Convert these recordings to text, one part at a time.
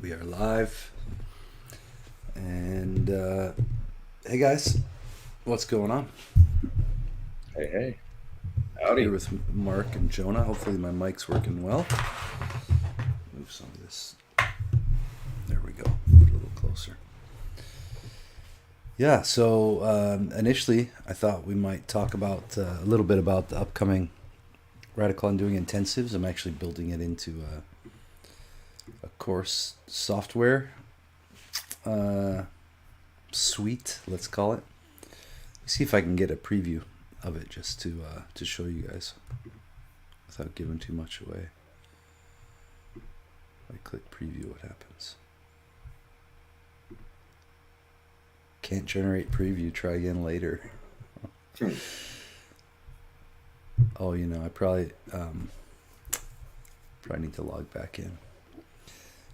We are live. And hey guys, what's going on? Hey, hey, Here howdy. with Mark and Jonah. Hopefully my mic's working well. Move some of this. There we go. A little closer. Yeah, so initially I thought we might talk about a little bit about the upcoming Radical Undoing Intensives. I'm actually building it into a course software uh, suite, let's call it. See if I can get a preview of it just to show you guys without giving too much away. If I click preview, what happens? Can't generate preview. Try again later. Hmm. Oh, I probably need to log back in.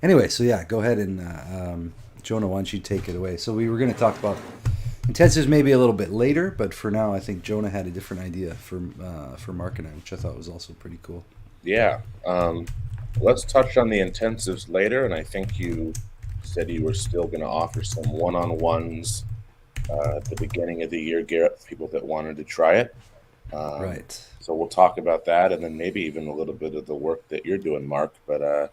Anyway, so yeah, go ahead and Jonah, why don't you take it away? So we were going to talk about intensives maybe a little bit later, but for now, I think Jonah had a different idea for Mark and I, which I thought was also pretty cool. Yeah, let's touch on the intensives later. And I think you said you were still going to offer some one-on-ones at the beginning of the year, Garrett, for people that wanted to try it. Um, Right. so we'll talk about that, and then maybe even a little bit of the work that you're doing, Mark. But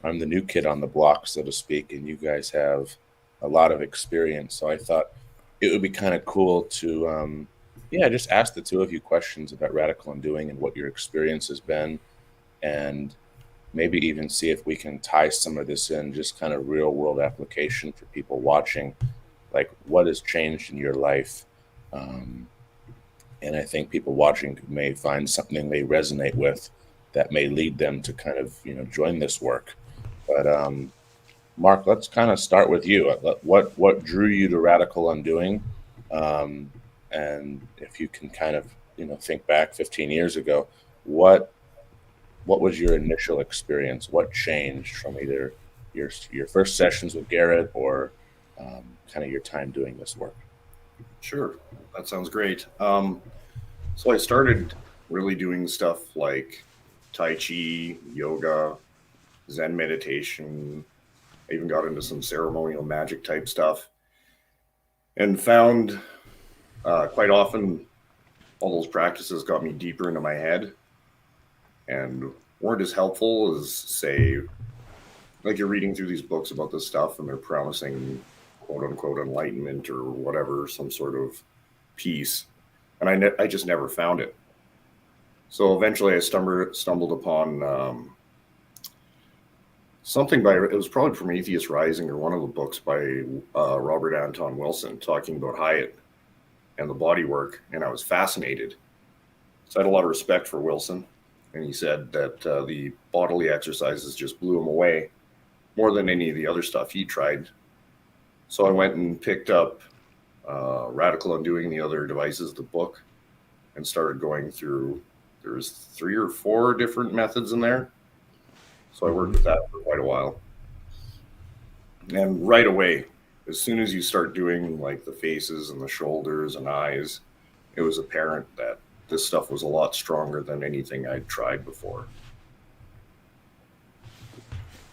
I'm the new kid on the block, so to speak, and you guys have a lot of experience. So I thought it would be kind of cool to, yeah, just ask the two of you questions about radical undoing and what your experience has been, and maybe even see if we can tie some of this in, just kind of real world application for people watching, like what has changed in your life. Um, and I think people watching may find something they resonate with that may lead them to kind of join this work. But Mark, let's kind of start with you. What drew you to radical undoing? Um, and if you can kind of think back 15 years ago, what what was your initial experience? What changed from either your first sessions with Garrett or kind of your time doing this work? Sure, that sounds great. So I started really doing stuff like Tai Chi, yoga, Zen meditation. I even got into some ceremonial magic type stuff and found quite often all those practices got me deeper into my head and weren't as helpful as, say, like you're reading through these books about this stuff and they're promising quote unquote enlightenment or whatever, some sort of peace. And I just never found it. So eventually, I stumbled upon something by it was probably from Atheist Rising or one of the books by Robert Anton Wilson talking about Hyatt and the body work, and I was fascinated. So I had a lot of respect for Wilson, and he said that the bodily exercises just blew him away more than any of the other stuff he tried. So I went and picked up Radical Undoing the Other Devices, the book, and started going through. There was 3 or 4 different methods in there. So I worked Mm-hmm. with that for quite a while. And right away, as soon as you start doing like the faces and the shoulders and eyes, it was apparent that this stuff was a lot stronger than anything I'd tried before.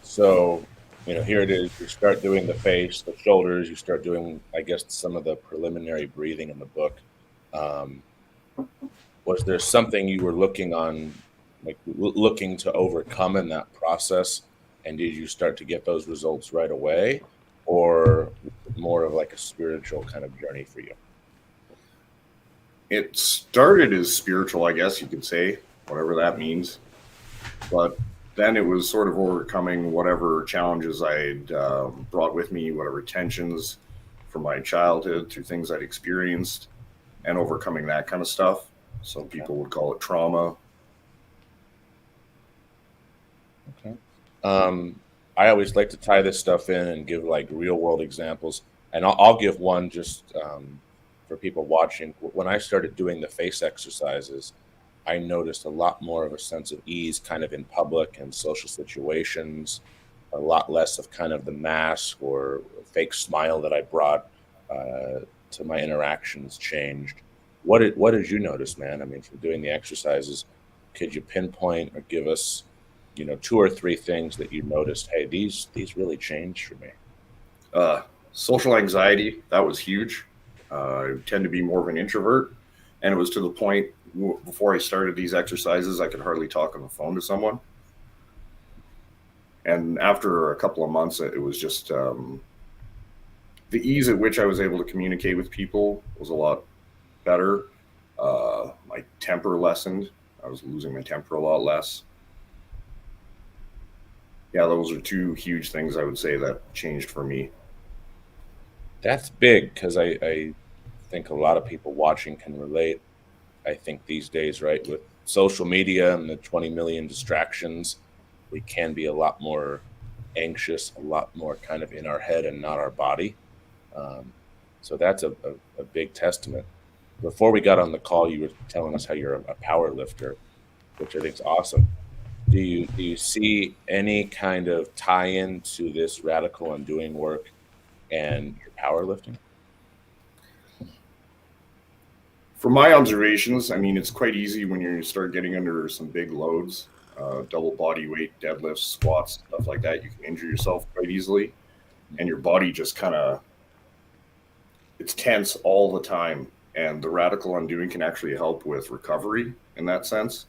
So, here it is. You start doing the face, the shoulders. You start doing, I guess, some of the preliminary breathing in the book. Um, was there something you were looking on, like looking to overcome in that process? And did you start to get those results right away, or more of like a spiritual kind of journey for you? It started as spiritual, I guess you could say, whatever that means. But then it was sort of overcoming whatever challenges I'd brought with me, whatever tensions from my childhood through things I'd experienced, and overcoming that kind of stuff. Some Okay. people would call it trauma. Okay. Um, I always like to tie this stuff in and give like real world examples. And I'll give one just for people watching. When I started doing the face exercises, I noticed a lot more of a sense of ease kind of in public and social situations, a lot less of kind of the mask or fake smile that I brought to my interactions changed. What did you notice, man? I mean, from doing the exercises, could you pinpoint or give us 2 or 3 things that you noticed, hey, these really changed for me? Social anxiety, that was huge. I tend to be more of an introvert, and it was to the point before I started these exercises, I could hardly talk on the phone to someone. And after a couple of months, it was just the ease at which I was able to communicate with people was a lot better. My temper lessened. I was losing my temper a lot less. Yeah, those are 2 huge things I would say that changed for me. That's big, because I think a lot of people watching can relate. I think these days, right, with social media and the 20 million distractions, we can be a lot more anxious, a lot more kind of in our head and not our body. So that's a big testament. Before we got on the call, you were telling us how you're a power lifter, which I think is awesome. Do you see any kind of tie-in to this radical undoing work and your powerlifting? From my observations, I mean, it's quite easy when you start getting under some big loads, double body weight, deadlifts, squats, stuff like that. You can injure yourself quite easily, and your body just kind of, it's tense all the time. And the radical undoing can actually help with recovery in that sense,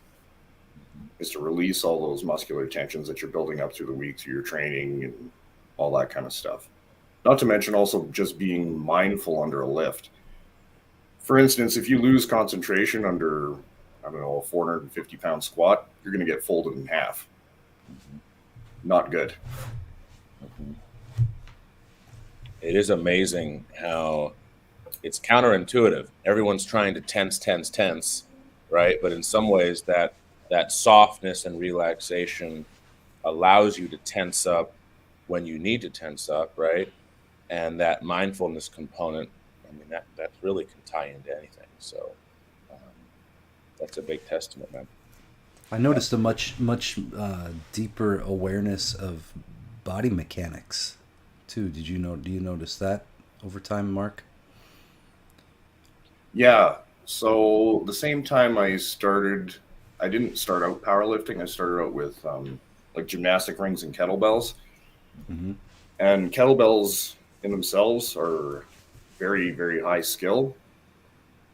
is to release all those muscular tensions that you're building up through the week, through your training and all that kind of stuff. Not to mention also just being mindful under a lift. For instance, if you lose concentration under, I don't know, a 450-pound squat, you're going to get folded in half. Not good. It is amazing how it's counterintuitive. Everyone's trying to tense, right? But in some ways, that softness and relaxation allows you to tense up when you need to tense up, right? And that mindfulness component, I mean, that really can tie into anything. So that's a big testament, man. I noticed a much deeper awareness of body mechanics too. Do you notice that over time, Mark? Yeah. So the same time I didn't start out powerlifting. I started out with like gymnastic rings and kettlebells. Mm-hmm. And kettlebells in themselves are very, very high skill.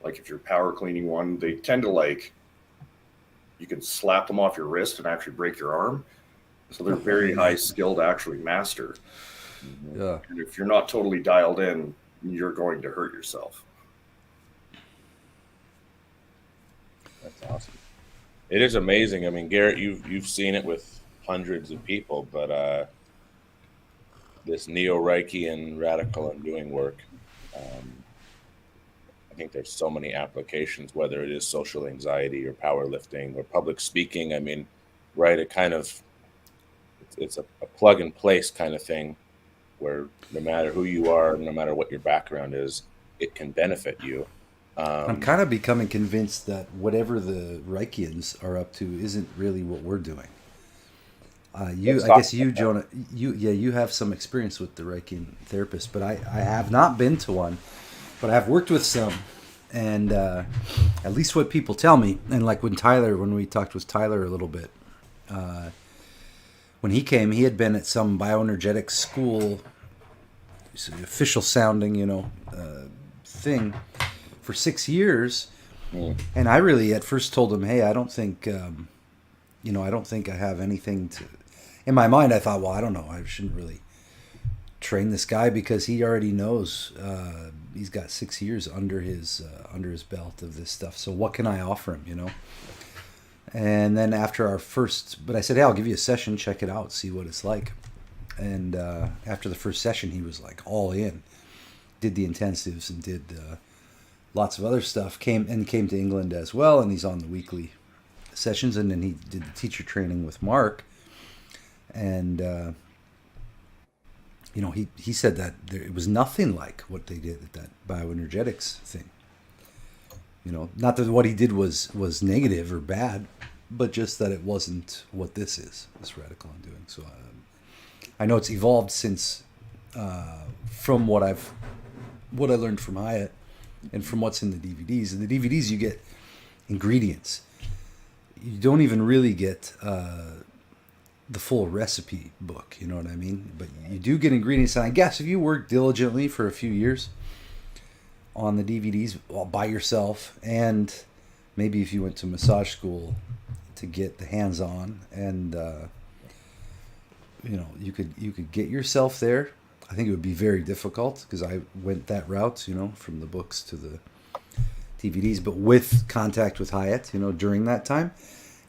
Like if you're power cleaning one, they tend to you can slap them off your wrist and actually break your arm. So they're very high skill to actually master. Yeah. And if you're not totally dialed in, you're going to hurt yourself. That's awesome. It is amazing. I mean, Garrett, you've seen it with hundreds of people, but this neo-Reiki radical undoing work, I think there's so many applications, whether it is social anxiety or powerlifting or public speaking. I mean, right, it's a plug and place kind of thing where no matter who you are, no matter what your background is, it can benefit you. I'm kind of becoming convinced that whatever the Reikians are up to isn't really what we're doing. I guess you, Jonah, you have some experience with the Reiki therapist, but I have not been to one, but I've worked with some, and at least what people tell me, and like when we talked with Tyler a little bit, when he came, he had been at some bioenergetic school, official sounding, thing for 6 years, and I really at first told him, hey, I don't think I have anything to. In my mind, I thought, well, I don't know, I shouldn't really train this guy because he already knows. He's got 6 years under his belt of this stuff. So what can I offer him, And then after but I said, hey, I'll give you a session, check it out, see what it's like. And after the first session, he was like all in, did the intensives and did lots of other stuff. Came to England as well, and he's on the weekly sessions. And then he did the teacher training with Mark. And, he said that it was nothing like what they did at that bioenergetics thing. Not that what he did was negative or bad, but just that it wasn't what this is, this radical undoing. So I know it's evolved since from what I learned from Hyatt and from what's in the DVDs. In the DVDs, you get ingredients. You don't even really get the full recipe book, you know what I mean? But you do get ingredients, and I guess if you work diligently for a few years on the DVDs all by yourself, and maybe if you went to massage school to get the hands on, and you could get yourself there. I think it would be very difficult because I went that route, from the books to the DVDs, but with contact with Hyatt, during that time,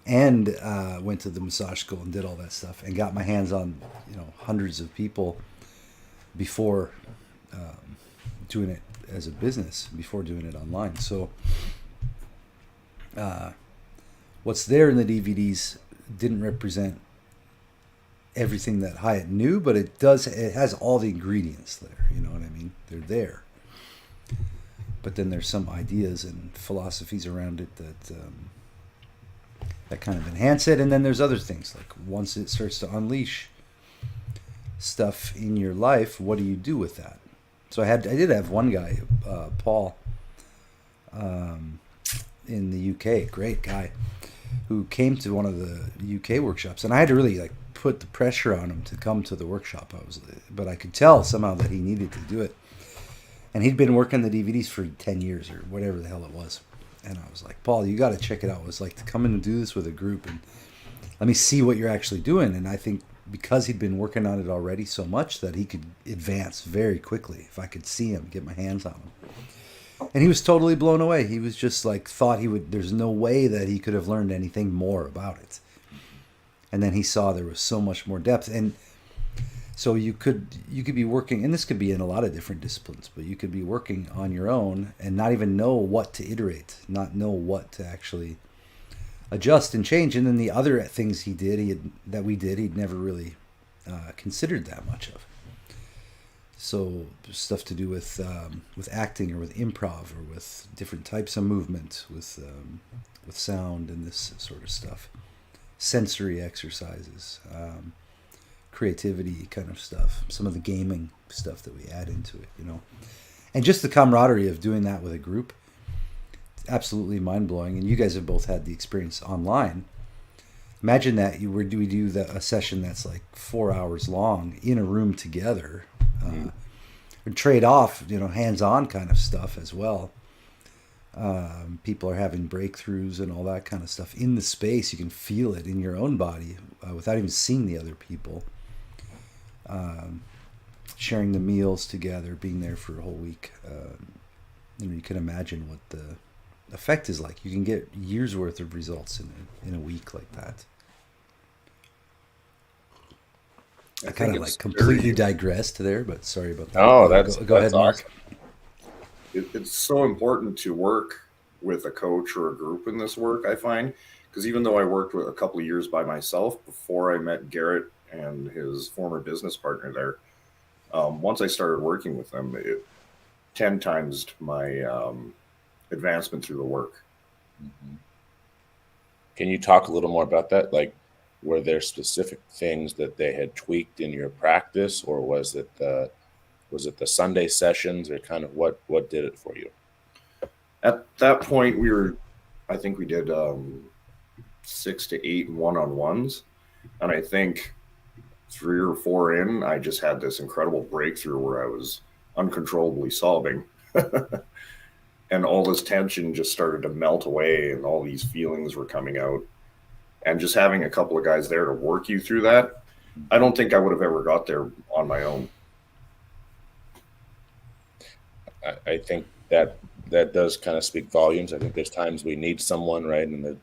and went to the massage school and did all that stuff and got my hands on, hundreds of people before doing it as a business, before doing it online. So what's there in the DVDs didn't represent everything that Hyatt knew, but it has all the ingredients there, you know what I mean? They're there. But then there's some ideas and philosophies around it that kind of enhance it. And then there's other things, like once it starts to unleash stuff in your life, what do you do with that? So I did have one guy, Paul, in the UK, great guy, who came to one of the UK workshops, and I had to really put the pressure on him to come to the workshop. But I could tell somehow that he needed to do it. And he'd been working the DVDs for 10 years or whatever the hell it was. And I was like, Paul, you got to check it out. It was like to come in and do this with a group and let me see what you're actually doing. And I think because he'd been working on it already so much that he could advance very quickly if I could see him, get my hands on him. And he was totally blown away. He was just thought there's no way that he could have learned anything more about it. And then he saw there was so much more depth. And so you could be working, and this could be in a lot of different disciplines, but you could be working on your own and not even know what to iterate, not know what to actually adjust and change. And then the other things he'd never really considered that much of. So stuff to do with acting or with improv or with different types of movement, with sound and this sort of stuff, sensory exercises. Creativity kind of stuff, some of the gaming stuff that we add into it, and just the camaraderie of doing that with a group, absolutely mind-blowing. And you guys have both had the experience online. Imagine that we do a session that's 4 hours long in a room together, and trade off, hands-on kind of stuff as well. People are having breakthroughs and all that kind of stuff in the space. You can feel it in your own body without even seeing the other people. Sharing the meals together, being there for a whole week. You can imagine what the effect is like. You can get years worth of results in a week like that. I kind of completely digressed there, but sorry about that. Oh, go ahead, Mark. Awesome. It's so important to work with a coach or a group in this work, I find, because even though I worked with a couple of years by myself before I met Garrett and his former business partner there, once I started working with them, it 10 times my advancement through the work. Mm-hmm. Can you talk a little more about that? Were there specific things that they had tweaked in your practice, or was it the Sunday sessions, or kind of what did it for you? At that point, I think we did 6 to 8 one-on-ones, and I think 3 or 4 in, I just had this incredible breakthrough where I was uncontrollably sobbing. And all this tension just started to melt away, and all these feelings were coming out. And just having a couple of guys there to work you through that, I don't think I would have ever got there on my own. I think that does kind of speak volumes. I think there's times we need someone, right, and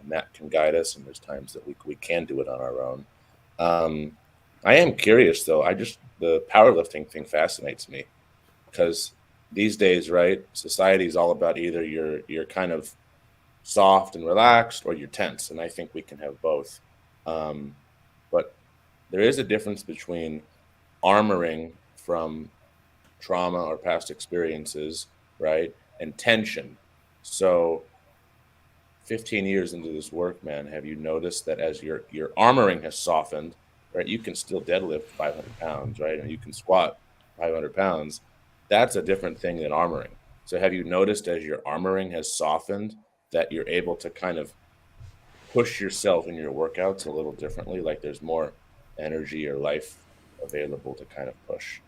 that can guide us, and there's times that we can do it on our own. I am curious, though. The powerlifting thing fascinates me, because these days, right, society is all about either you're kind of soft and relaxed, or you're tense, and I think we can have both. But there is a difference between armoring from trauma or past experiences, right, and tension. So 15 years into this work, man, have you noticed that as your armoring has softened, right, you can still deadlift 500 pounds, right, and you can squat 500 pounds. That's a different thing than armoring. So have you noticed as your armoring has softened that you're able to kind of push yourself in your workouts a little differently? Like there's more energy or life available to kind of push.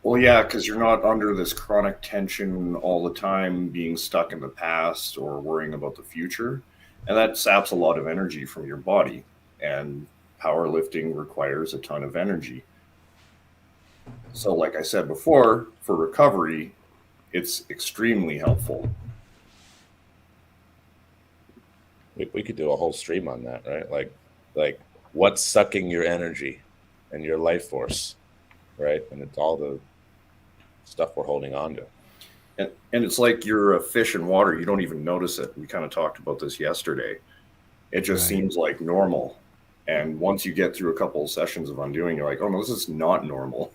Well, yeah, because you're not under this chronic tension all the time, being stuck in the past or worrying about the future. And that saps a lot of energy from your body. And powerlifting requires a ton of energy. So, like I said before, for recovery, it's extremely helpful. We could do a whole stream on that, right? Like what's sucking your energy and your life force, right? And it's all the stuff we're holding on to. And it's like you're a fish in water. You don't even notice it. We kind of talked about this yesterday. It just seems like normal. And once you get through a couple of sessions of undoing, you're like, oh, no, this is not normal.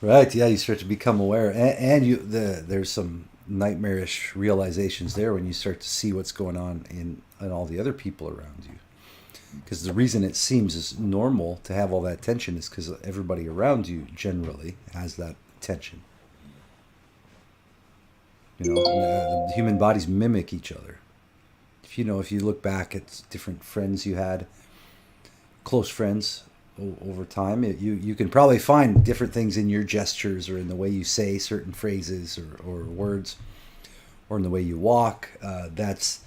Right. Yeah. You start to become aware, and there's some nightmarish realizations there when you start to see what's going on in all the other people around you. Because the reason it seems as normal to have all that tension is because everybody around you generally has that tension. You know, the human bodies mimic each other. If you look back at different friends you had, close friends over time, you can probably find different things in your gestures or in the way you say certain phrases or words, or in the way you walk. That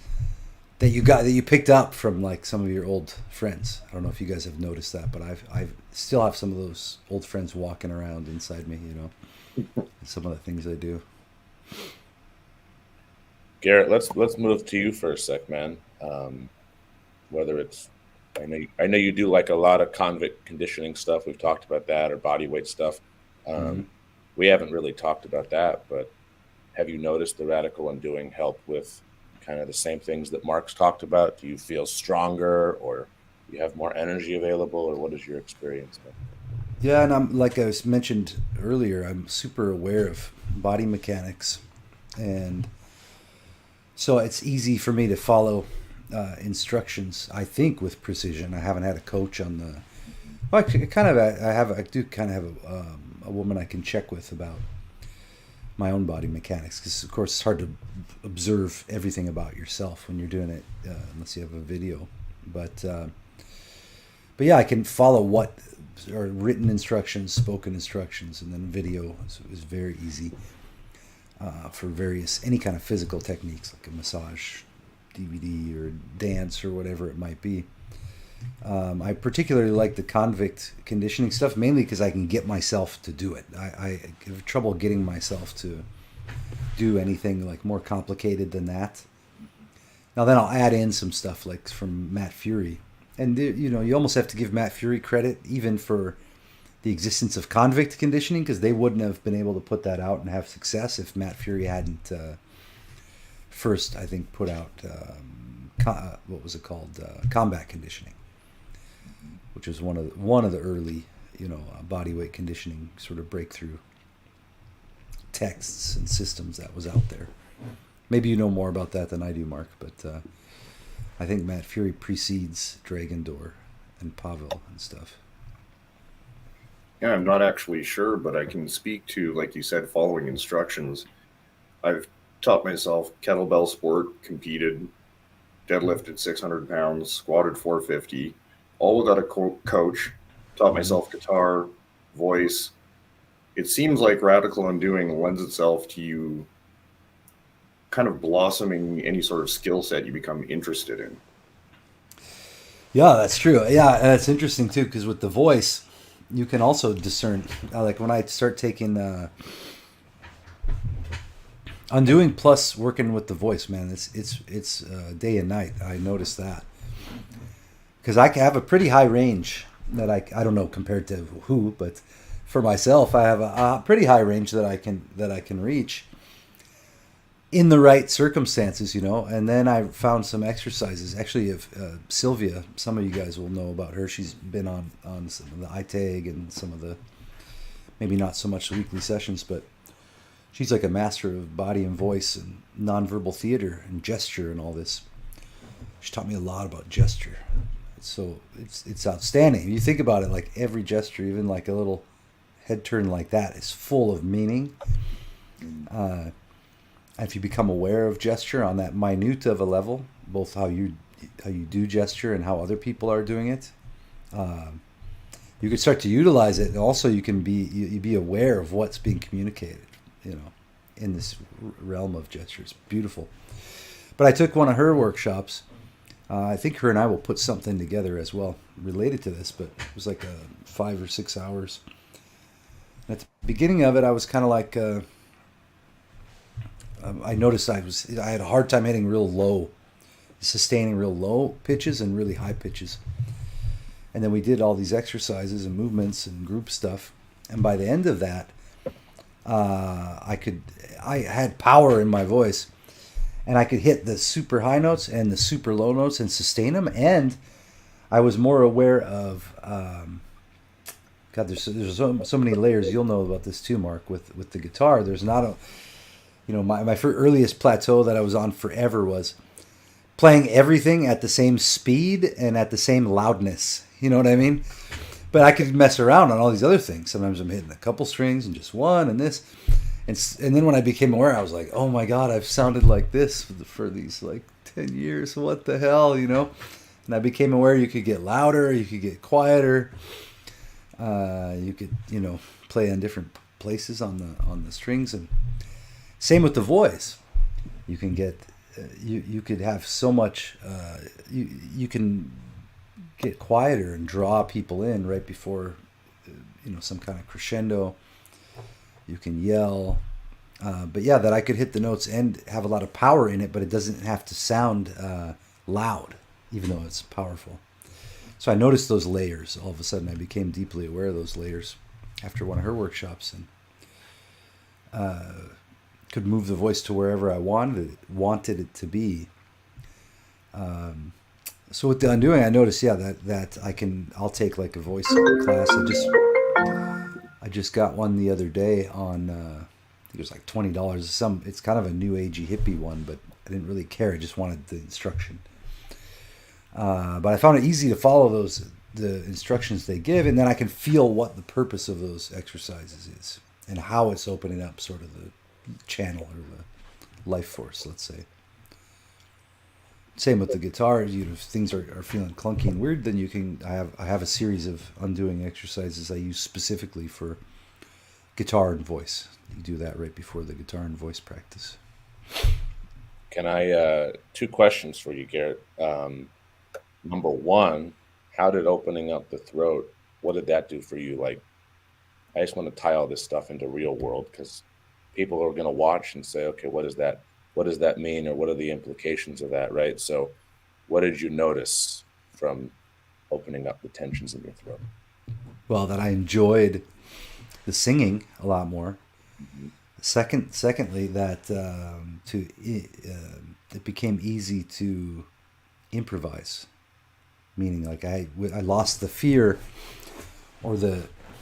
you picked up from like some of your old friends. I don't know if you guys have noticed that, but I still have some of those old friends walking around inside me. Some of the things I do. Garrett, let's move to you for a sec, man. Whether it's, I know you do like a lot of convict conditioning stuff. We've talked about that, or body weight stuff. We haven't really talked about that, but have you noticed the radical undoing help with kind of the same things that Mark's talked about? Do you feel stronger, or you have more energy available, or what is your experience? Yeah, and I'm like I was mentioned earlier, I'm super aware of body mechanics, and so it's easy for me to follow instructions, I think, with precision. I haven't had a coach on the. Well, I do kind of have a woman I can check with about my own body mechanics, because of course it's hard to observe everything about yourself when you're doing it unless you have a video. But yeah, I can follow what are written instructions, spoken instructions, and then video is very easy for any kind of physical techniques like a massage DVD or dance or whatever it might be. I particularly like the convict conditioning stuff, mainly because I can get myself to do it. I have trouble getting myself to do anything like more complicated than that. Now then I'll add in some stuff like from Matt Fury. And you almost have to give Matt Fury credit even for the existence of convict conditioning, because they wouldn't have been able to put that out and have success if Matt Fury hadn't first, I think, put out what was it called, combat conditioning, which was one of the early body weight conditioning sort of breakthrough texts and systems that was out there. Maybe you know more about that than I do, Mark, but I think Matt Fury precedes Dragon Door and Pavel and stuff. Yeah, I'm not actually sure, but I can speak to, like you said, following instructions. I've taught myself kettlebell sport, competed, deadlifted 600 pounds, squatted 450, all without a coach, taught myself guitar, voice. It seems like radical undoing lends itself to you kind of blossoming any sort of skill set you become interested in. Yeah, that's true. Yeah, and it's interesting too, because with the voice, you can also discern. Like when I start taking undoing plus working with the voice, man, it's day and night. I noticed that because I have a pretty high range that I don't know compared to who, but for myself, I have a pretty high range that I can reach in the right circumstances, and then I found some exercises. Actually, if Sylvia, some of you guys will know about her. She's been on some of the iTag and some of the, maybe not so much the weekly sessions, but she's like a master of body and voice and nonverbal theater and gesture and all this. She taught me a lot about gesture. So it's outstanding. If you think about it, like every gesture, even like a little head turn like that, is full of meaning. If you become aware of gesture on that minute of a level, both how you you do gesture and how other people are doing it. You can start to utilize it, and also you can be aware of what's being communicated, in this realm of gesture. It's beautiful. But I took one of her workshops. I think her and I will put something together as well related to this, but it was like 5 or 6 hours. And at the beginning of it, I was kind of like, I noticed I had a hard time hitting real low, sustaining real low pitches and really high pitches. And then we did all these exercises and movements and group stuff. And by the end of that, I had power in my voice, and I could hit the super high notes and the super low notes and sustain them. And I was more aware of, God, there's so many layers. You'll know about this too, Mark, with the guitar. There's not a, my earliest plateau that I was on forever was playing everything at the same speed and at the same loudness. You know what I mean? But I could mess around on all these other things. Sometimes I'm hitting a couple strings and just one and this. And then when I became aware, I was like, oh my God, I've sounded like this for these like 10 years. What the hell, And I became aware you could get louder, you could get quieter. You could, play on different places on the strings. And same with the voice. You can get, you could have so much, you can get quieter and draw people in right before, some kind of crescendo. You can yell, but yeah, that I could hit the notes and have a lot of power in it, but it doesn't have to sound loud, even though it's powerful. So I noticed those layers. All of a sudden, I became deeply aware of those layers after one of her workshops, and could move the voice to wherever I wanted it to be. So with the undoing, I noticed, that I'll take like a voice class. I just got one the other day on, I think it was like $20. It's kind of a new agey hippie one, but I didn't really care. I just wanted the instruction. But I found it easy to follow the instructions they give, and then I can feel what the purpose of those exercises is and how it's opening up sort of the channel or the life force, let's say. Same with the guitar. If things are feeling clunky and weird, then I have a series of undoing exercises I use specifically for guitar and voice. You do that right before the guitar and voice practice. Can I, 2 questions for you, Garrett. Number one, how did opening up the throat, what did that do for you? Like, I just want to tie all this stuff into real world, because people are going to watch and say, okay, what does that mean, or what are the implications of that, right? So what did you notice from opening up the tensions in your throat? Well, that I enjoyed the singing a lot more. Mm-hmm. Secondly, that it became easy to improvise, meaning like I lost the fear, or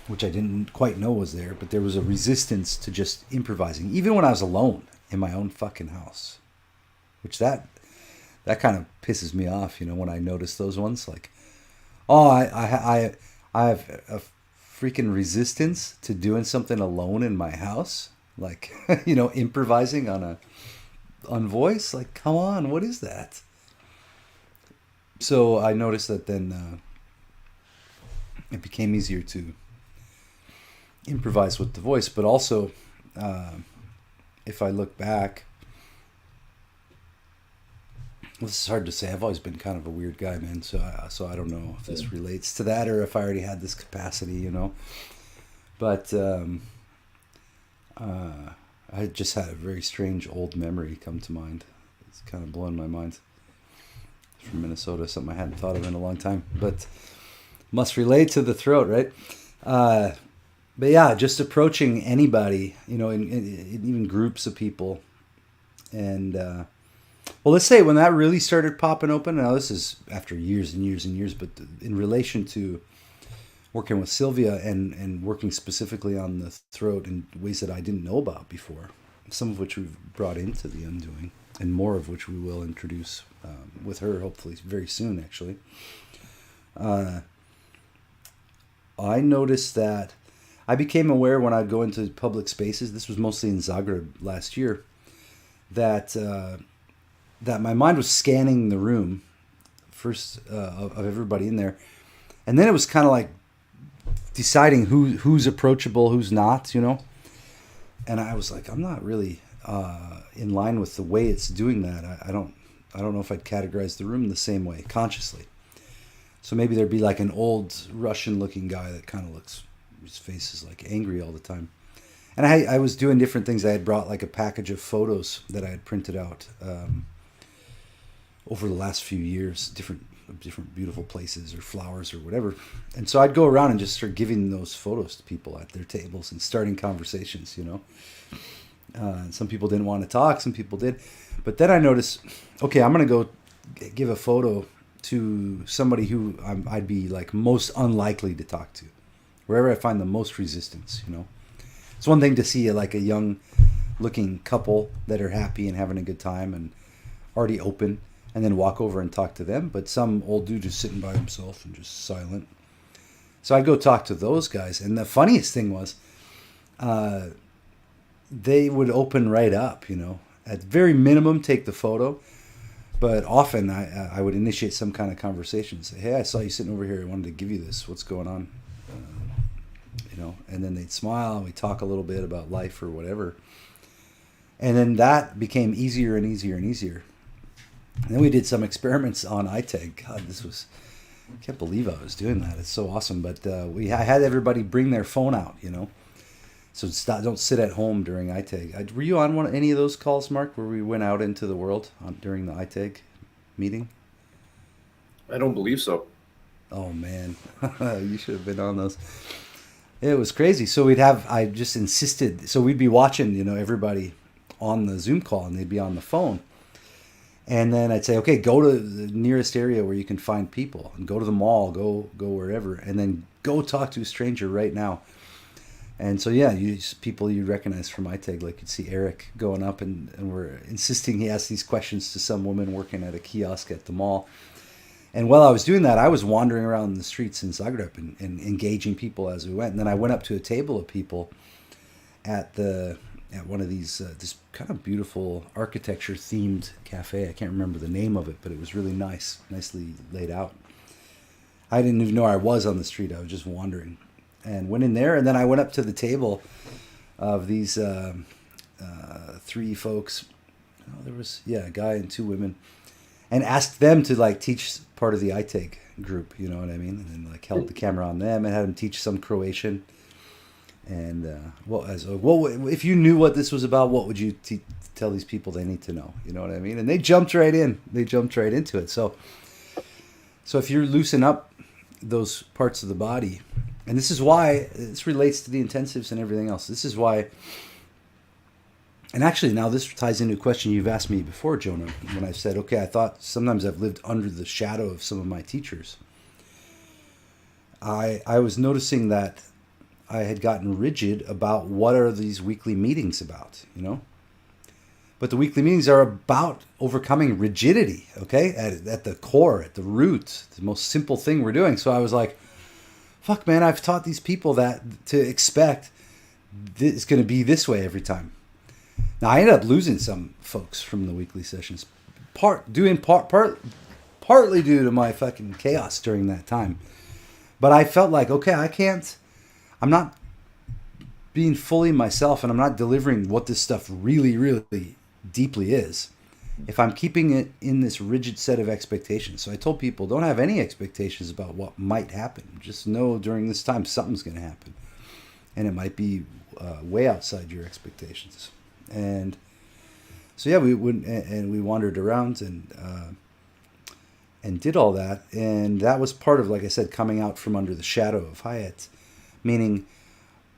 which I didn't quite know was there, but there was a resistance to just improvising, even when I was alone in my own fucking house, which that kind of pisses me off, when I notice those ones, like, oh, I have a freaking resistance to doing something alone in my house, like, improvising on voice, like, come on, what is that? So I noticed that then it became easier to improvise with the voice, but also, if I look back, this is hard to say. I've always been kind of a weird guy, man. So I don't know if this relates to that, or if I already had this capacity, But I just had a very strange old memory come to mind. It's kind of blowing my mind. It's from Minnesota, something I hadn't thought of in a long time, but must relate to the throat, right? But yeah, just approaching anybody, in even groups of people. And, well, let's say when that really started popping open, now this is after years and years and years, but in relation to working with Sylvia and working specifically on the throat in ways that I didn't know about before, some of which we've brought into the undoing, and more of which we will introduce with her, hopefully very soon, actually. I noticed that I became aware when I'd go into public spaces, this was mostly in Zagreb last year, that my mind was scanning the room of everybody in there, and then it was kind of like deciding who's approachable, who's not, you know. And I was like, I'm not really in line with the way it's doing that. I don't know if I'd categorize the room the same way consciously. So maybe there'd be like an old Russian-looking guy that kind of looks, his face is like angry all the time. And I was doing different things. I had brought like a package of photos that I had printed out over the last few years, different beautiful places or flowers or whatever. And so I'd go around and just start giving those photos to people at their tables and starting conversations, you know. Some people didn't want to talk, some people did. But then I noticed, okay, I'm going to go give a photo to somebody who I'd be like most unlikely to talk to, wherever I find the most resistance, you know. It's one thing to see like a young looking couple that are happy and having a good time and already open, and then walk over and talk to them. But some old dude just sitting by himself and just silent. So I'd go talk to those guys. And the funniest thing was they would open right up, you know. At very minimum, take the photo. But often I would initiate some kind of conversation. Say, hey, I saw you sitting over here. I wanted to give you this. What's going on? You know, and then they'd smile and we'd talk a little bit about life or whatever. And then that became easier and easier and easier. And then we did some experiments on iTag. God, I can't believe I was doing that. It's so awesome. But I had everybody bring their phone out, you know. So don't sit at home during iTag. Were you on any of those calls, Mark, where we went out into the world during the iTag meeting? I don't believe so. Oh, man. You should have been on those. It was crazy. So I just insisted. So we'd be watching, you know, everybody on the Zoom call, and they'd be on the phone. And then I'd say, okay, go to the nearest area where you can find people, and go to the mall, go wherever, and then go talk to a stranger right now. And so, yeah, people you recognize from iTag, like you'd see Eric going up and we're insisting he ask these questions to some woman working at a kiosk at the mall. And while I was doing that, I was wandering around the streets in Zagreb and engaging people as we went. And then I went up to a table of people at one of these, this kind of beautiful architecture-themed cafe. I can't remember the name of it, but it was really nice, nicely laid out. I didn't even know I was on the street. I was just wandering. And went in there, and then I went up to the table of these three folks. Oh, there was, a guy and two women, and asked them to like teach part of the iTag group. You know what I mean? And then like held the camera on them and had them teach some Croatian. And if you knew what this was about, what would you tell these people they need to know? You know what I mean? And they jumped right in. They jumped right into it. So if you loosen up those parts of the body. And this is why, this relates to the intensives and everything else. This is why, and actually now this ties into a question you've asked me before, Jonah, when I said, okay, I thought sometimes I've lived under the shadow of some of my teachers. I was noticing that I had gotten rigid about what are these weekly meetings about, you know? But the weekly meetings are about overcoming rigidity, okay? At the core, at the root, the most simple thing we're doing. So I was like, fuck, man, I've taught these people that to expect it's going to be this way every time. Now, I ended up losing some folks from the weekly sessions, partly due to my fucking chaos during that time. But I felt like, okay, I'm not being fully myself, and I'm not delivering what this stuff really, really deeply is if I'm keeping it in this rigid set of expectations. So I told people, don't have any expectations about what might happen. Just know during this time something's going to happen. And it might be way outside your expectations. And so, yeah, we wandered around and did all that. And that was part of, like I said, coming out from under the shadow of Hayat. Meaning,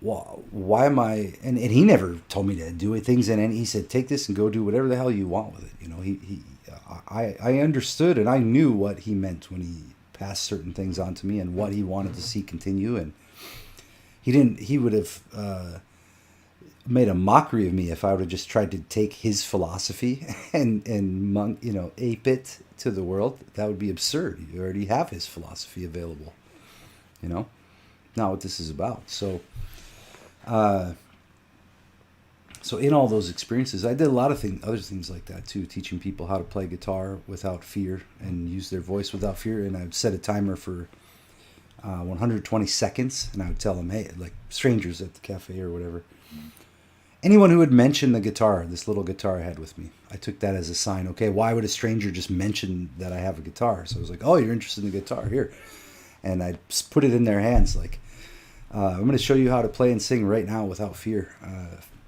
well, why am I... And he never told me to do things, and he said, take this and go do whatever the hell you want with it. You know, I understood, and I knew what he meant when he passed certain things on to me and what he wanted to see continue. And he would have made a mockery of me if I would have just tried to take his philosophy and ape it to the world. That would be absurd. You already have his philosophy available. You know, not what this is about. So So in all those experiences, I did a lot of other things like that too, teaching people how to play guitar without fear and use their voice without fear. And I would set a timer for 120 seconds, and I would tell them, hey, like strangers at the cafe or whatever, anyone who would mention the guitar, this little guitar I had with me, I took that as a sign. Okay, why would a stranger just mention that I have a guitar? So I was like, oh, you're interested in the guitar, here. And I put it in their hands, like, I'm going to show you how to play and sing right now without fear,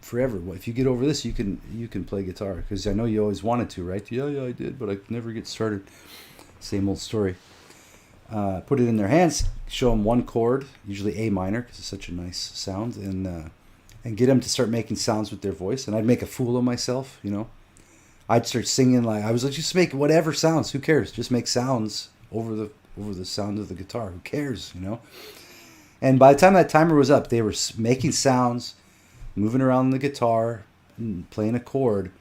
forever. If you get over this, you can play guitar, because I know you always wanted to, right? Yeah, I did, but I could never get started. Same old story. Put it in their hands, show them one chord, usually A minor, because it's such a nice sound, and get them to start making sounds with their voice. And I'd make a fool of myself, you know. I'd start singing, like, I was like, just make whatever sounds. Who cares? Just make sounds over the sound of the guitar. Who cares, you know? And by the time that timer was up, they were making sounds, moving around the guitar, and playing a chord.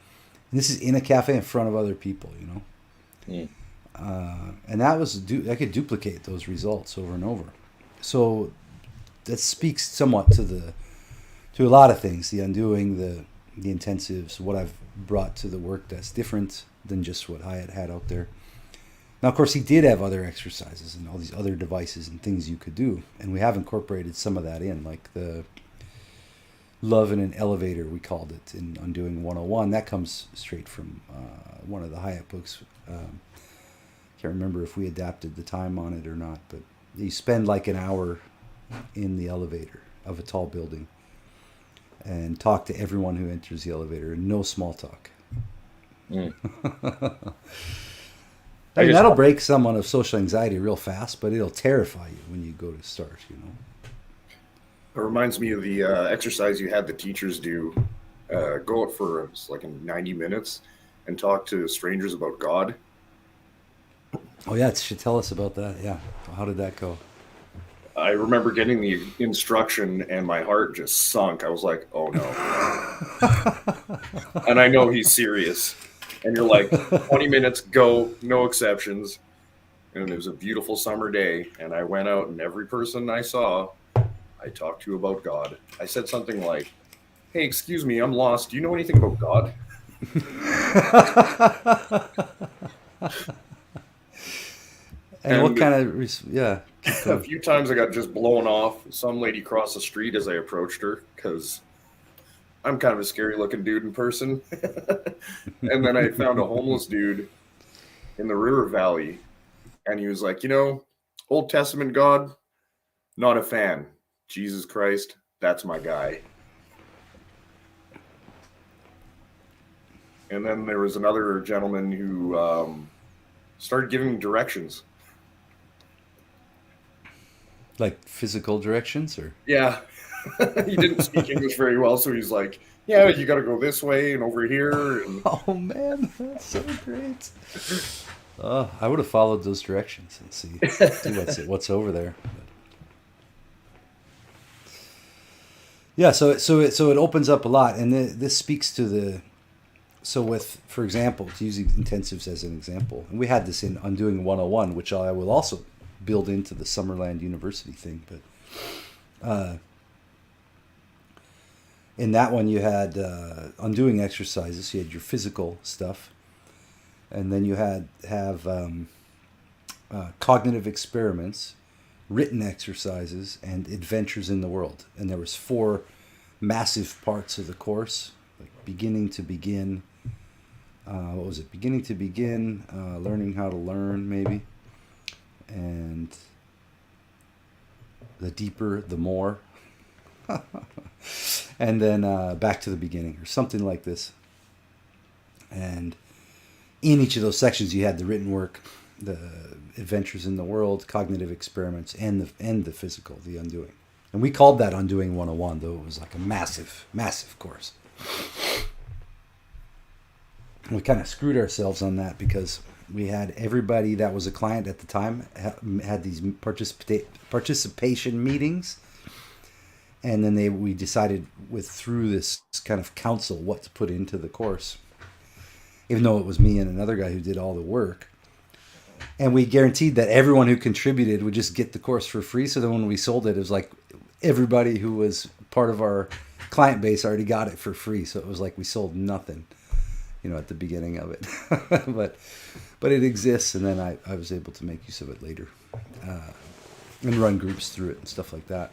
And this is in a cafe in front of other people, you know. Mm. And that was I could duplicate those results over and over. So that speaks somewhat to a lot of things, the undoing, the intensives, what I've brought to the work that's different than just what I had out there. Now, of course, he did have other exercises and all these other devices and things you could do, and we have incorporated some of that in, like the Love in an Elevator, we called it, in Undoing 101. That comes straight from one of the Hyatt books. Can't remember if we adapted the time on it or not, but you spend like an hour in the elevator of a tall building and talk to everyone who enters the elevator. No small talk. Mm. I mean, that'll break someone of social anxiety real fast, but it'll terrify you when you go to start, you know. It reminds me of the exercise you had the teachers do. Go out for like 90 minutes and talk to strangers about God. Oh, yeah, should tell us about that. Yeah. How did that go? I remember getting the instruction and my heart just sunk. I was like, oh no. And I know he's serious. And you're like, 20 minutes, go, no exceptions. And it was a beautiful summer day. And I went out, and every person I saw, I talked to about God. I said something like, hey, excuse me, I'm lost. Do you know anything about God? And what kind of, yeah. A few times I got just blown off. Some lady crossed the street as I approached her, because I'm kind of a scary looking dude in person. And then I found a homeless dude in the river valley, and he was like, you know, Old Testament God, not a fan. Jesus Christ, that's my guy. And then there was another gentleman who started giving directions. Like physical directions, or? Yeah. He didn't speak English very well, so he's like, yeah, you got to go this way and over here. And... Oh, man, that's so great. I would have followed those directions and see what's over there. Yeah, so it opens up a lot, and this speaks to the. So with, for example, to use intensives as an example, and we had this in Undoing 101, which I will also build into the Summerland University thing, but in that one you had undoing exercises. You had your physical stuff, and then you have cognitive experiments, written exercises, and adventures in the world. And there was 4 massive parts of the course, like beginning to begin. What was it? Beginning to begin, learning how to learn, maybe. And the deeper, the more. And then back to the beginning, or something like this. And in each of those sections, you had the written work, the adventures in the world, cognitive experiments, and the physical, the undoing. And we called that Undoing 101, though it was like a massive, massive course. And we kind of screwed ourselves on that, because we had everybody that was a client at the time had these participation meetings. And then we decided through this kind of council what to put into the course, even though it was me and another guy who did all the work. And we guaranteed that everyone who contributed would just get the course for free. So then when we sold it, it was like everybody who was part of our client base already got it for free, so it was like we sold nothing, at the beginning of it. but it exists, and then I was able to make use of it later, and run groups through it and stuff like that.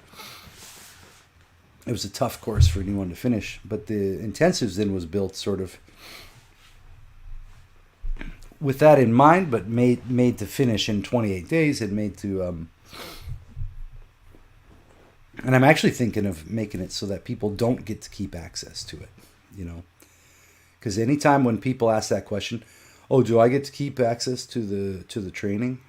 It was a tough course for anyone to finish, but the intensives then was built sort of with that in mind, but made to finish in 28 days, and made to and I'm actually thinking of making it so that people don't get to keep access to it, because anytime when people ask that question, oh, do I get to keep access to the training?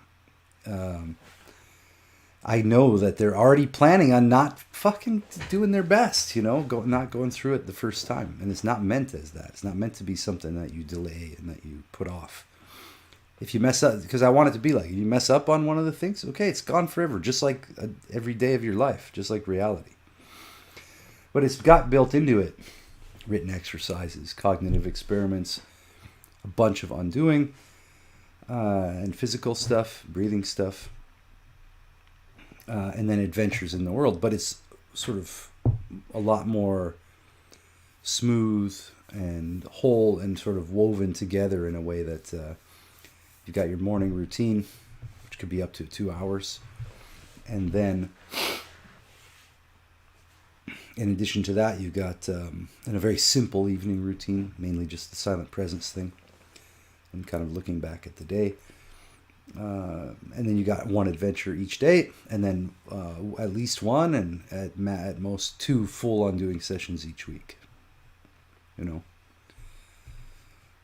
I know that they're already planning on not fucking doing their best, not going through it the first time. And it's not meant as that. It's not meant to be something that you delay and that you put off. If you mess up, because I want it to be like, you mess up on one of the things, okay, it's gone forever, just like every day of your life, just like reality. But it's got built into it written exercises, cognitive experiments, a bunch of undoing, and physical stuff, breathing stuff, and then adventures in the world. But it's sort of a lot more smooth and whole and sort of woven together in a way that you've got your morning routine, which could be up to 2 hours. And then in addition to that, you've got a very simple evening routine, mainly just the silent presence thing and kind of looking back at the day. And then you got one adventure each day, and then at least one, and at most 2 full undoing sessions each week.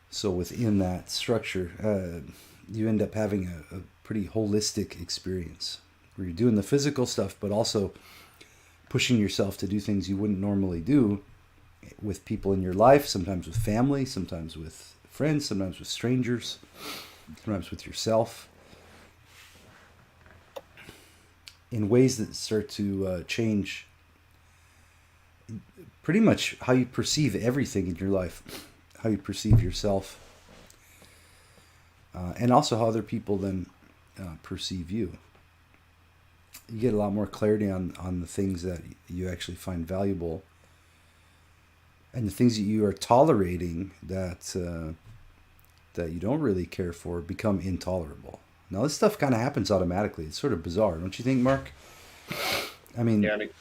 So within that structure, you end up having a pretty holistic experience where you're doing the physical stuff, but also pushing yourself to do things you wouldn't normally do with people in your life, sometimes with family, sometimes with friends, sometimes with strangers, sometimes with yourself, in ways that start to change pretty much how you perceive everything in your life, how you perceive yourself, and also how other people then perceive you. You get a lot more clarity on the things that you actually find valuable, and the things that you are tolerating that you don't really care for become intolerable. Now, this stuff kind of happens automatically. It's sort of bizarre, don't you think, Mark? I mean, Yeah, and it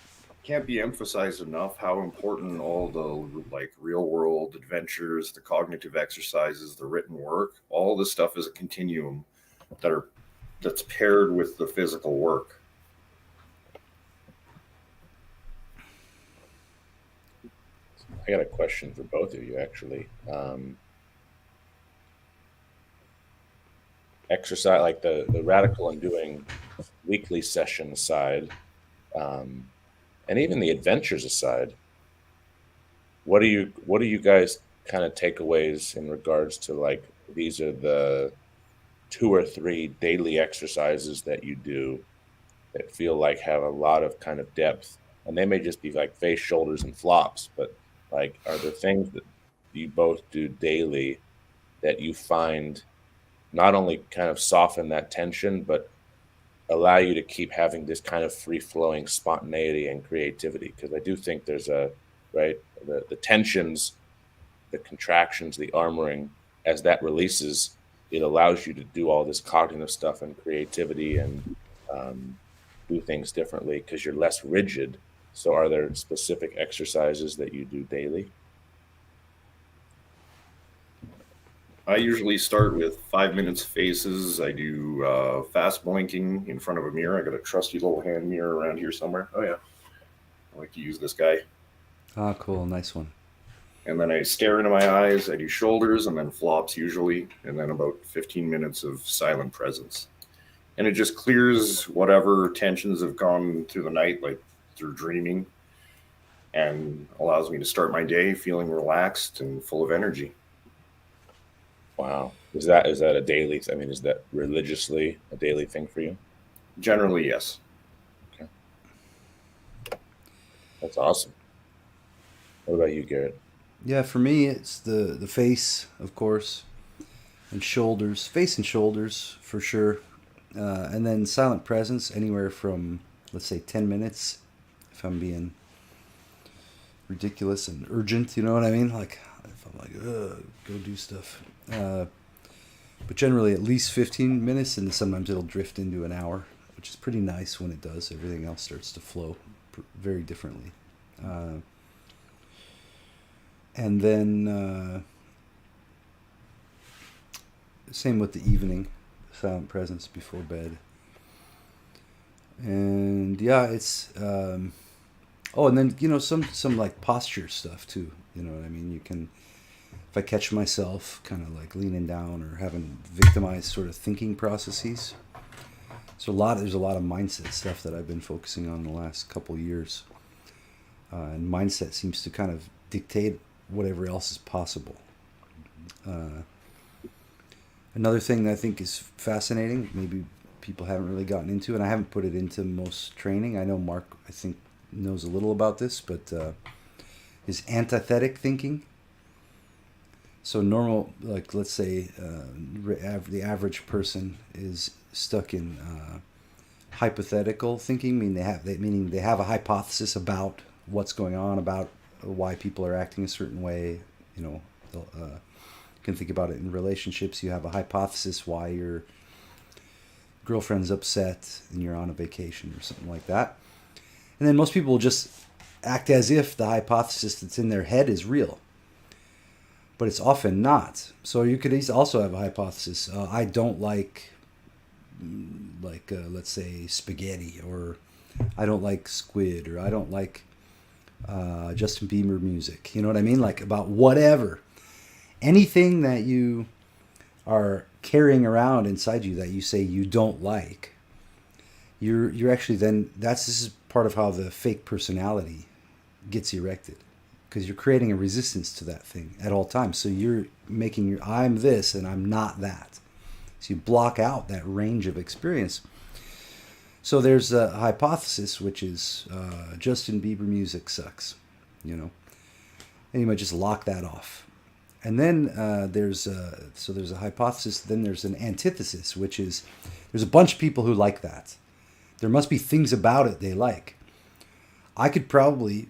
can't be emphasized enough how important all the real world adventures, the cognitive exercises, the written work, all this stuff is a continuum that's paired with the physical work. I got a question for both of you, actually. Exercise, like the radical undoing weekly session aside, and even the adventures aside, what do you guys kind of takeaways in regards to, like, these are the 2 or 3 daily exercises that you do that feel like have a lot of kind of depth, and they may just be like face, shoulders, and flops, but like, are there things that you both do daily that you find not only kind of soften that tension, but allow you to keep having this kind of free-flowing spontaneity and creativity? Because I do think there's the tensions, the contractions, the armoring, as that releases, it allows you to do all this cognitive stuff and creativity and do things differently because you're less rigid. So are there specific exercises that you do daily? I usually start with 5 minutes faces. I do fast blinking in front of a mirror. I got a trusty little hand mirror around here somewhere. Oh, yeah. I like to use this guy. Ah, cool. Nice one. And then I stare into my eyes. I do shoulders and then flops usually. And then about 15 minutes of silent presence. And it just clears whatever tensions have gone through the night, like through dreaming, and allows me to start my day feeling relaxed and full of energy. Wow. Is that a daily, I mean, is that religiously a daily thing for you? Generally, yes. Okay. That's awesome. What about you, Garrett? Yeah, for me, it's the face, of course, and shoulders. Face and shoulders, for sure. And then silent presence, anywhere from, let's say, 10 minutes, if I'm being ridiculous and urgent. You know what I mean? Like if I'm like, go do stuff. But generally at least 15 minutes, and sometimes it'll drift into an hour, which is pretty nice when it does. Everything else starts to flow very differently. And then same with the evening, silent presence before bed. And yeah, it's and then some like posture stuff too. You know what I mean? You can, if I catch myself kind of like leaning down or having victimized sort of thinking processes. So there's a lot of mindset stuff that I've been focusing on the last couple years, and mindset seems to kind of dictate whatever else is possible. Another thing that I think is fascinating, maybe people haven't really gotten into, and I haven't put it into most training. I know Mark, I think, knows a little about this, but is antithetic thinking. So normal, like let's say the average person is stuck in hypothetical thinking, meaning they have a hypothesis about what's going on, about why people are acting a certain way. You know, you can think about it in relationships. You have a hypothesis why your girlfriend's upset and you're on a vacation or something like that. And then most people will just act as if the hypothesis that's in their head is real. But it's often not. So you could also have a hypothesis. I don't like let's say, spaghetti, or I don't like squid, or I don't like Justin Bieber music. You know what I mean? Like about whatever. Anything that you are carrying around inside you that you say you don't like, you're actually then, this is part of how the fake personality gets erected. Because you're creating a resistance to that thing at all times. So you're making I'm this and I'm not that. So you block out that range of experience. So there's a hypothesis, which is Justin Bieber music sucks, you know. And you might just lock that off. And then there's a hypothesis, then there's an antithesis, which is there's a bunch of people who like that. There must be things about it they like. I could probably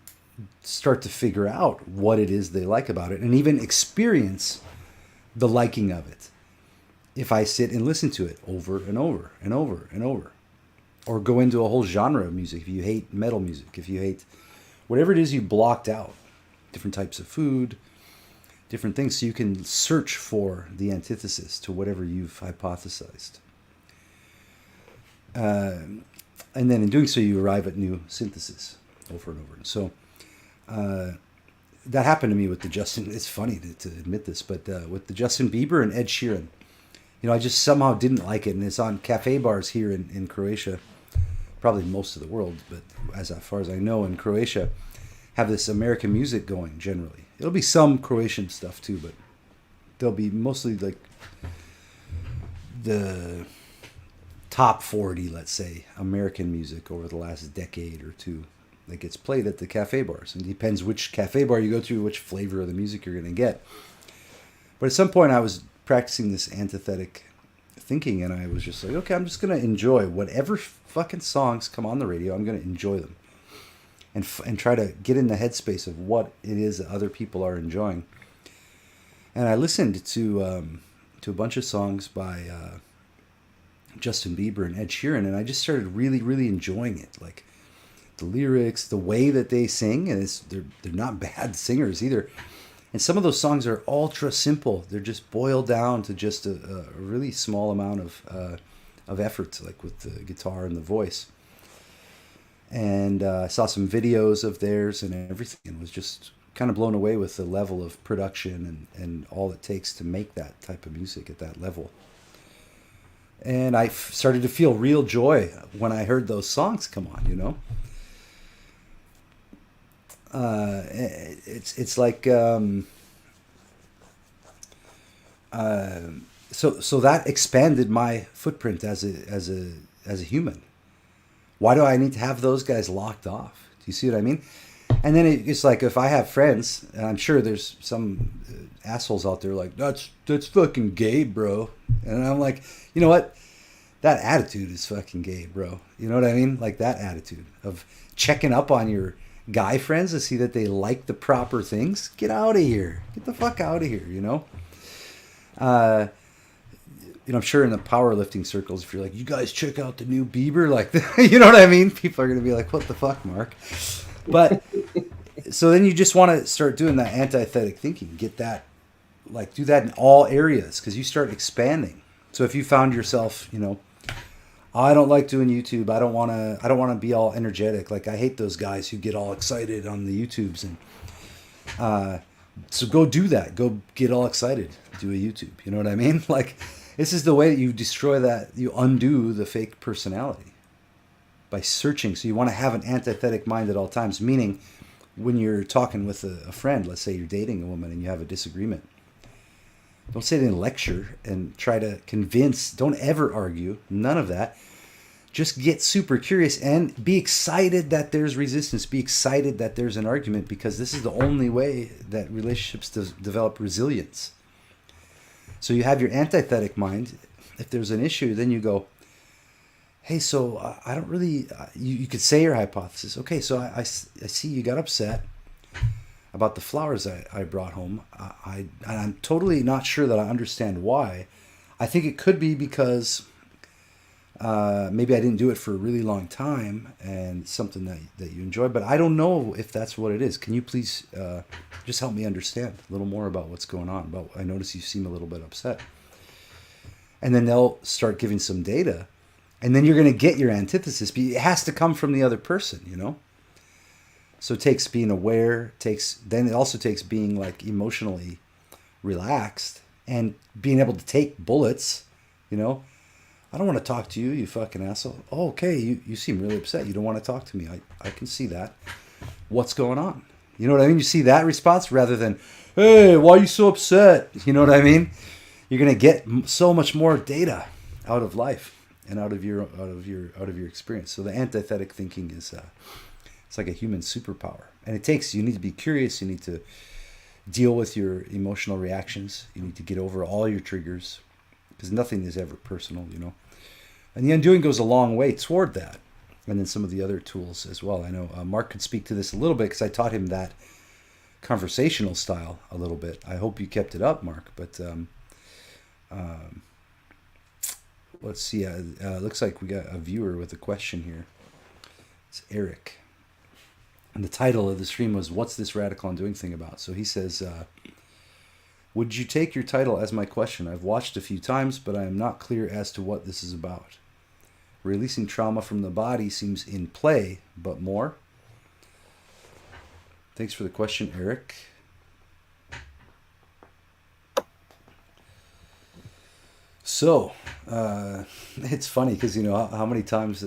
start to figure out what it is they like about it and even experience the liking of it if I sit and listen to it over and over and over and over. Or go into a whole genre of music. If you hate metal music, if you hate whatever it is you blocked out, different types of food, different things, so you can search for the antithesis to whatever you've hypothesized. And then in doing so, you arrive at new synthesis over and over. So that happened to me with the Justin. It's funny to admit this, but with the Justin Bieber and Ed Sheeran, you know, I just somehow didn't like it, and it's on cafe bars here in Croatia, probably most of the world, but as far as I know, in Croatia, have this American music going generally. It'll be some Croatian stuff too, but they'll be mostly like the top 40, let's say, American music over the last decade or two that gets played at the cafe bars. And it depends which cafe bar you go to, which flavor of the music you're going to get. But at some point I was practicing this antithetic thinking, and I was just like, okay, I'm just going to enjoy whatever fucking songs come on the radio. I'm going to enjoy them and try to get in the headspace of what it is that other people are enjoying. And I listened to a bunch of songs by Justin Bieber and Ed Sheeran, and I just started really, really enjoying it. Like the lyrics, the way that they sing, and they're not bad singers either. And some of those songs are ultra simple. They're just boiled down to just a really small amount of effort, like with the guitar and the voice. And I saw some videos of theirs and everything, and was just kind of blown away with the level of production and all it takes to make that type of music at that level. And I started to feel real joy when I heard those songs come on, you know. It's like so that expanded my footprint as a human. Why do I need to have those guys locked off? Do you see what I mean? And then it's like, if I have friends, and I'm sure there's some assholes out there like, that's fucking gay, bro. And I'm like, you know what? That attitude is fucking gay, bro. You know what I mean? Like that attitude of checking up on your guy friends to see that they like the proper things, get out of here. Get the fuck out of here, you know? I'm sure in the powerlifting circles, if you're like, you guys check out the new Bieber, like, you know what I mean? People are going to be like, what the fuck, Mark? But so then you just want to start doing that antithetic thinking. Get that, like, do that in all areas because you start expanding. So if you found yourself, I don't like doing YouTube. I don't want to be all energetic. Like, I hate those guys who get all excited on the YouTubes. And so go do that. Go get all excited. Do a YouTube. You know what I mean? Like, this is the way that you destroy that. You undo the fake personality by searching. So you want to have an antithetic mind at all times, meaning when you're talking with a friend, let's say you're dating a woman and you have a disagreement, don't sit in a lecture and try to convince. Don't ever argue. None of that. Just get super curious and be excited that there's resistance. Be excited that there's an argument because this is the only way that relationships develop resilience. So you have your antithetic mind. If there's an issue, then you go, hey, so I don't really, you could say your hypothesis. Okay, so I see you got upset about the flowers I brought home. I'm totally not sure that I understand why. I think it could be because maybe I didn't do it for a really long time and something that you enjoy, but I don't know if that's what it is. Can you please just help me understand a little more about what's going on? I notice you seem a little bit upset. And then they'll start giving some data, and then you're going to get your antithesis, but it has to come from the other person, So it takes being aware, then it also takes being like emotionally relaxed and being able to take bullets, I don't want to talk to you, you fucking asshole. Oh, okay, you seem really upset. You don't want to talk to me. I can see that. What's going on? You know what I mean? You see that response rather than, hey, why are you so upset? You know what I mean? You're going to get so much more data out of life and out of your experience. So the antithetic thinking is it's like a human superpower. And you need to be curious. You need to deal with your emotional reactions. You need to get over all your triggers because nothing is ever personal, And the undoing goes a long way toward that. And then some of the other tools as well. I know Mark could speak to this a little bit because I taught him that conversational style a little bit. I hope you kept it up, Mark. But let's see. Looks like we got a viewer with a question here. It's Eric. And the title of the stream was, What's this radical undoing thing about? So he says, would you take your title as my question? I've watched a few times, but I am not clear as to what this is about. Releasing trauma from the body seems in play, but more? Thanks for the question, Eric. So, it's funny because, how many times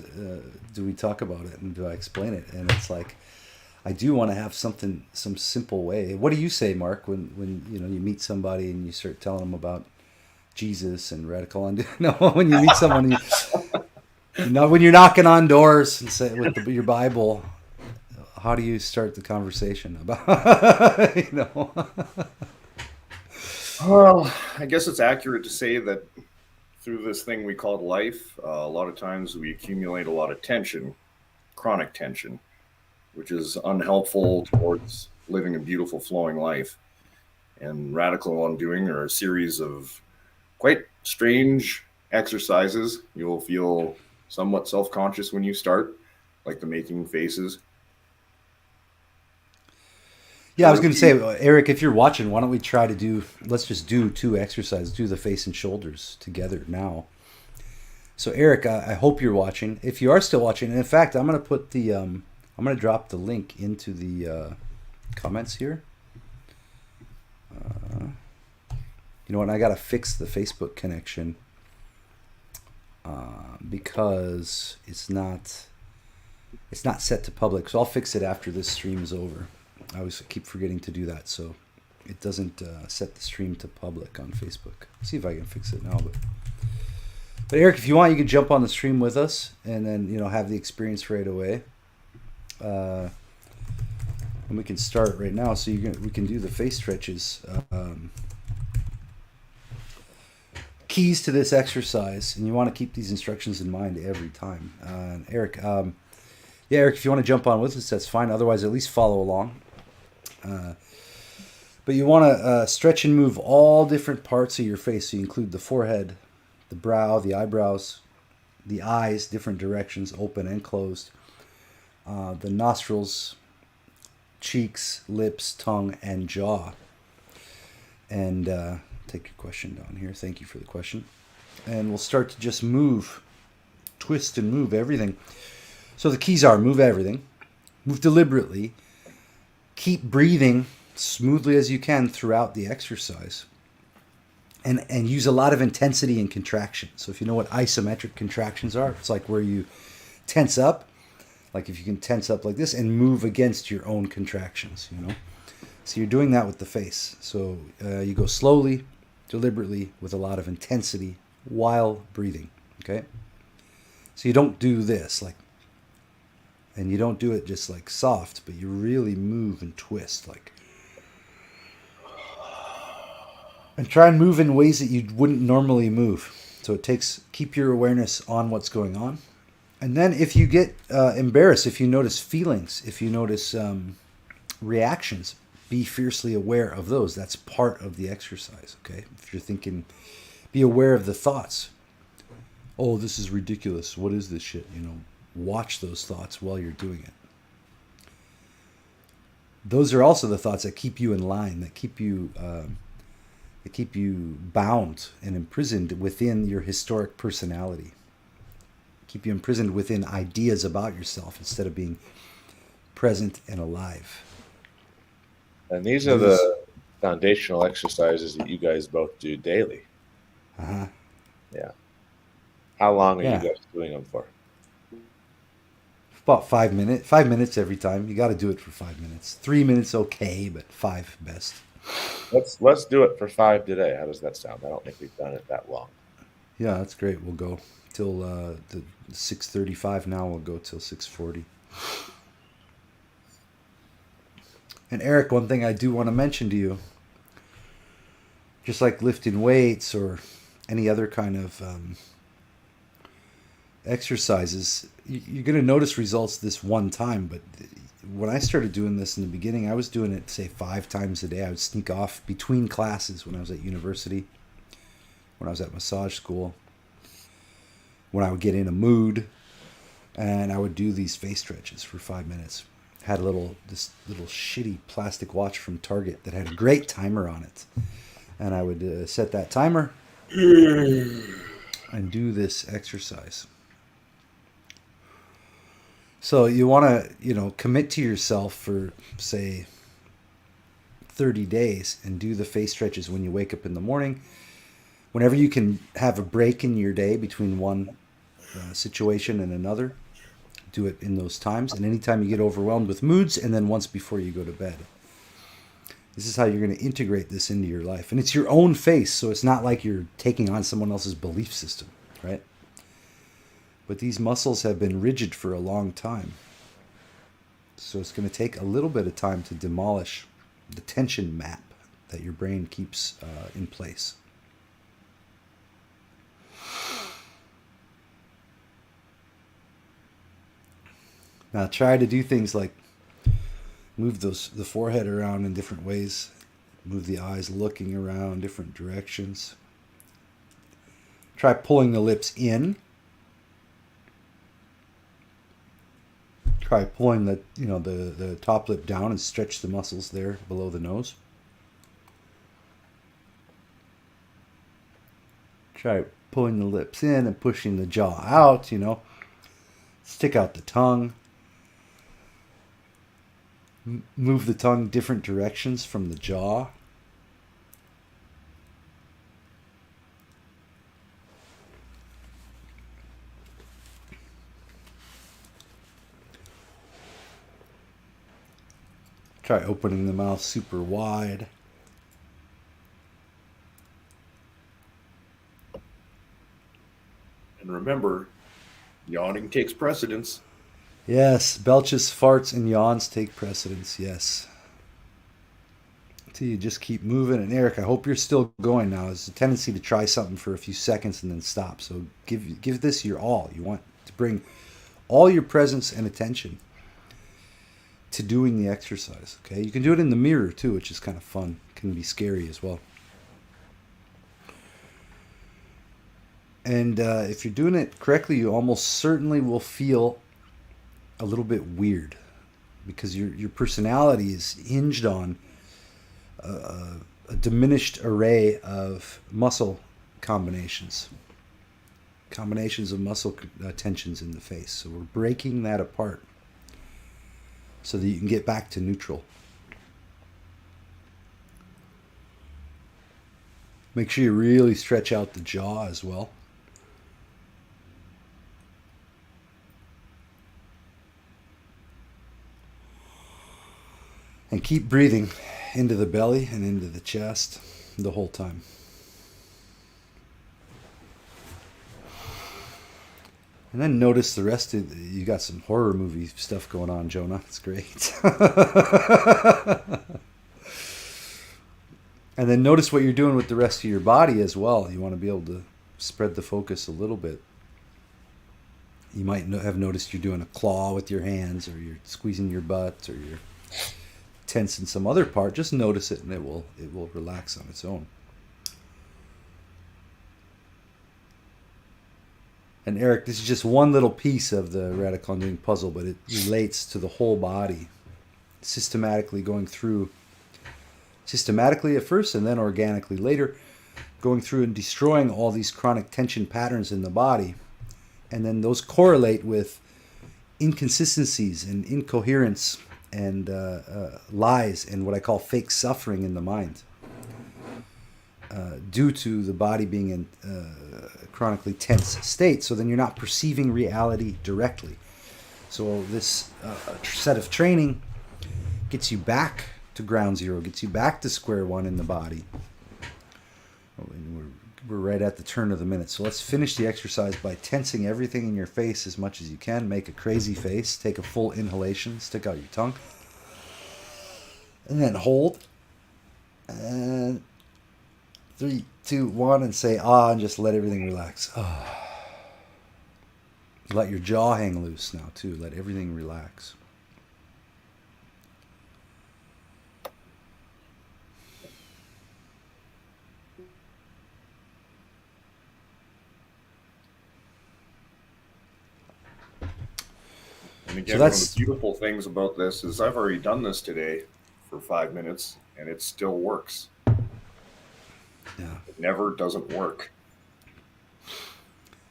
do we talk about it and do I explain it? And it's like, I do want to have some simple way. What do you say, Mark, when you meet somebody and you start telling them about Jesus and radical undoing? No, when you meet someone, when you're knocking on doors and say with your Bible, how do you start the conversation about? Well, I guess it's accurate to say that through this thing we call life, a lot of times we accumulate a lot of tension, chronic tension, which is unhelpful towards living a beautiful, flowing life. And radical undoing are a series of quite strange exercises. You'll feel somewhat self-conscious when you start, like the making faces. Yeah, I was going to say, Eric, if you're watching, why don't we try to let's just do 2 exercises, do the face and shoulders together now. So Eric, I hope you're watching. If you are still watching, and in fact, I'm going to put I'm going to drop the link into the comments here. You know what, I got to fix the Facebook connection because it's not set to public. So I'll fix it after this stream is over. I always keep forgetting to do that, so it doesn't set the stream to public on Facebook. See if I can fix it now. But Eric, if you want, you can jump on the stream with us and then have the experience right away. And we can start right now. So we can do the face stretches. Keys to this exercise, and you want to keep these instructions in mind every time. Eric, Yeah, Eric, if you want to jump on with us, that's fine. Otherwise, at least follow along. But you want to stretch and move all different parts of your face. So you include the forehead, the brow, the eyebrows, the eyes, different directions, open and closed, the nostrils, cheeks, lips, tongue, and jaw. And take your question down here. Thank you for the question. And we'll start to just move, twist and move everything. So the keys are move everything, move deliberately, keep breathing smoothly as you can throughout the exercise, and use a lot of intensity and contraction. So if you know what isometric contractions are, it's like where you tense up, like if you can tense up like this and move against your own contractions, you know. So you're doing that with the face. So you go slowly, deliberately, with a lot of intensity while breathing, okay? So you don't do this, like, and you don't do it just like soft, but you really move and twist, like. And try and move in ways that you wouldn't normally move. So it takes, keep your awareness on what's going on. And then if you get embarrassed, if you notice feelings, if you notice reactions, be fiercely aware of those. That's part of the exercise, okay? If you're thinking, be aware of the thoughts. Oh, this is ridiculous. What is this shit? You know, watch those thoughts while you're doing it. Those are also the thoughts that keep you in line, that keep you bound and imprisoned within your historic personality. Keep you imprisoned within ideas about yourself instead of being present and alive. And these are the foundational exercises that you guys both do daily. Uh-huh. Yeah. How long are you guys doing them for? About 5 minutes. 5 minutes every time. You got to do it for 5 minutes. 3 minutes, okay, but 5 best. Let's do it for 5 today. How does that sound? I don't think we've done it that long. Yeah, that's great. We'll go till the 6:35 now. We'll go till 6:40. And Eric, one thing I do want to mention to you, just like lifting weights or any other kind of exercises, you're going to notice results this one time. But when I started doing this in the beginning, I was doing it, say, 5 times a day. I would sneak off between classes when I was at university, when I was at massage school, when I would get in a mood, and I would do these face stretches for 5 minutes. Had this little shitty plastic watch from Target that had a great timer on it, and I would set that timer and do this exercise. So you want to, commit to yourself for, say, 30 days and do the face stretches when you wake up in the morning. Whenever you can have a break in your day between one situation and another, do it in those times. And anytime you get overwhelmed with moods, and then once before you go to bed. This is how you're going to integrate this into your life. And it's your own face, so it's not like you're taking on someone else's belief system, right? But these muscles have been rigid for a long time. So it's going to take a little bit of time to demolish the tension map that your brain keeps in place. Now try to do things like move the forehead around in different ways. Move the eyes looking around different directions. Try pulling the lips in. Try pulling the top lip down and stretch the muscles there below the nose. Try pulling the lips in and pushing the jaw out, Stick out the tongue. Move the tongue different directions from the jaw. Try opening the mouth super wide. And remember, yawning takes precedence. Yes, belches, farts, and yawns take precedence, yes. So you just keep moving. And Eric, I hope you're still going now. There's a tendency to try something for a few seconds and then stop. So give this your all. You want to bring all your presence and attention to doing the exercise. Okay, you can do it in the mirror too, which is kind of fun. It can be scary as well. And if you're doing it correctly, you almost certainly will feel a little bit weird, because your personality is hinged on a diminished array of muscle combinations of muscle tensions in the face. So we're breaking that apart so that you can get back to neutral. Make sure you really stretch out the jaw as well. And keep breathing into the belly and into the chest the whole time. And then notice the rest of you got some horror movie stuff going on, Jonah. It's great. And then notice what you're doing with the rest of your body as well. You want to be able to spread the focus a little bit. You might have noticed you're doing a claw with your hands, or you're squeezing your butt, or you're tense in some other part. Just notice it, and it will relax on its own. And Eric, this is just one little piece of the radical undoing puzzle, but it relates to the whole body, systematically going through, systematically at first and then organically later, going through and destroying all these chronic tension patterns in the body. And then those correlate with inconsistencies and incoherence and lies and what I call fake suffering in the mind, due to the body being in a chronically tense state. So then you're not perceiving reality directly. So this set of training gets you back to ground zero, gets you back to square one in the body. We're right at the turn of the minute. So let's finish the exercise by tensing everything in your face as much as you can. Make a crazy face. Take a full inhalation. Stick out your tongue. And then hold. And 3, 2, 1, and say ah, and just let everything relax. Ah. Let your jaw hang loose now too. Let everything relax. And again, one of the beautiful things about this is I've already done this today for 5 minutes, and it still works. Yeah. It never doesn't work.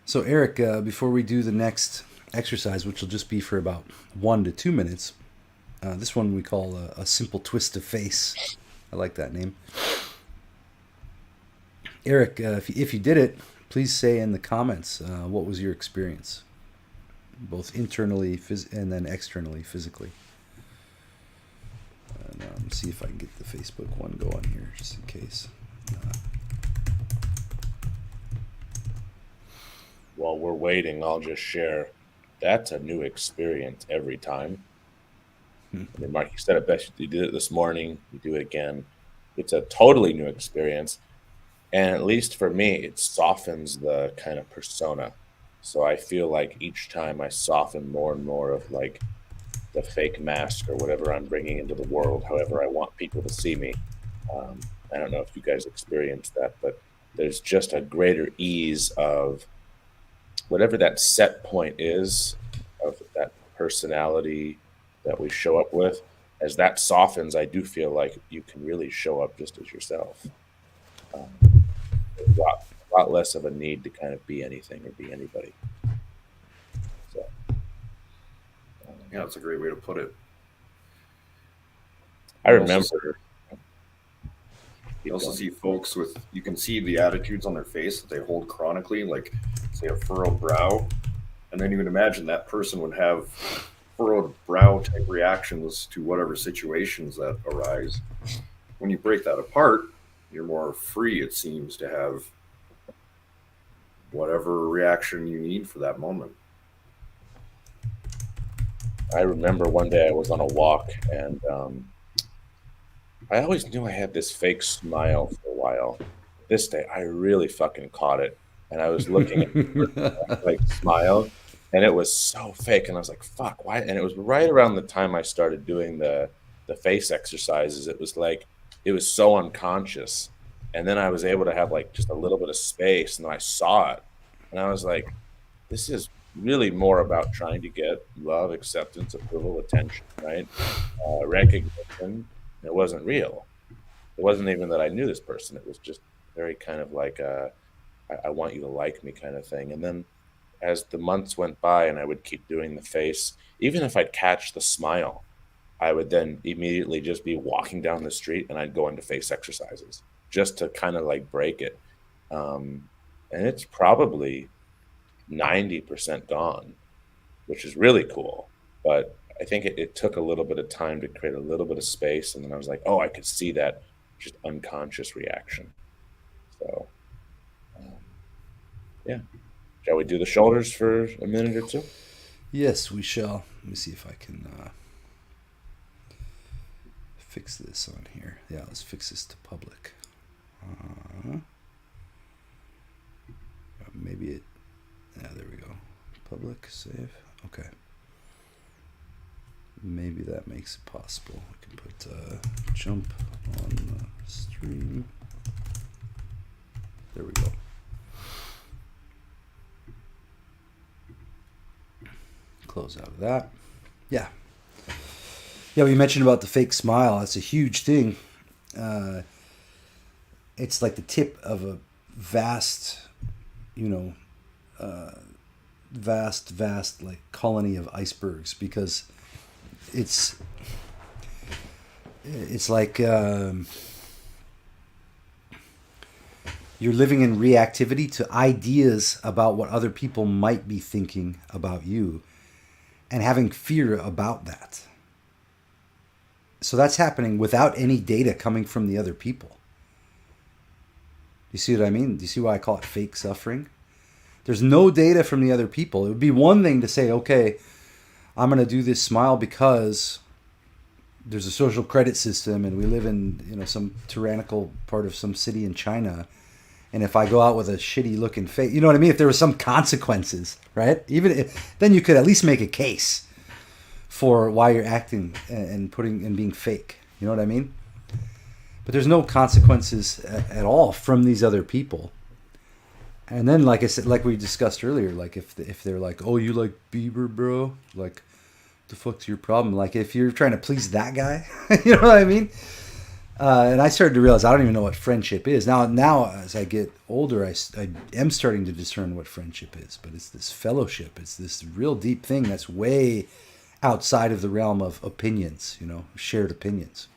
So Eric, before we do the next exercise, which will just be for about 1 to 2 minutes, this one we call a simple twist of face. I like that name. Eric, if you did it, please say in the comments what was your experience, both internally and then externally, physically. And see if I can get the Facebook one going here, just in case. While we're waiting, I'll just share. That's a new experience every time. I mean, Mark, you said it best. You did it this morning. You do it again. It's a totally new experience. And at least for me, it softens the kind of persona. So I feel like each time I soften more and more of like the fake mask or whatever I'm bringing into the world, however I want people to see me. I don't know if you guys experience that, but there's just a greater ease of whatever that set point is of that personality that we show up with. As that softens, I do feel like you can really show up just as yourself. There's a lot less of a need to kind of be anything or be anybody. So, yeah, that's a great way to put it. I remember. You also see folks with, you can see the attitudes on their face that they hold chronically, like say a furrowed brow. And then you would imagine that person would have furrowed brow type reactions to whatever situations that arise. When you break that apart, you're more free, it seems, to have whatever reaction you need for that moment. I remember one day I was on a walk, and I always knew I had this fake smile for a while. This day, I really fucking caught it. And I was looking at the fake smile, and it was so fake. And I was like, fuck, why? And it was right around the time I started doing the face exercises. It was like, it was so unconscious. And then I was able to have like just a little bit of space, and then I saw it. And I was like, this is really more about trying to get love, acceptance, approval, attention, right? Recognition. It wasn't real. It wasn't even that I knew this person. It was just very kind of like I want you to like me kind of thing. And then as the months went by and I would keep doing the face, even if I'd catch the smile, I would then immediately just be walking down the street and I'd go into face exercises just to kind of like break it. And it's probably 90% gone, which is really cool. But I think it took a little bit of time to create a little bit of space. And then I was like, oh, I could see that just unconscious reaction. So, um, yeah. Shall we do the shoulders for a minute or two? Yes, we shall. Let me see if I can fix this on here. Yeah, let's fix this to public. Maybe it. Yeah, there we go. Public, save. Okay. Maybe that makes it possible. I can put jump on the stream. There we go. Close out of that. Yeah. Yeah, we mentioned about the fake smile. That's a huge thing. It's like the tip of a vast, vast like colony of icebergs, because it's like you're living in reactivity to ideas about what other people might be thinking about you and having fear about that. So that's happening without any data coming from the other people. You see what I mean? Do you see why I call it fake suffering? There's no data from the other people. It would be one thing to say, okay, I'm going to do this smile because there's a social credit system and we live in some tyrannical part of some city in China. And if I go out with a shitty looking face, you know what I mean? If there were some consequences, right? Then you could at least make a case for why you're acting and being fake. You know what I mean? But there's no consequences at all from these other people. And then, like I said, like we discussed earlier, like if they're like, oh, you like Bieber, bro? Like, the fuck's your problem? Like, if you're trying to please that guy, you know what I mean? And I started to realize I don't even know what friendship is. Now as I get older, I am starting to discern what friendship is. But it's this fellowship. It's this real deep thing that's way outside of the realm of opinions, shared opinions.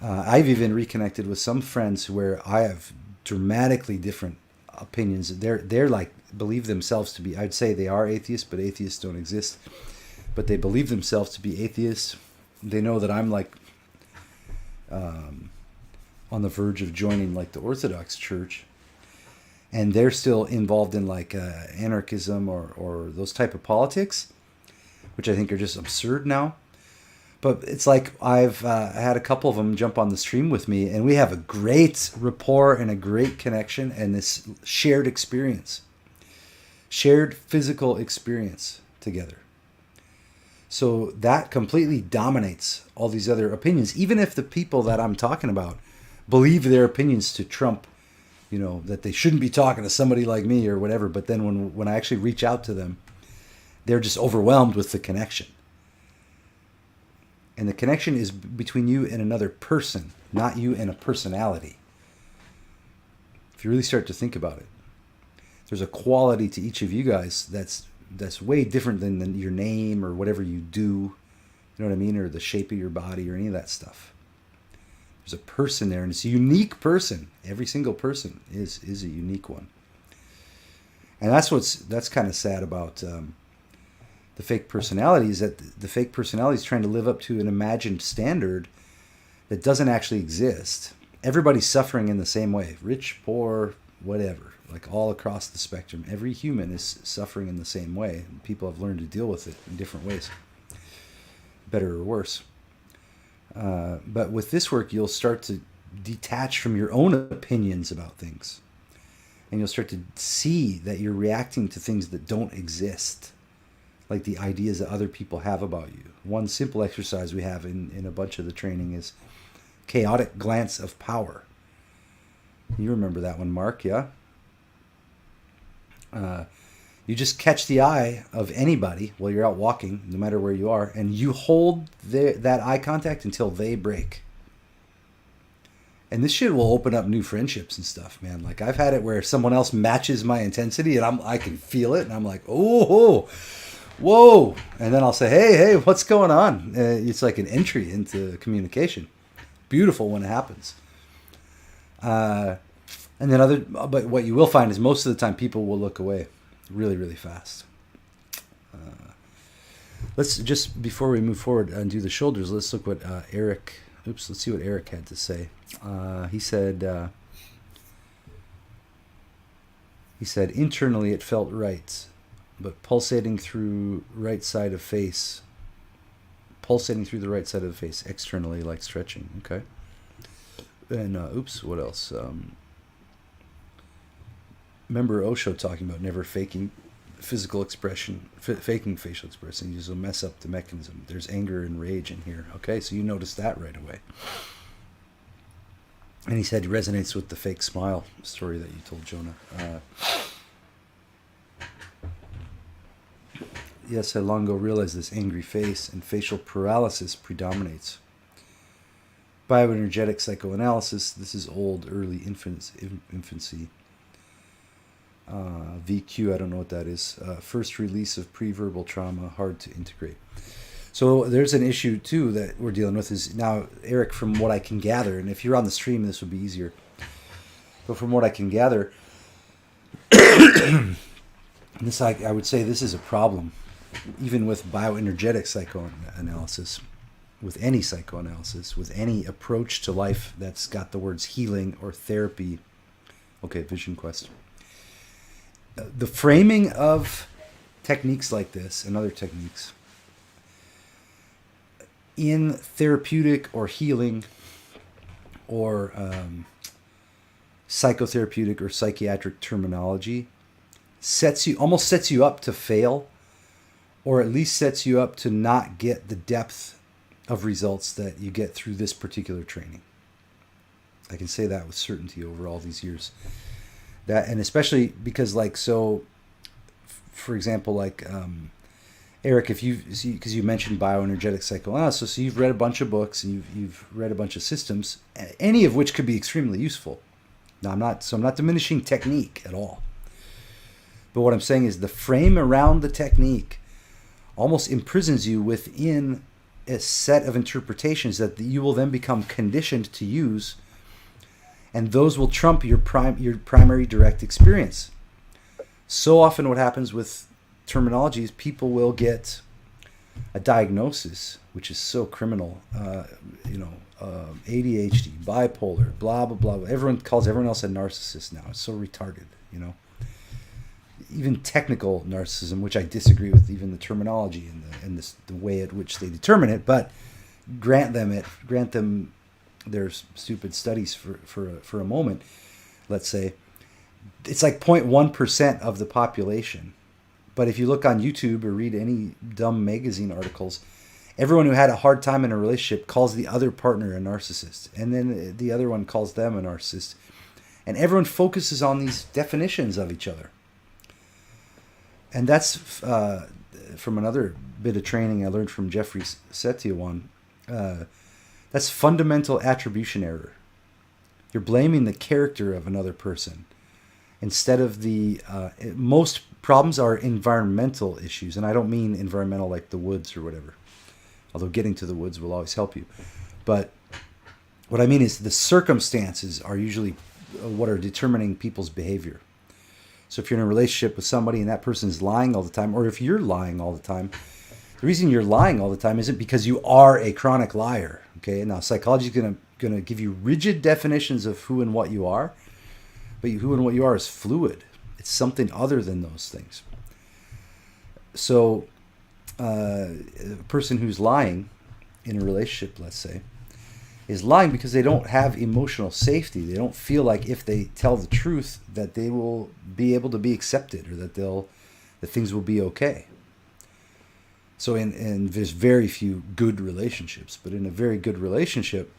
I've even reconnected with some friends where I have dramatically different opinions. They're like, believe themselves to be, I'd say they are atheists, but atheists don't exist. But they believe themselves to be atheists. They know that I'm like on the verge of joining like the Orthodox Church, and they're still involved in like anarchism or those type of politics, which I think are just absurd now. But it's like I've had a couple of them jump on the stream with me, and we have a great rapport and a great connection and this shared experience, shared physical experience together. So that completely dominates all these other opinions, even if the people that I'm talking about believe their opinions to trump, that they shouldn't be talking to somebody like me or whatever. But then when I actually reach out to them, they're just overwhelmed with the connection. And the connection is between you and another person, not you and a personality. If you really start to think about it, there's a quality to each of you guys that's way different than your name or whatever you do. You know what I mean? Or the shape of your body or any of that stuff. There's a person there, and it's a unique person. Every single person is a unique one. And that's kind of sad about the fake personality, is that the fake personality is trying to live up to an imagined standard that doesn't actually exist. Everybody's suffering in the same way. Rich, poor, whatever. Like all across the spectrum. Every human is suffering in the same way. People have learned to deal with it in different ways. Better or worse. But with this work, you'll start to detach from your own opinions about things. and you'll start to see that you're reacting to things that don't exist, like the ideas that other people have about you. One simple exercise we have in a bunch of the training is chaotic glance of power. You remember that one, Mark, yeah? You just catch the eye of anybody while you're out walking, no matter where you are, and you hold that eye contact until they break. And this shit will open up new friendships and stuff, man. Like, I've had it where someone else matches my intensity, and I can feel it, and I'm like, oh, whoa. And then I'll say, hey, what's going on? It's like an entry into communication. Beautiful when it happens. And then but what you will find is most of the time people will look away really, really fast. Let's just, before we move forward and do the shoulders, let's look what let's see what Eric had to say. He said, internally it felt right, but pulsating through the right side of the face, externally like stretching. Okay. And what else? Remember Osho talking about never faking physical expression, faking facial expression. You'll mess up the mechanism. There's anger and rage in here. Okay, so you notice that right away. And he said it resonates with the fake smile story that you told Jonah. Yes, I long ago realized this angry face and facial paralysis predominates. Bioenergetic psychoanalysis, this is old, early infancy. VQ, I don't know what that is. First release of pre-verbal trauma, hard to integrate. So there's an issue too that we're dealing with is now, Eric, from what I can gather, and if you're on the stream, this would be easier. But from what I can gather, I would say this is a problem, even with bioenergetic psychoanalysis, with any psychoanalysis, with any approach to life that's got the words healing or therapy. Okay, Vision Quest. The framing of techniques like this and other techniques in therapeutic or healing or psychotherapeutic or psychiatric terminology almost sets you up to fail, or at least sets you up to not get the depth of results that you get through this particular training. I can say that with certainty over all these years. That, and especially because, for example, Eric, because you mentioned bioenergetic psychoanalysis, so you've read a bunch of books and you've read a bunch of systems, any of which could be extremely useful. Now, I'm not diminishing technique at all. But what I'm saying is the frame around the technique almost imprisons you within a set of interpretations that you will then become conditioned to use, and those will trump your primary direct experience. So often what happens with terminology is people will get a diagnosis, which is so criminal, ADHD, bipolar, blah, blah, blah. Everyone calls everyone else a narcissist now. It's so retarded, Even technical narcissism, which I disagree with, even the terminology and the way at which they determine it, but grant them their stupid studies for a moment, let's say, it's like 0.1% of the population. But if you look on YouTube or read any dumb magazine articles, everyone who had a hard time in a relationship calls the other partner a narcissist. And then the other one calls them a narcissist. And everyone focuses on these definitions of each other. And that's from another bit of training I learned from Jeffrey Setyawan. That's fundamental attribution error. You're blaming the character of another person instead of most problems are environmental issues. And I don't mean environmental like the woods or whatever, although getting to the woods will always help you. But what I mean is the circumstances are usually what are determining people's behavior. So if you're in a relationship with somebody and that person is lying all the time, or if you're lying all the time, the reason you're lying all the time isn't because you are a chronic liar. Okay, now psychology is going to give you rigid definitions of who and what you are, but who and what you are is fluid. It's something other than those things. So a person who's lying in a relationship, let's say, is lying because they don't have emotional safety. They don't feel like if they tell the truth that they will be able to be accepted or that things will be okay. So in there's very few good relationships, but in a very good relationship,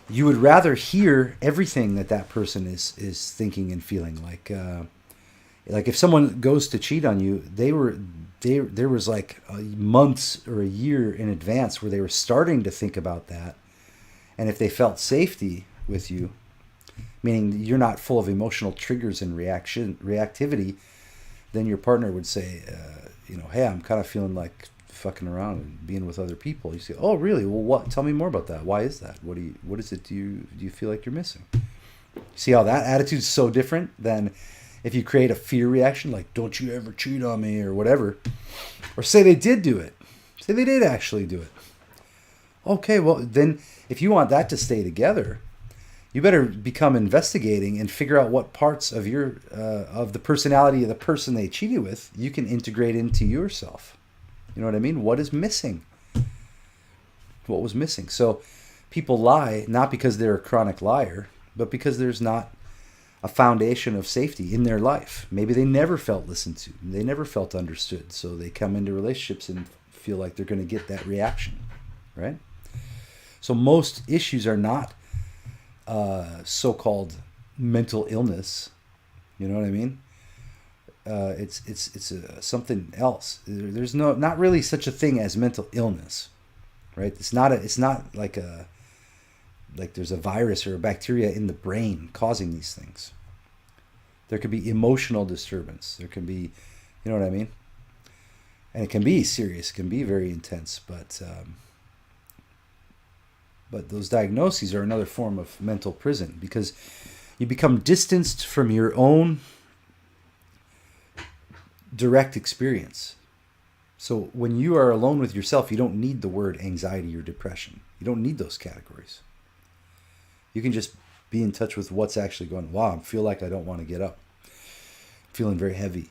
you would rather hear everything that person is thinking and feeling. Like if someone goes to cheat on you, there was like months or a year in advance where they were starting to think about that. And if they felt safety with you, meaning you're not full of emotional triggers and reactivity, then your partner would say, hey, I'm kind of feeling like fucking around and being with other people. You say, oh, really? Well, what? Tell me more about that. Why is that? What is it? Do you feel like you're missing? See how that attitude is so different than if you create a fear reaction, like don't you ever cheat on me or whatever, or say they did do it. Say they did actually do it. Okay, well then, if you want that to stay together, you better become investigating and figure out what parts of your of the personality of the person they cheated with you can integrate into yourself. You know what I mean? What is missing? What was missing? So people lie not because they're a chronic liar, but because there's not a foundation of safety in their life. Maybe they never felt listened to. They never felt understood. So they come into relationships and feel like they're going to get that reaction, right? So most issues are not so-called mental illness. You know what I mean? It's something else. There's not really such a thing as mental illness, right? It's not like there's a virus or a bacteria in the brain causing these things. There could be emotional disturbance. There can be, you know what I mean? And it can be serious. It can be very intense, but those diagnoses are another form of mental prison because you become distanced from your own direct experience. So when you are alone with yourself, you don't need the word anxiety or depression. You don't need those categories. You can just be in touch with what's actually going on. Wow, I feel like I don't want to get up. I'm feeling very heavy.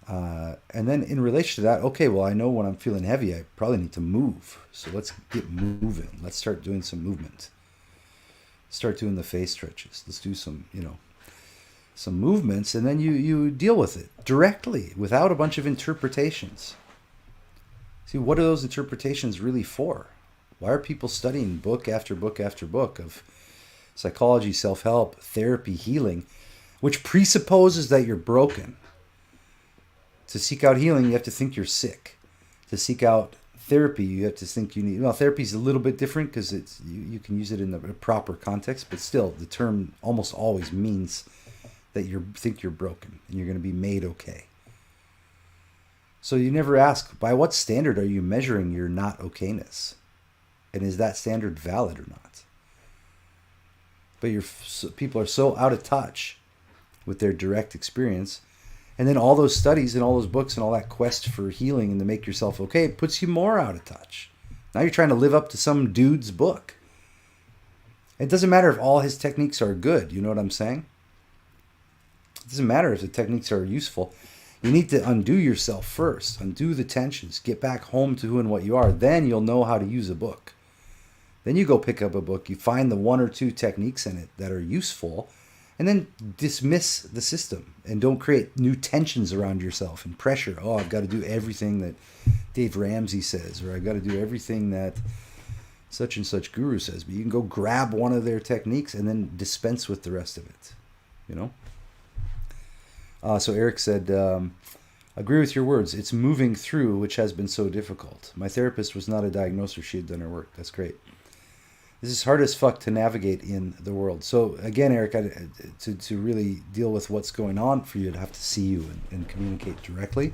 And then in relation to that, okay, well, I know when I'm feeling heavy, I probably need to move. So let's get moving. Let's start doing some movement. Start doing the face stretches. Let's do some movements, and then you deal with it directly without a bunch of interpretations. See, what are those interpretations really for? Why are people studying book after book after book of psychology, self-help, therapy, healing, which presupposes that you're broken? To seek out healing, you have to think you're sick. To seek out therapy, you have to think you need... Well, therapy is a little bit different because you can use it in the proper context, but still, the term almost always means that you think you're broken and you're going to be made okay. So you never ask, by what standard are you measuring your not okayness? And is that standard valid or not? But people are so out of touch with their direct experience. And then all those studies and all those books and all that quest for healing and to make yourself okay, it puts you more out of touch. Now you're trying to live up to some dude's book. It doesn't matter if all his techniques are good. You know what I'm saying? It doesn't matter if the techniques are useful. You need to undo yourself first. Undo the tensions. Get back home to who and what you are. Then you'll know how to use a book. Then you go pick up a book. You find the one or two techniques in it that are useful. And then dismiss the system. And don't create new tensions around yourself and pressure. Oh, I've got to do everything that Dave Ramsey says. Or I've got to do everything that such and such guru says. But you can go grab one of their techniques and then dispense with the rest of it. You know? So Eric said, agree with your words. It's moving through, which has been so difficult. My therapist was not a diagnoser. She had done her work. That's great. This is hard as fuck to navigate in the world. So again, Eric, to really deal with what's going on for you, I'd have to see you and communicate directly.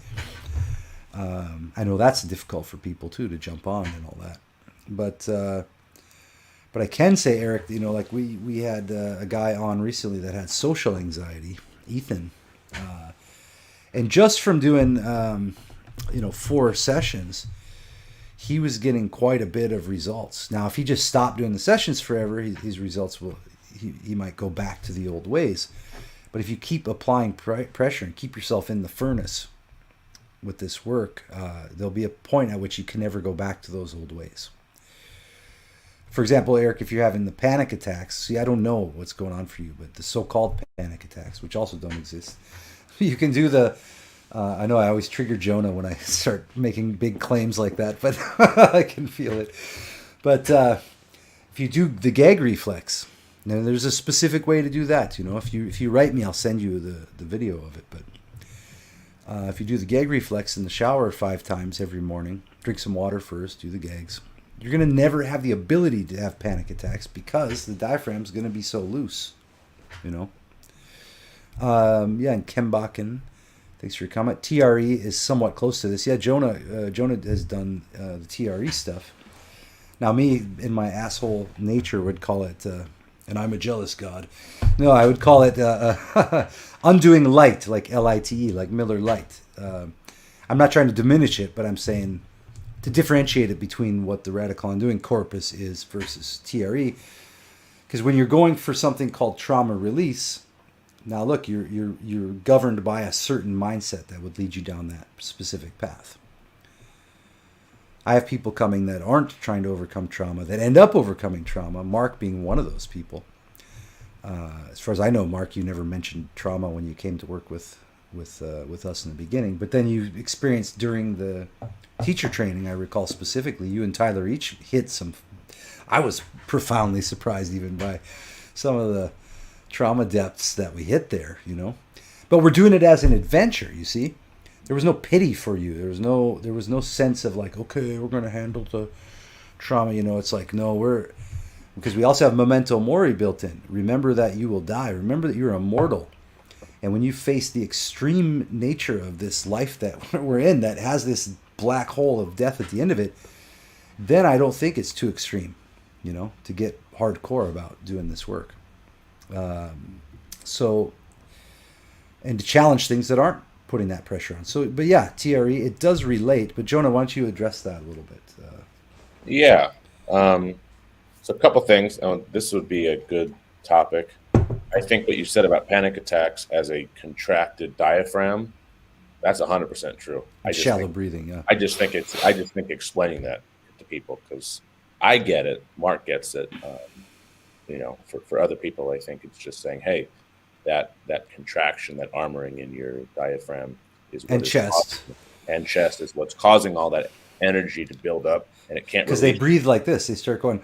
I know that's difficult for people too, to jump on and all that. But I can say, Eric, you know, like we had a guy on recently that had social anxiety, Ethan. And just from doing, 4 sessions, he was getting quite a bit of results. Now, if he just stopped doing the sessions forever, his results he might go back to the old ways. But if you keep applying pressure and keep yourself in the furnace with this work, there'll be a point at which you can never go back to those old ways. For example, Eric, if you're having the panic attacks, see, I don't know what's going on for you, but the so-called panic attacks, which also don't exist, you can do the. I know I always trigger Jonah when I start making big claims like that, but I can feel it. But if you do the gag reflex, now there's a specific way to do that. You know, if you write me, I'll send you the video of it. But if you do the gag reflex in the shower 5 times every morning, drink some water first, do the gags, you're going to never have the ability to have panic attacks because the diaphragm's going to be so loose, you know. Yeah, and Kembakken, thanks for your comment. TRE is somewhat close to this. Yeah, Jonah has done the TRE stuff. Now, me, in my asshole nature, would call it, and I'm a jealous god. No, I would call it undoing light, like LITE, like Miller Lite. I'm not trying to diminish it, but I'm saying to differentiate it between what the radical undoing corpus is versus TRE. Because when you're going for something called trauma release, now look, you're governed by a certain mindset that would lead you down that specific path. I have people coming that aren't trying to overcome trauma, that end up overcoming trauma, Mark being one of those people. As far as I know, Mark, you never mentioned trauma when you came to work with us in the beginning, but then you experienced during the teacher training, I recall specifically, you and Tyler each hit some. I was profoundly surprised even by some of the trauma depths that we hit there, you know. But we're doing it as an adventure, you see. There was no pity for you. There was no sense of like, okay, we're going to handle the trauma, you know. It's like, no, because we also have memento mori built in. Remember that you will die. Remember that you're immortal. And when you face the extreme nature of this life that we're in, that has this black hole of death at the end of it, then I don't think it's too extreme, you know, to get hardcore about doing this work. So, and to challenge things that aren't putting that pressure on. So, but yeah, TRE, it does relate. But Jonah, why don't you address that a little bit? Yeah. So a couple things. This would be a good topic. I think what you said about panic attacks as a contracted diaphragm, that's 100% true. Shallow breathing, yeah. I just think explaining that to people, because I get it, Mark gets it. You know, for other people, I think it's just saying, hey, that contraction, that armoring in your diaphragm is what chest is what's causing all that energy to build up, and it can't, because they breathe like this. They start going.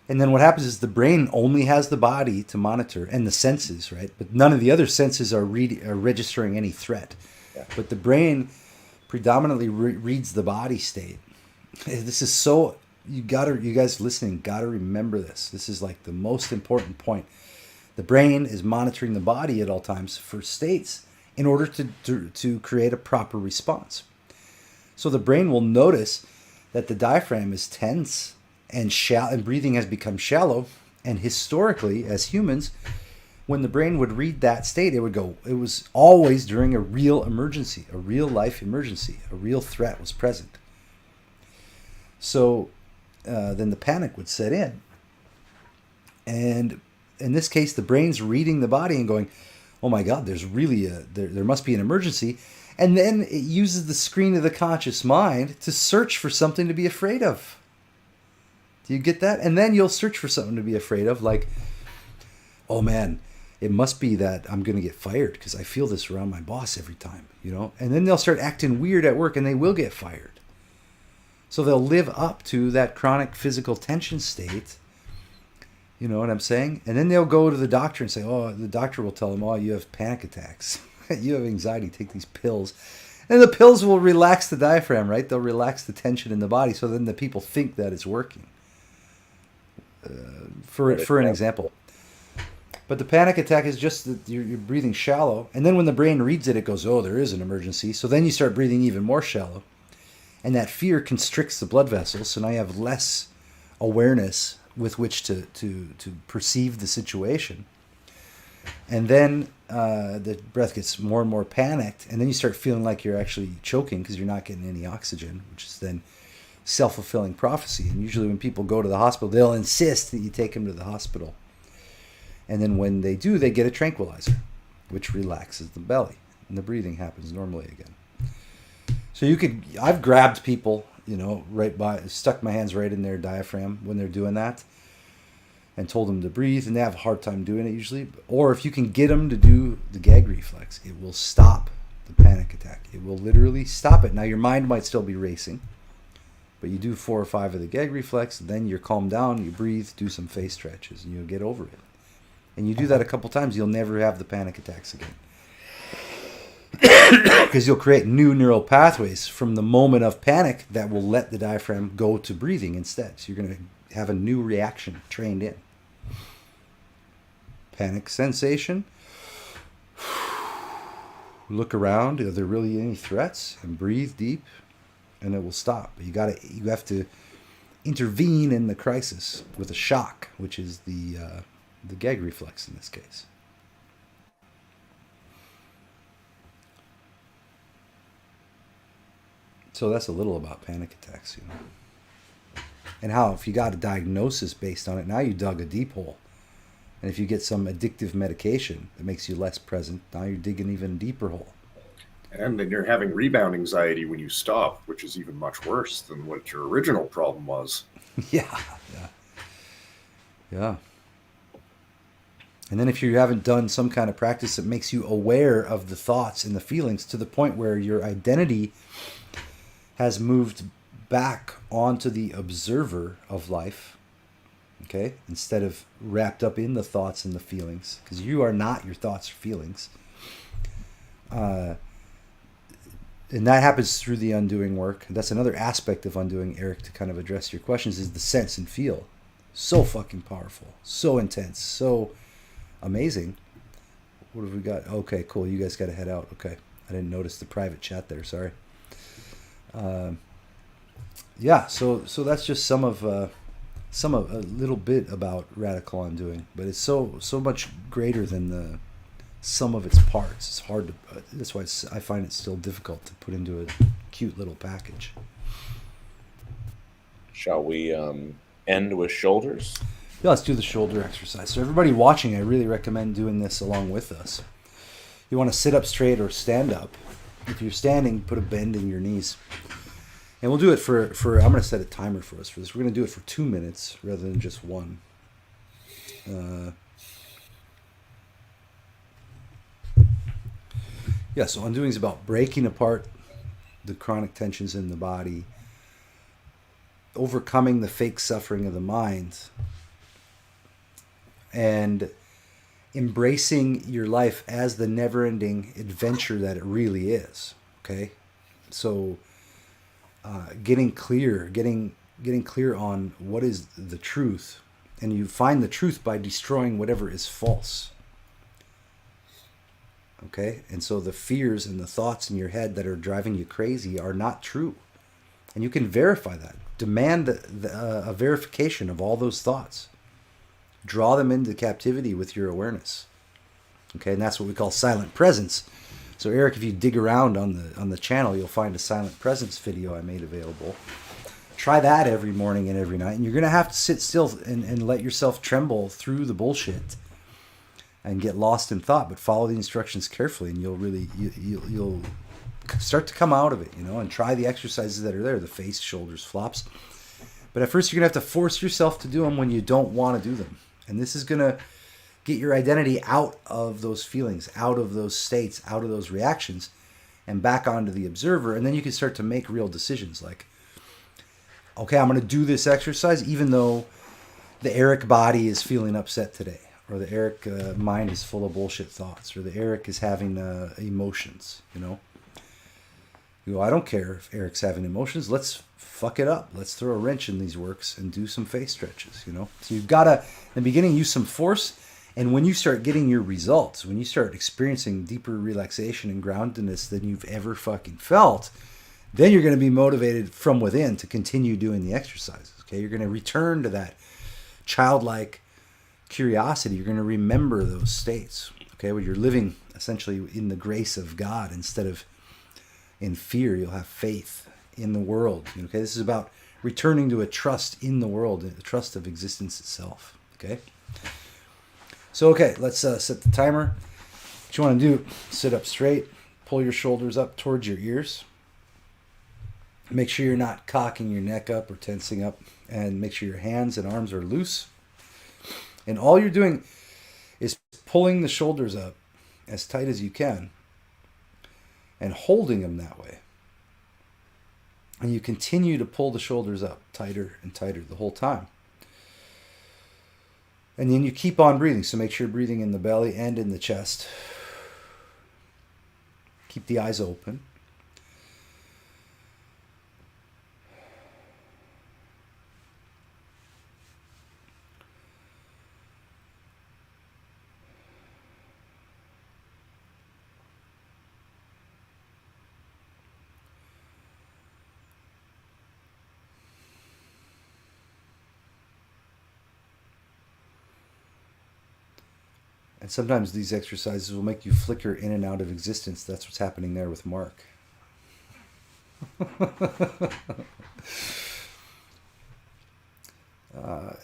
And then what happens is the brain only has the body to monitor and the senses, right? But none of the other senses are registering any threat. Yeah. But the brain predominantly reads the body state. This is so, you guys listening, gotta remember this. This is like the most important point. The brain is monitoring the body at all times for states in order to create a proper response. So the brain will notice that the diaphragm is tense and breathing has become shallow. And historically, as humans, when the brain would read that state, it was always during a real emergency, a real life emergency, a real threat was present. So then the panic would set in. And in this case, the brain's reading the body and going, oh my God, there's really there must be an emergency. And then it uses the screen of the conscious mind to search for something to be afraid of. Do you get that? And then you'll search for something to be afraid of, like, oh man, it must be that I'm going to get fired because I feel this around my boss every time, you know? And then they'll start acting weird at work and they will get fired. So they'll live up to that chronic physical tension state. You know what I'm saying? And then they'll go to the doctor and say, oh, the doctor will tell them, oh, you have panic attacks. You have anxiety, take these pills. And the pills will relax the diaphragm, right? They'll relax the tension in the body. So then the people think that it's working. For an example. But the panic attack is just that you're breathing shallow. And then when the brain reads it, it goes, oh, there is an emergency. So then you start breathing even more shallow. And that fear constricts the blood vessels. So now you have less awareness with which to perceive the situation. And then the breath gets more and more panicked. And then you start feeling like you're actually choking because you're not getting any oxygen, which is then self-fulfilling prophecy. And usually when people go to the hospital, they'll insist that you take them to the hospital. And then when they do, they get a tranquilizer, which relaxes the belly. And the breathing happens normally again. So I've grabbed people stuck my hands right in their diaphragm when they're doing that, and told them to breathe, and they have a hard time doing it usually. Or if you can get them to do the gag reflex, it will stop the panic attack. It will literally stop it. Now your mind might still be racing, but you do 4 or 5 of the gag reflex, then you're calmed down, you breathe, do some face stretches, and you'll get over it. And you do that a couple times, you'll never have the panic attacks again. Because you'll create new neural pathways from the moment of panic that will let the diaphragm go to breathing instead. So you're going to have a new reaction trained in. Panic sensation. Look around. Are there really any threats? And breathe deep, and it will stop. But you have to intervene in the crisis with a shock, which is the gag reflex in this case. So that's a little about panic attacks, and how if you got a diagnosis based on it, now you dug a deep hole. And if you get some addictive medication that makes you less present, now you're digging an even deeper hole. And then you're having rebound anxiety when you stop, which is even much worse than what your original problem was. Yeah. And then if you haven't done some kind of practice that makes you aware of the thoughts and the feelings to the point where your identity has moved back onto the observer of life, okay, instead of wrapped up in the thoughts and the feelings, because you are not your thoughts or feelings. And that happens through the undoing work. That's another aspect of undoing, Eric, to kind of address your questions, is the sense and feel. So fucking powerful, so intense, so amazing. What have we got? Okay, cool. You guys got to head out. Okay. I didn't notice the private chat there. Sorry. So that's just some of a little bit about radical undoing, but it's so much greater than the sum of its parts. It's hard to. That's why I find it still difficult to put into a cute little package. Shall we end with shoulders? Yeah, let's do the shoulder exercise. So everybody watching, I really recommend doing this along with us. You want to sit up straight or stand up. If you're standing, put a bend in your knees. And we'll do it for I'm going to set a timer for us for this. We're going to do it for 2 minutes rather than just 1. So undoing is about breaking apart the chronic tensions in the body, overcoming the fake suffering of the mind, and embracing your life as the never-ending adventure that it really is. Okay, so getting clear on what is the truth, and you find the truth by destroying whatever is false. Okay, and so the fears and the thoughts in your head that are driving you crazy are not true, and you can verify that. Demand a verification of all those thoughts. Draw them into captivity with your awareness. Okay, and that's what we call silent presence. So Eric, if you dig around on the channel, you'll find a silent presence video I made available. Try that every morning and every night, and you're going to have to sit still and let yourself tremble through the bullshit and get lost in thought, but follow the instructions carefully, and you'll start to come out of it, and try the exercises that are there, the face, shoulders, flops. But at first you're going to have to force yourself to do them when you don't want to do them. And this is going to get your identity out of those feelings, out of those states, out of those reactions, and back onto the observer. And then you can start to make real decisions like, okay, I'm going to do this exercise even though the Eric body is feeling upset today, or the Eric mind is full of bullshit thoughts, or the Eric is having emotions, I don't care if Eric's having emotions. Let's fuck it up. Let's throw a wrench in these works and do some face stretches, So you've got to, in the beginning, use some force. And when you start getting your results, when you start experiencing deeper relaxation and groundedness than you've ever fucking felt, then you're going to be motivated from within to continue doing the exercises. Okay, you're going to return to that childlike curiosity. You're going to remember those states. Okay, where you're living essentially in the grace of God instead of in fear. You'll have faith in the world. Okay, this is about returning to a trust in the world, a trust of existence itself. Okay. So, okay, let's set the timer. What you want to do, sit up straight, pull your shoulders up towards your ears. Make sure you're not cocking your neck up or tensing up, and make sure your hands and arms are loose. And all you're doing is pulling the shoulders up as tight as you can and holding them that way. And you continue to pull the shoulders up tighter and tighter the whole time. And then you keep on breathing. So make sure you're breathing in the belly and in the chest. Keep the eyes open. And sometimes these exercises will make you flicker in and out of existence. That's what's happening there with Mark.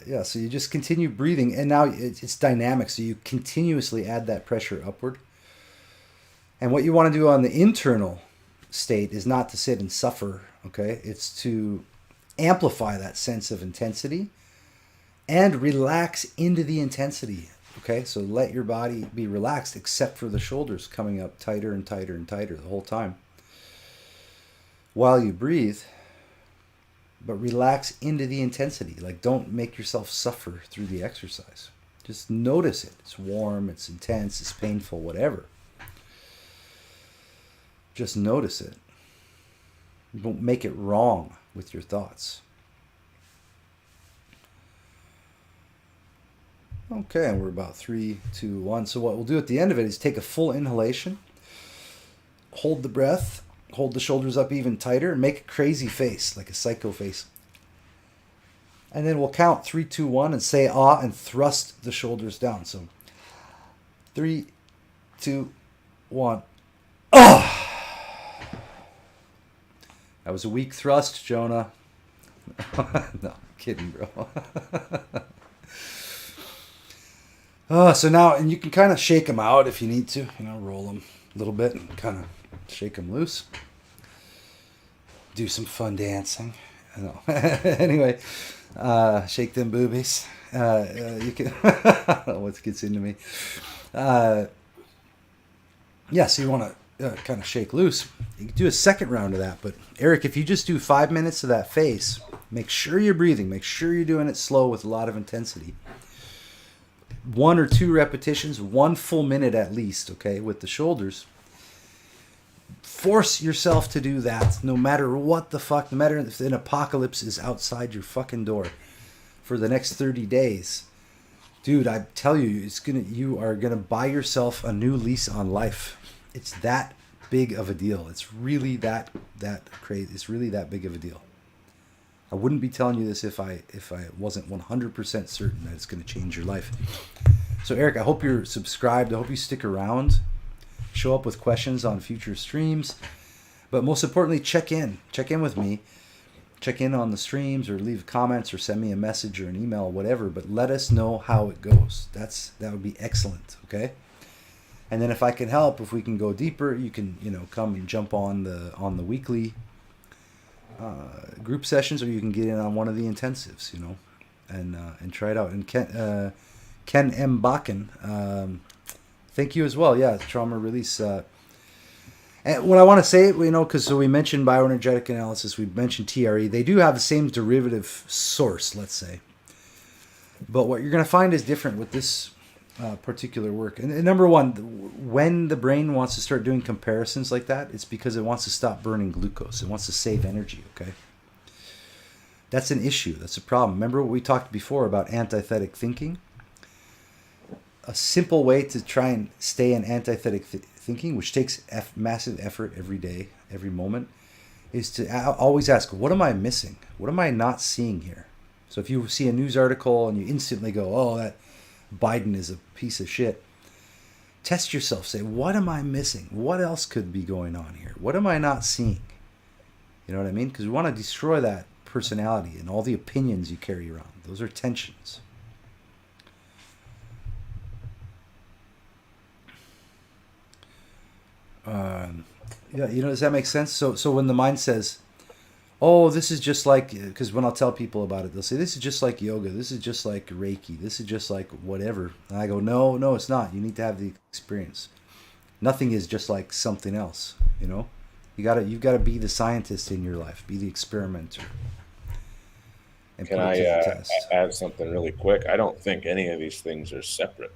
Yeah, so you just continue breathing. And now it's dynamic. So you continuously add that pressure upward. And what you want to do on the internal state is not to sit and suffer, okay? It's to amplify that sense of intensity and relax into the intensity. Okay, so let your body be relaxed except for the shoulders coming up tighter and tighter and tighter the whole time while you breathe, but relax into the intensity. Like, don't make yourself suffer through the exercise. Just notice it. It's warm, it's intense, it's painful, whatever. Just notice it. Don't make it wrong with your thoughts. Okay, and we're about 3, 2, 1. So what we'll do at the end of it is take a full inhalation, hold the breath, hold the shoulders up even tighter, and make a crazy face, like a psycho face. And then we'll count 3, 2, 1 and say ah and thrust the shoulders down. So 3, 2, 1. Ah! That was a weak thrust, Jonah. No, I'm kidding, bro. So now, and you can kind of shake them out if you need to, roll them a little bit and kind of shake them loose. Do some fun dancing. Anyway, shake them boobies. You can, I don't know what gets into me. Yeah, so you want to kind of shake loose. You can do a second round of that, but Eric, if you just do 5 minutes of that face, make sure you're breathing. Make sure you're doing it slow with a lot of intensity. 1 or 2 repetitions, 1 full minute at least, okay, with the shoulders. Force yourself to do that no matter what the fuck, no matter if an apocalypse is outside your fucking door for the next 30 days. Dude, I tell you, you are gonna buy yourself a new lease on life. It's that big of a deal. It's really that crazy. It's really that big of a deal. I wouldn't be telling you this if I wasn't 100% certain that it's going to change your life. So Eric, I hope you're subscribed. I hope you stick around. Show up with questions on future streams. But most importantly, check in. Check in with me. Check in on the streams or leave comments or send me a message or an email, whatever. But let us know how it goes. That would be excellent, okay? And then if I can help, if we can go deeper, you can come and jump on the weekly group sessions, or you can get in on one of the intensives, and try it out. And Ken M. Bakken, thank you as well. Yeah, trauma release. And what I want to say, because so we mentioned bioenergetic analysis, we mentioned TRE. They do have the same derivative source, let's say. But what you're going to find is different with this particular work. And number one, when the brain wants to start doing comparisons like that, it's because it wants to stop burning glucose. It wants to save energy, okay? That's an issue. That's a problem. Remember what we talked before about antithetic thinking? A simple way to try and stay in antithetic thinking, which takes massive effort every day, every moment, is to always ask, what am I missing? What am I not seeing here? So if you see a news article and you instantly go, oh, that Biden is a piece of shit, test yourself. Say, what am I missing? What else could be going on here? What am I not seeing? You know what I mean? Because we want to destroy that personality and all the opinions you carry around. Those are tensions. Yeah, does that make sense? So when the mind says, oh, this is just like, because when I'll tell people about it, they'll say, this is just like yoga. This is just like Reiki. This is just like whatever. And I go, no, no, it's not. You need to have the experience. Nothing is just like something else, you know? You've got to be the scientist in your life, be the experimenter. And Can put it I to the test. add something really quick? I don't think any of these things are separate.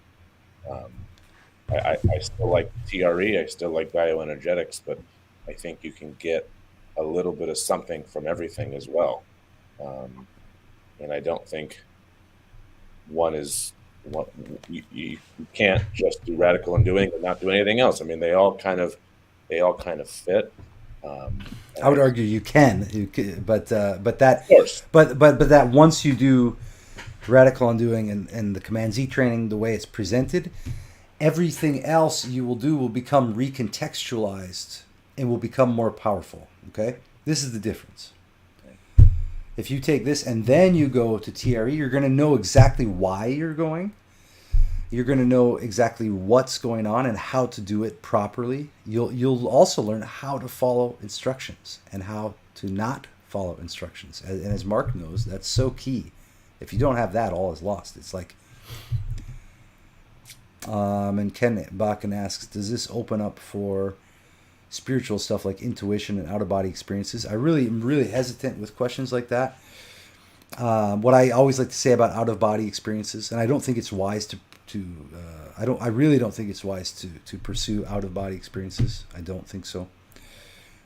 Um, I still like TRE, I still like bioenergetics, but I think you can get a little bit of something from everything as well. And I don't think one is one. You can't just do radical undoing and not do anything else. I mean, they all kind of fit. I would argue you can, but that, of course, but that once you do radical undoing and the Command Z training, the way it's presented, everything else you will do will become recontextualized and will become more powerful. Okay, this is the difference. If you take this and then you go to TRE, you're going to know exactly why you're going. You're going to know exactly what's going on and how to do it properly. You'll also learn how to follow instructions and how to not follow instructions. And as Mark knows, that's so key. If you don't have that, all is lost. It's like, and Ken Bakken asks, does this open up for spiritual stuff like intuition and out-of-body experiences? I'm really hesitant with questions like that. What I always like to say about out-of-body experiences, and I don't think it's wise I really don't think it's wise to pursue out-of-body experiences. I don't think so.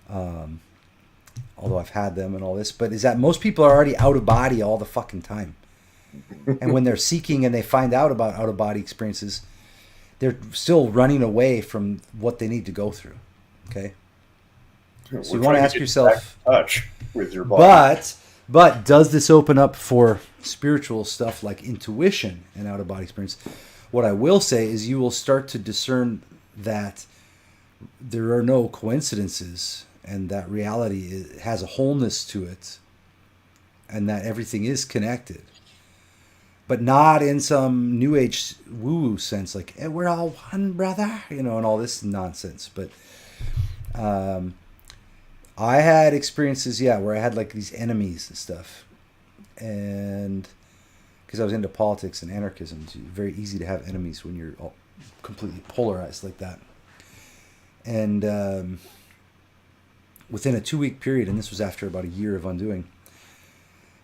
Although I've had them and all this, but is that most people are already out of body all the fucking time. And when they're seeking and they find out about out-of-body experiences, they're still running away from what they need to go through. Okay? So you want to ask yourself, touch with your body. But does this open up for spiritual stuff like intuition and out-of-body experience? What I will say is you will start to discern that there are no coincidences and that reality has a wholeness to it and that everything is connected. But not in some New Age woo-woo sense, like, hey, we're all one, brother, and all this nonsense. But I had experiences, where I had like these enemies and stuff. And because I was into politics and anarchism, it's very easy to have enemies when you're all completely polarized like that. And within a 2-week period, and this was after about a year of undoing,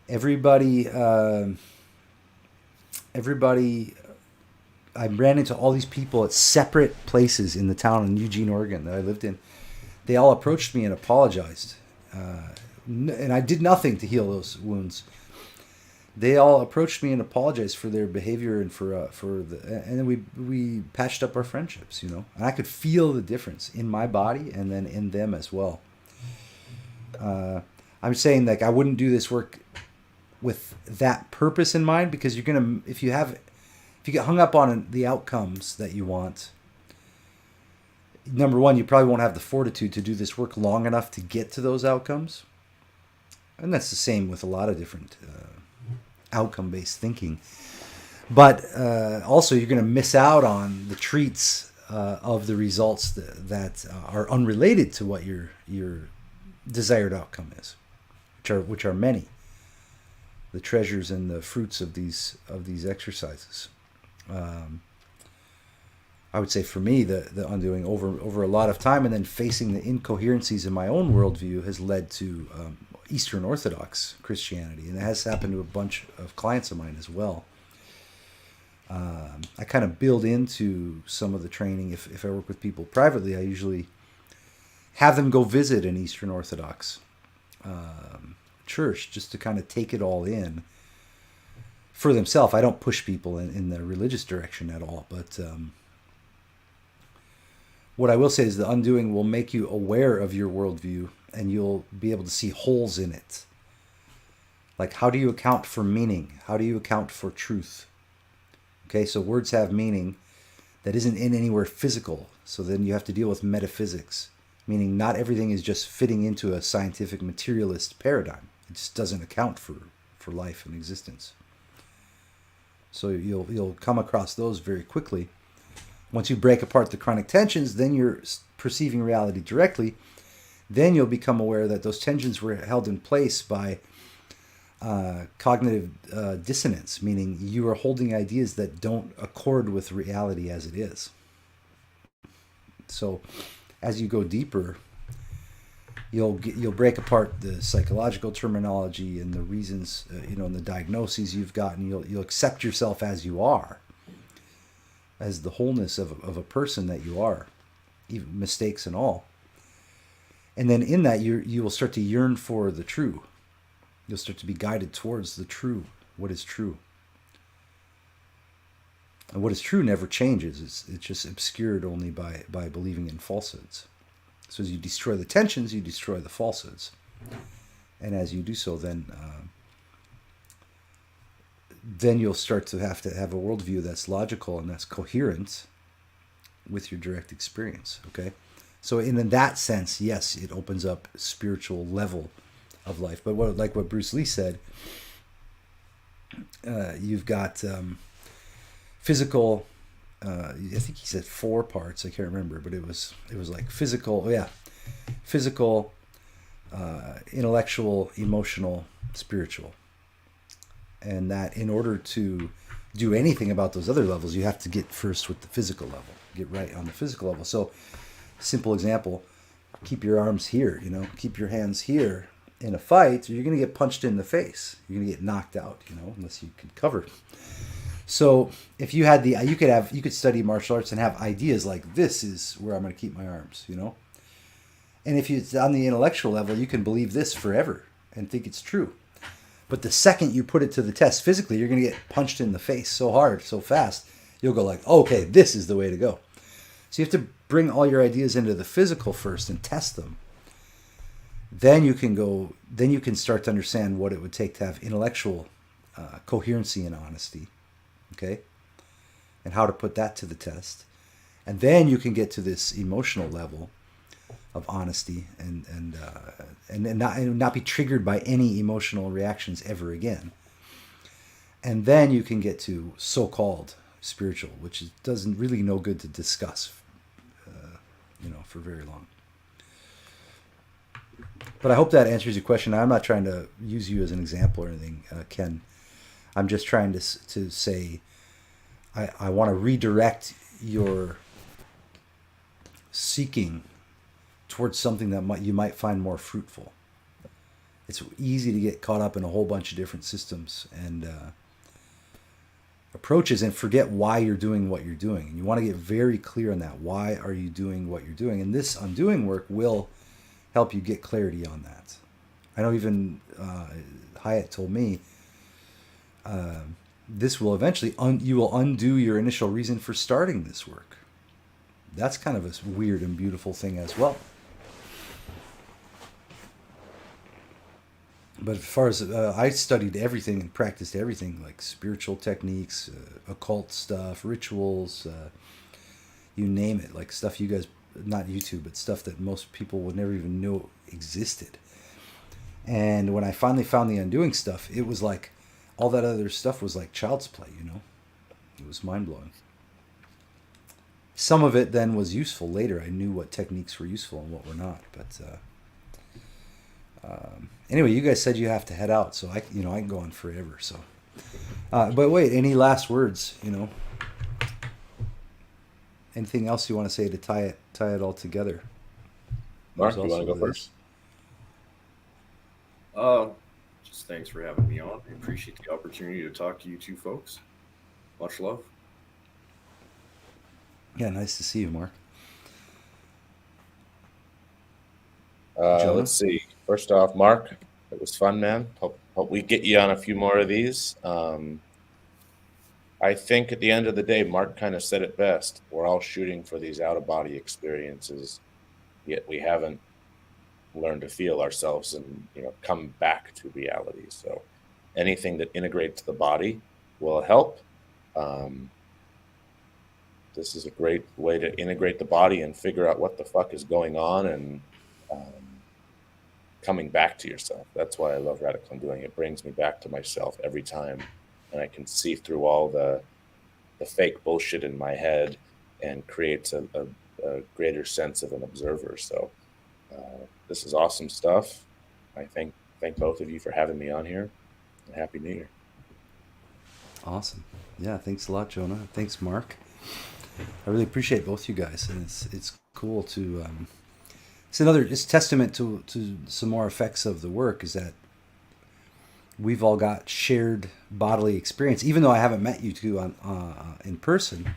everybody, I ran into all these people at separate places in the town in Eugene, Oregon that I lived in. They all approached me and apologized. And I did nothing to heal those wounds. They all approached me and apologized for their behavior and and then we patched up our friendships, And I could feel the difference in my body and then in them as well. I'm saying like I wouldn't do this work with that purpose in mind, because if you get hung up on the outcomes that you want, number one, you probably won't have the fortitude to do this work long enough to get to those outcomes. And that's the same with a lot of different outcome-based thinking. But also, you're going to miss out on the treats of the results that are unrelated to what your desired outcome is, which are many. The treasures and the fruits of these exercises. I would say for me, the undoing over a lot of time and then facing the incoherencies in my own worldview has led to Eastern Orthodox Christianity. And it has happened to a bunch of clients of mine as well. I kind of build into some of the training. If I work with people privately, I usually have them go visit an Eastern Orthodox church just to kind of take it all in for themselves. I don't push people in the religious direction at all, but what I will say is the undoing will make you aware of your worldview and you'll be able to see holes in it. Like, how do you account for meaning? How do you account for truth? Okay, so words have meaning that isn't in anywhere physical. So then you have to deal with metaphysics, meaning not everything is just fitting into a scientific materialist paradigm. It just doesn't account for life and existence. So you'll come across those very quickly. Once you break apart the chronic tensions, then you're perceiving reality directly. then you'll become aware that those tensions were held in place by cognitive dissonance, meaning you are holding ideas that don't accord with reality as it is. So as you go deeper, you'll break apart the psychological terminology and the reasons, and the diagnoses you've gotten. You'll accept yourself as you are, as the wholeness of a person that you are, even mistakes and all. And then in that, you will start to yearn for the true. You'll start to be guided towards the true, what is true. And what is true never changes. It's just obscured only by believing in falsehoods. So as you destroy the tensions, you destroy the falsehoods. And as you do so, then you'll start to have a worldview that's logical and that's coherent with your direct experience, okay? So in that sense, yes, it opens up a spiritual level of life. But what Bruce Lee said, you've got physical, I think he said 4 parts, I can't remember, but it was like physical, intellectual, emotional, spiritual. And that in order to do anything about those other levels, you have to get first with the physical level, get right on the physical level. So simple example, keep your arms here, keep your hands here. In a fight, you're going to get punched in the face. You're going to get knocked out, unless you can cover. So if you had you could study martial arts and have ideas like, this is where I'm going to keep my arms, And if it's on the intellectual level, you can believe this forever and think it's true. But the second you put it to the test physically, you're going to get punched in the face so hard, so fast, you'll go like, okay, this is the way to go. So you have to bring all your ideas into the physical first and test them. Then you can start to understand what it would take to have intellectual coherency and honesty, okay? And how to put that to the test. And then you can get to this emotional level of honesty and not be triggered by any emotional reactions ever again. And then you can get to so-called spiritual, which doesn't really no good to discuss, for very long. But I hope that answers your question. I'm not trying to use you as an example or anything, Ken. I'm just trying to say I want to redirect your seeking towards something that you might find more fruitful. It's easy to get caught up in a whole bunch of different systems and approaches and forget why you're doing what you're doing. And you want to get very clear on that. Why are you doing what you're doing? And this undoing work will help you get clarity on that. I know even Hyatt told me this will eventually, you will undo your initial reason for starting this work. That's kind of a weird and beautiful thing as well. But as far as I studied everything and practiced everything, like spiritual techniques, occult stuff, rituals, you name it, like stuff you guys, not YouTube, but stuff that most people would never even know existed. And when I finally found the undoing stuff, it was like all that other stuff was like child's play, It was mind-blowing. Some of it then was useful later. I knew what techniques were useful and what were not. But anyway, you guys said you have to head out, so I can go on forever. So, but wait, any last words? Anything else you want to say to tie it all together? Mark, you want to go first? Just thanks for having me on. I appreciate the opportunity to talk to you two folks. Much love. Yeah, nice to see you, Mark. Let's see. First off, Mark, it was fun, man. Hope we get you on a few more of these. I think at the end of the day, Mark kind of said it best. We're all shooting for these out-of-body experiences, yet we haven't learned to feel ourselves and come back to reality. So anything that integrates the body will help. This is a great way to integrate the body and figure out what the fuck is going on and coming back to yourself. That's why I love Radical Undoing. It brings me back to myself every time, and I can see through all the fake bullshit in my head and creates a greater sense of an observer. So This is awesome stuff. I thank both of you for having me on here. Happy New Year. Awesome. Yeah, thanks a lot, Jonah. Thanks, Mark. I really appreciate both you guys, and it's cool to it's testament to some more effects of the work is that we've all got shared bodily experience. Even though I haven't met you two on in person,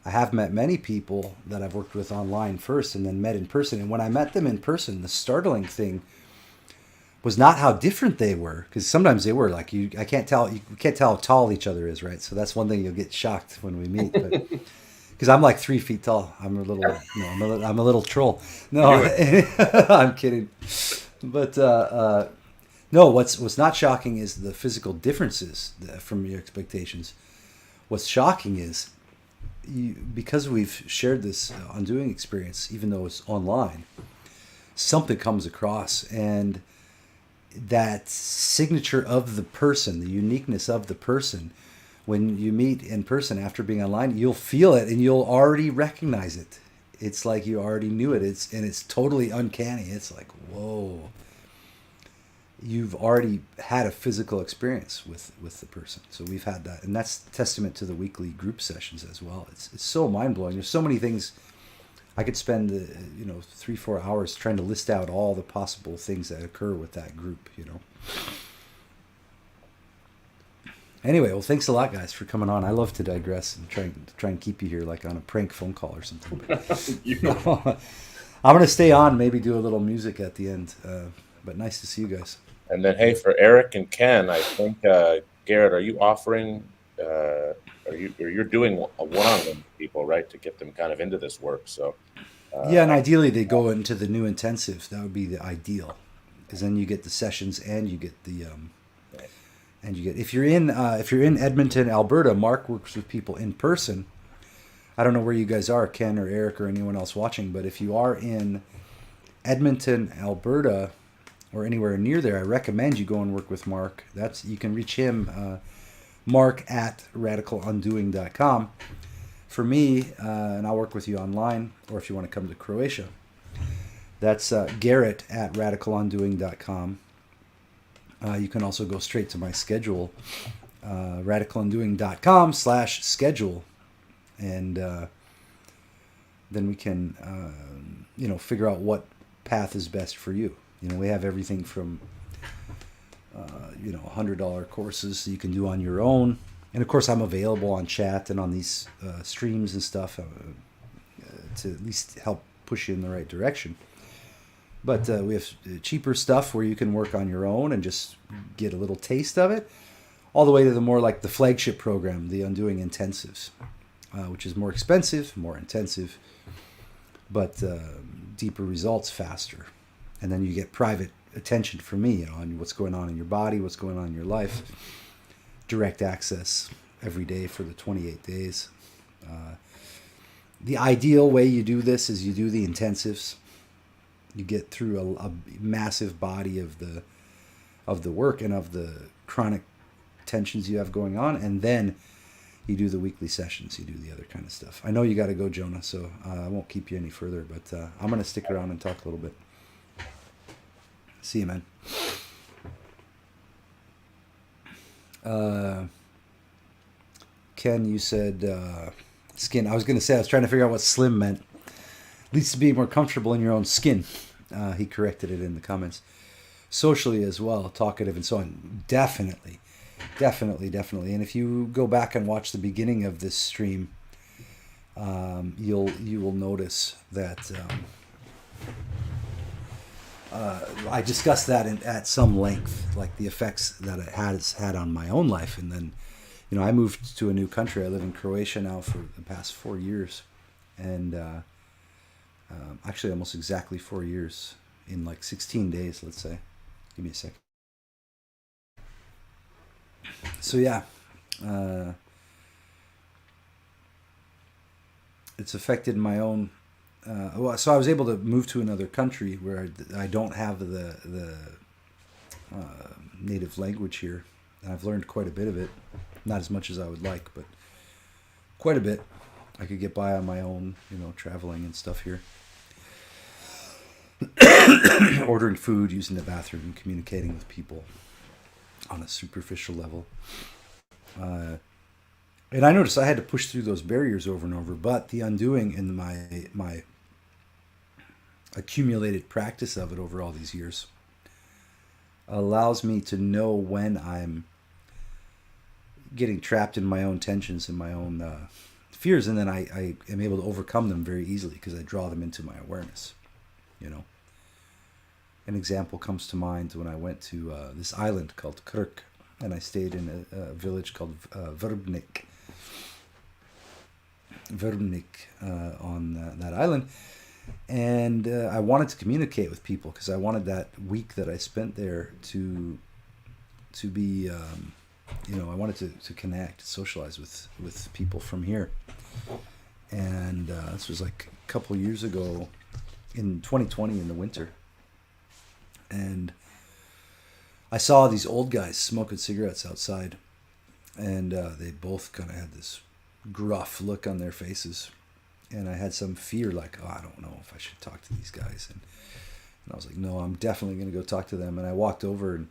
I have met many people that I've worked with online first, and then met in person. And when I met them in person, the startling thing was not how different they were, because sometimes they were like you. I can't tell you can't tell how tall each other is, right? So that's one thing you'll get shocked when we meet. But because I'm like 3 feet tall, I'm a little, I'm a little troll. No, I'm kidding. But no, what's not shocking is the physical differences from your expectations. What's shocking is because we've shared this undoing experience, even though it's online, something comes across, and that signature of the person, the uniqueness of the person, when you meet in person after being online, you'll feel it and you'll already recognize it. It's like you already knew it. It's totally uncanny. It's like, whoa. You've already had a physical experience with the person. So we've had that. And that's testament to the weekly group sessions as well. It's so mind-blowing. There's so many things. I could spend 3-4 hours trying to list out all the possible things that occur with that group. Anyway, well, thanks a lot, guys, for coming on. I love to digress and try and keep you here like on a prank phone call or something. But, I'm gonna stay on, maybe do a little music at the end. But nice to see you guys. And then, hey, for Eric and Ken, I think Garrett, are you offering? You're doing a one-on-one with people, right, to get them kind of into this work? So yeah, and ideally they go into the new intensive. That would be the ideal, because then you get the sessions and you get the if you're in Edmonton, Alberta, Mark works with people in person. I don't know where you guys are, Ken or Eric or anyone else watching, but if you are in Edmonton, Alberta, or anywhere near there, I recommend you go and work with Mark. You can reach him, Mark at radicalundoing.com. For me, and I'll work with you online, or if you want to come to Croatia, that's Garrett at radicalundoing.com. You can also go straight to my schedule, radicalundoing.com/schedule, and then we can, figure out what path is best for you. We have everything from, $100 courses you can do on your own. And of course, I'm available on chat and on these streams and stuff to at least help push you in the right direction. But we have cheaper stuff where you can work on your own and just get a little taste of it, all the way to the more like the flagship program, the Undoing Intensives, which is more expensive, more intensive, but deeper results faster. And then you get private attention from me, on what's going on in your body, what's going on in your life, direct access every day for the 28 days. The ideal way you do this is you do the intensives. You get through a massive body of the work and of the chronic tensions you have going on, and then you do the weekly sessions. You do the other kind of stuff. I know you got to go, Jonah, so I won't keep you any further, but I'm going to stick around and talk a little bit. See you, man. Ken, you said skin. I was going to say, I was trying to figure out what slim meant. Leads to being more comfortable in your own skin. He corrected it in the comments. Socially as well, talkative and so on. Definitely. And if you go back and watch the beginning of this stream, you will notice that I discussed that at some length, like the effects that it has had on my own life. And then, I moved to a new country. I live in Croatia now for the past 4 years. And actually almost exactly 4 years in like 16 days, let's say. Give me a second. So yeah, it's affected my own. So I was able to move to another country where I don't have the native language here. And I've learned quite a bit of it, not as much as I would like, but quite a bit. I could get by on my own, traveling and stuff here. ordering food, using the bathroom, communicating with people on a superficial level. And I noticed I had to push through those barriers over and over, but the undoing in my accumulated practice of it over all these years allows me to know when I'm getting trapped in my own tensions and my own fears, and then I am able to overcome them very easily because I draw them into my awareness. You know, an example comes to mind when I went to this island called Krk, and I stayed in a village called Verbnik on that island. And I wanted to communicate with people because I wanted that week that I spent there to be, I wanted to connect, socialize with people from here. And this was like a couple of years ago in 2020 in the winter. And I saw these old guys smoking cigarettes outside, and they both kind of had this gruff look on their faces. And I had some fear, like, I don't know if I should talk to these guys. And I was like, no, I'm definitely going to go talk to them. And I walked over and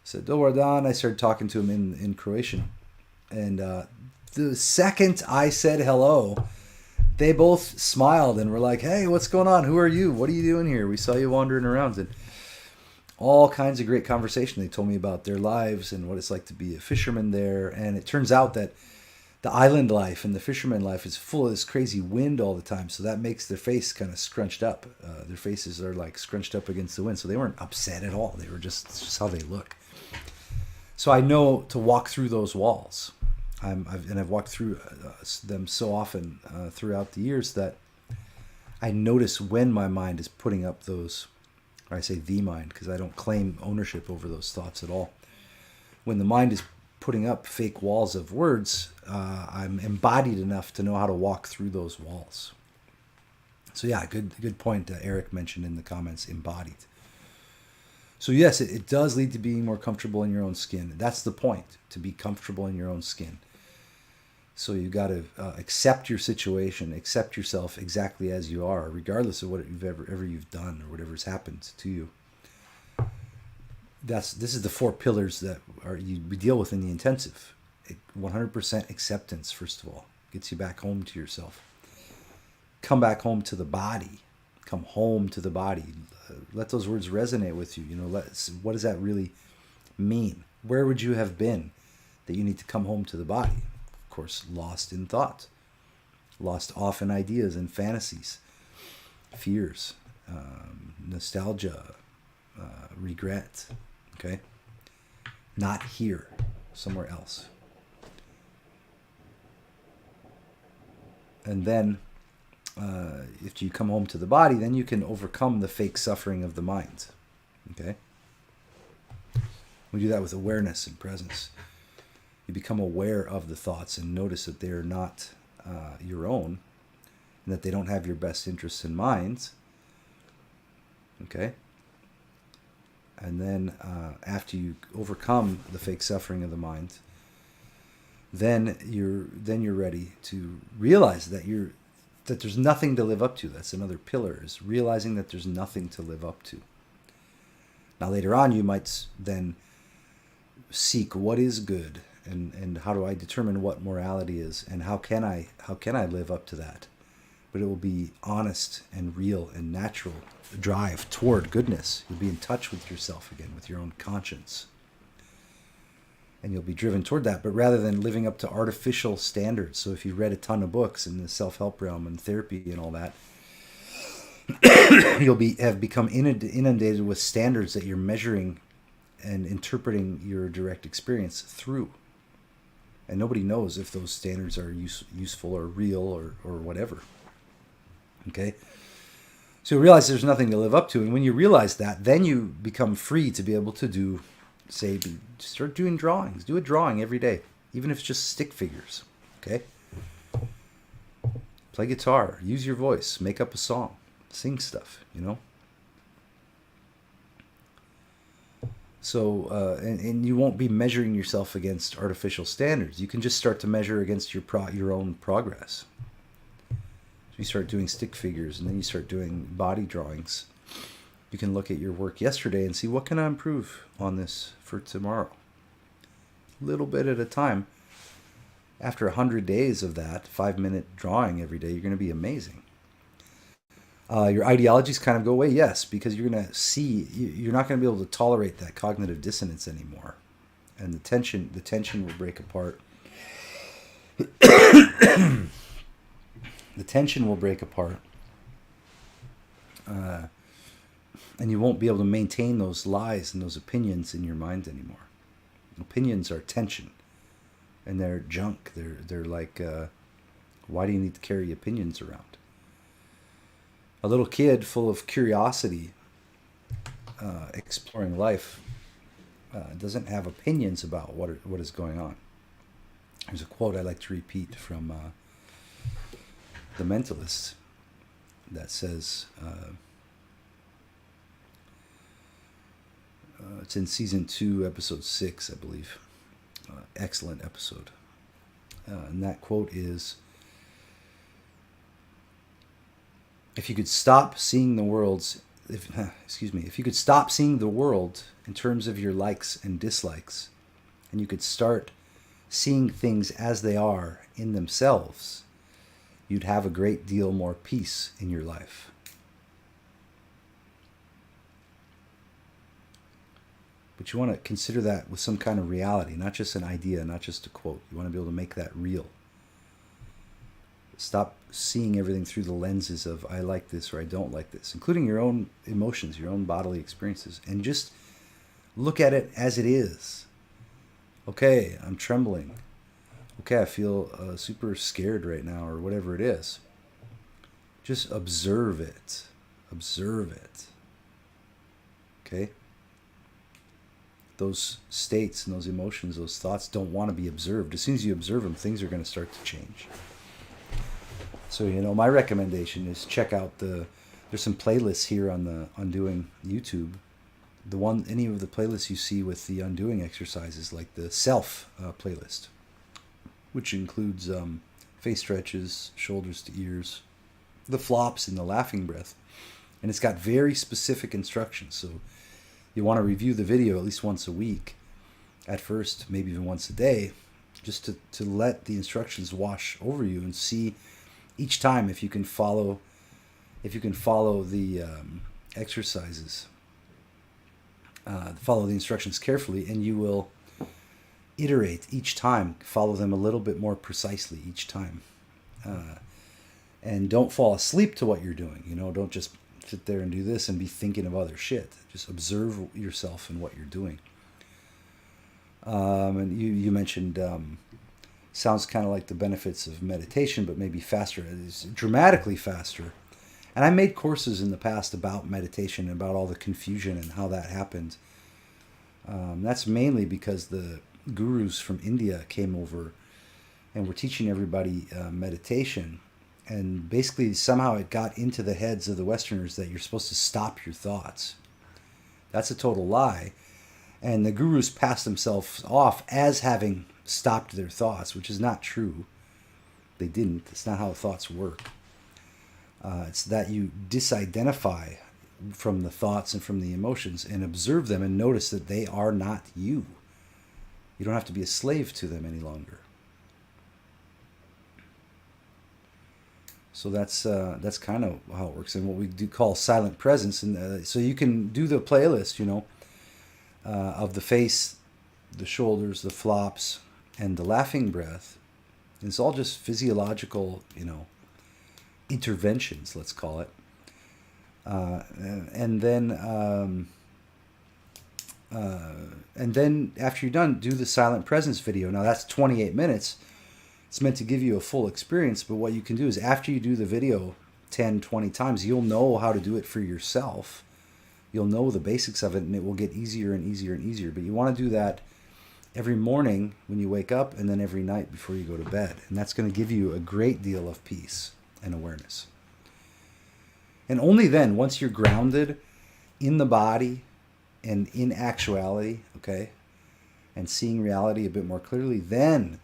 said, Dobar dan. I started talking to them in Croatian. And the second I said hello, they both smiled and were like, hey, what's going on? Who are you? What are you doing here? We saw you wandering around. And all kinds of great conversation. They told me about their lives and what it's like to be a fisherman there. And it turns out that the island life and the fisherman life is full of this crazy wind all the time. So that makes their face kind of scrunched up. Their faces are like scrunched up against the wind. So they weren't upset at all. They were just how they look. So I know to walk through those walls. I've walked through them so often throughout the years that I notice when my mind is putting up those, or I say the mind because I don't claim ownership over those thoughts at all. When the mind is putting up fake walls of words, I'm embodied enough to know how to walk through those walls. So yeah, good point Eric mentioned in the comments, embodied. So yes, it does lead to being more comfortable in your own skin. That's the point, to be comfortable in your own skin. So you got to accept your situation, accept yourself exactly as you are, regardless of what you've ever done or whatever's happened to you. This is the 4 pillars that we deal with in the intensive. 100% acceptance, first of all, gets you back home to yourself. Come back home to the body. Come home to the body. Let those words resonate with you. What does that really mean? Where would you have been that you need to come home to the body? Of course, lost in thought, lost off in ideas and fantasies, fears, nostalgia, regret. Okay? Not here, somewhere else. And then, if you come home to the body, then you can overcome the fake suffering of the mind. Okay? We do that with awareness and presence. You become aware of the thoughts and notice that they are not your own, and that they don't have your best interests in mind. Okay? And then after you overcome the fake suffering of the mind, then you're ready to realize that there's nothing to live up to. That's another pillar, is realizing that there's nothing to live up to. Now later on, you might then seek what is good, and how do I determine what morality is, and how can I live up to that? But it will be honest and real and natural drive toward goodness. You'll be in touch with yourself again, with your own conscience. And you'll be driven toward that, but rather than living up to artificial standards. So if you read a ton of books in the self-help realm and therapy and all that, you'll have become inundated with standards that you're measuring and interpreting your direct experience through. And nobody knows if those standards are useful or real or whatever. Okay? So you realize there's nothing to live up to. And when you realize that, then you become free to be able to start doing drawings. Do a drawing every day, even if it's just stick figures. Okay? Play guitar. Use your voice. Make up a song. Sing stuff, So, and you won't be measuring yourself against artificial standards. You can just start to measure against your own progress. So you start doing stick figures, and then you start doing body drawings. You can look at your work yesterday and see, what can I improve on this for tomorrow? Little bit at a time. After 100 days of that 5-minute drawing every day, you're going to be amazing. Your ideologies kind of go away, yes, because you're going to see, you're not going to be able to tolerate that cognitive dissonance anymore, and the tension will break apart. The tension will break apart, and you won't be able to maintain those lies and those opinions in your mind anymore. Opinions are tension, and they're junk. They're like, why do you need to carry opinions around? A little kid full of curiosity, exploring life, doesn't have opinions about what is going on. There's a quote I like to repeat from The Mentalist that says, it's in season 2, episode 6, I believe. Excellent episode. And that quote is, if you could stop seeing the if you could stop seeing the world in terms of your likes and dislikes, and you could start seeing things as they are in themselves, you'd have a great deal more peace in your life. But you want to consider that with some kind of reality, not just an idea, not just a quote. You want to be able to make that real. Stop seeing everything through the lenses of I like this or I don't like this, including your own emotions, your own bodily experiences, and just look at it as it is. Okay, I'm trembling. Okay, I feel super scared right now, or whatever it is. Just observe it. Observe it. Okay? Those states and those emotions, those thoughts don't want to be observed. As soon as you observe them, things are going to start to change. So, my recommendation is check out there's some playlists here on the Undoing YouTube. Any of the playlists you see with the Undoing exercises, like the Self playlist, which includes face stretches, shoulders to ears, the flops, and the laughing breath. And it's got very specific instructions. So you want to review the video at least once a week, at first, maybe even once a day, just to let the instructions wash over you and see each time if you can follow the exercises, follow the instructions carefully, and you will iterate each time, follow them a little bit more precisely each time, and don't fall asleep to what you're doing. Don't just sit there and do this and be thinking of other shit. Just observe yourself and what you're doing. And you mentioned sounds kind of like the benefits of meditation, but maybe faster. It's dramatically faster. And I made courses in the past about meditation and about all the confusion and how that happened. That's mainly because the gurus from India came over and were teaching everybody meditation. And basically, somehow it got into the heads of the Westerners that you're supposed to stop your thoughts. That's a total lie. And the gurus passed themselves off as having stopped their thoughts, which is not true. They didn't. It's not how thoughts work. It's that you disidentify from the thoughts and from the emotions and observe them and notice that they are not you. You don't have to be a slave to them any longer. So that's kind of how it works, and what we do call silent presence. And so you can do the playlist, of the face, the shoulders, the flops, and the laughing breath. And it's all just physiological, interventions, let's call it. And then after you're done, do the silent presence video. Now that's 28 minutes. It's meant to give you a full experience, but what you can do is after you do the video 10, 20 times, you'll know how to do it for yourself. You'll know the basics of it, and it will get easier and easier and easier. But you want to do that every morning when you wake up, and then every night before you go to bed. And that's going to give you a great deal of peace and awareness. And only then, once you're grounded in the body and in actuality, okay, and seeing reality a bit more clearly, then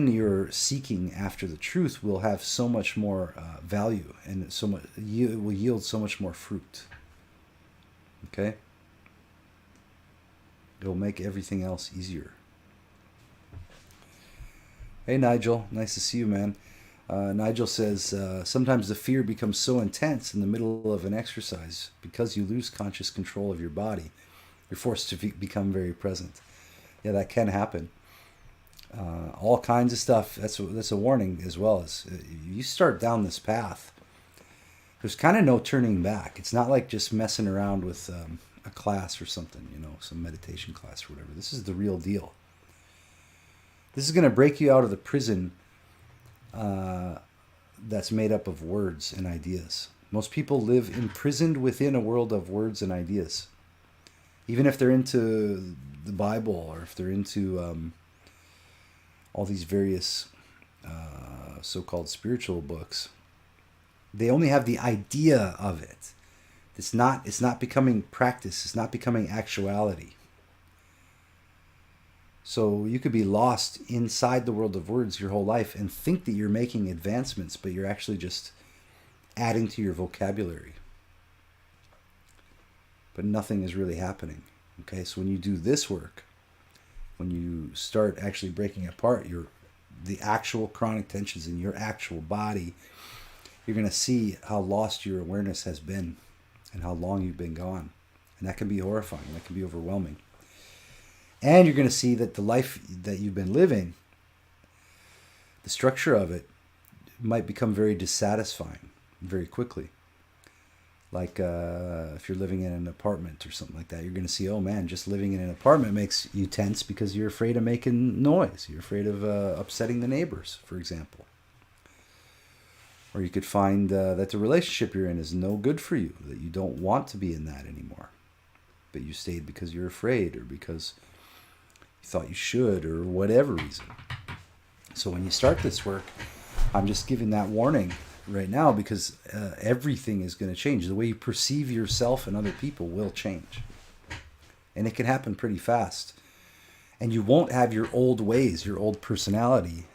your seeking after the truth will have so much more value, and it will yield so much more fruit. Okay? It'll make everything else easier. Hey, Nigel. Nice to see you, man. Nigel says, sometimes the fear becomes so intense in the middle of an exercise because you lose conscious control of your body. You're forced to become very present. Yeah, that can happen. All kinds of stuff. That's a warning as well. As you start down this path, there's kind of no turning back. It's not like just messing around with a class or something, some meditation class or whatever. This is the real deal. This is going to break you out of the prison that's made up of words and ideas. Most people live imprisoned within a world of words and ideas. Even if they're into the Bible or if they're into all these various so-called spiritual books, they only have the idea of it. It's not becoming practice. It's not becoming actuality. So you could be lost inside the world of words your whole life and think that you're making advancements, but you're actually just adding to your vocabulary. But nothing is really happening. Okay, so when you do this work, when you start actually breaking apart the actual chronic tensions in your actual body, you're going to see how lost your awareness has been and how long you've been gone. And that can be horrifying. That can be overwhelming. And you're going to see that the life that you've been living, the structure of it, might become very dissatisfying very quickly. Like if you're living in an apartment or something like that, you're going to see, oh man, just living in an apartment makes you tense because you're afraid of making noise. You're afraid of upsetting the neighbors, for example. Or you could find that the relationship you're in is no good for you, that you don't want to be in that anymore. But you stayed because you're afraid or because you thought you should or whatever reason. So when you start this work, I'm just giving that warning right now because everything is going to change. The way you perceive yourself and other people will change. And it can happen pretty fast. And you won't have your old ways, your old personality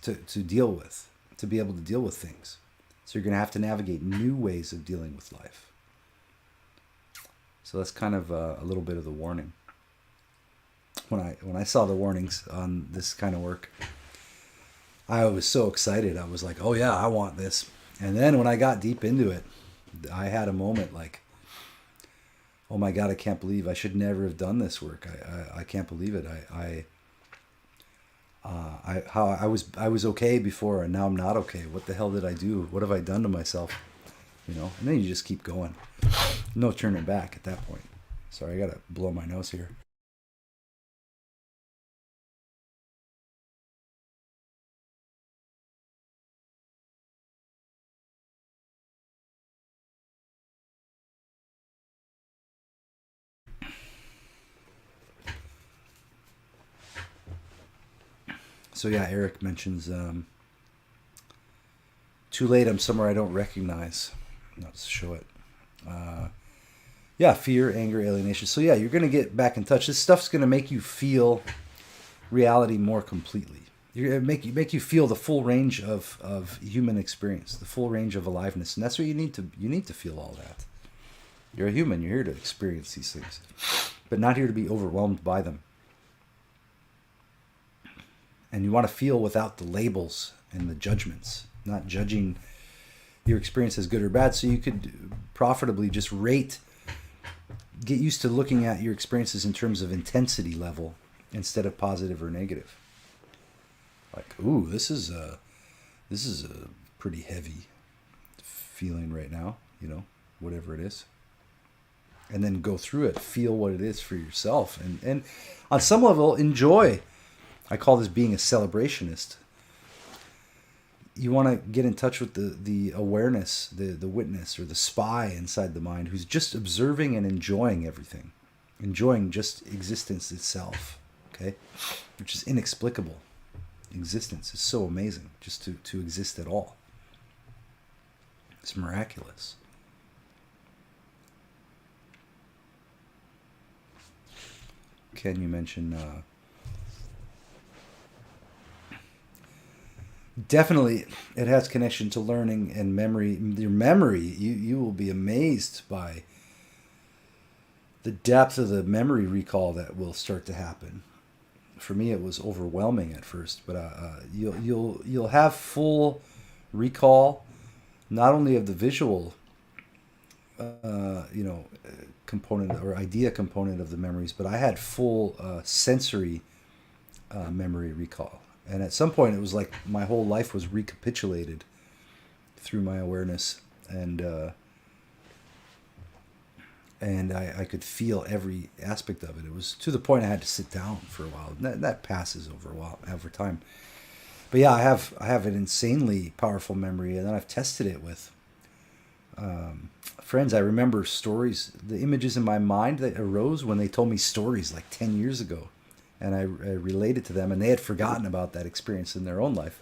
to deal with, to be able to deal with things. So you're going to have to navigate new ways of dealing with life. So that's kind of a little bit of the warning. When I saw the warnings on this kind of work, I was so excited. I was like, oh yeah, I want this. And then when I got deep into it, I had a moment like, oh my God, I can't believe I should never have done this work. I can't believe it. I was okay before and now I'm not okay. What the hell did I do? What have I done to myself? And then you just keep going. No turning back at that point. Sorry, I gotta blow my nose here. So yeah, Eric mentions, too late, I'm somewhere I don't recognize. Let's show it. Yeah, fear, anger, alienation. So yeah, you're going to get back in touch. This stuff's going to make you feel reality more completely. You're going to make you feel the full range of human experience, the full range of aliveness. And that's what you need to feel all that. You're a human. You're here to experience these things, but not here to be overwhelmed by them. And you want to feel without the labels and the judgments, not judging your experience as good or bad. So you could profitably just get used to looking at your experiences in terms of intensity level instead of positive or negative. Like, ooh, this is a pretty heavy feeling right now, whatever it is. And then go through it, feel what it is for yourself. And on some level, enjoy. I call this being a celebrationist. You want to get in touch with the awareness, the witness, or the spy inside the mind who's just observing and enjoying everything. Enjoying just existence itself, okay? Which is inexplicable. Existence is so amazing, just to exist at all. It's miraculous. Ken, you mentioned... Definitely, it has connection to learning and memory. Your memory, you will be amazed by the depth of the memory recall that will start to happen. For me, it was overwhelming at first, but you'll have full recall, not only of the visual, component or idea component of the memories, but I had full sensory memory recall. And at some point, it was like my whole life was recapitulated through my awareness, and I could feel every aspect of it. It was to the point I had to sit down for a while. And that passes over time. But yeah, I have an insanely powerful memory, and then I've tested it with friends. I remember stories, the images in my mind that arose when they told me stories like 10 years ago, and I related to them, and they had forgotten about that experience in their own life,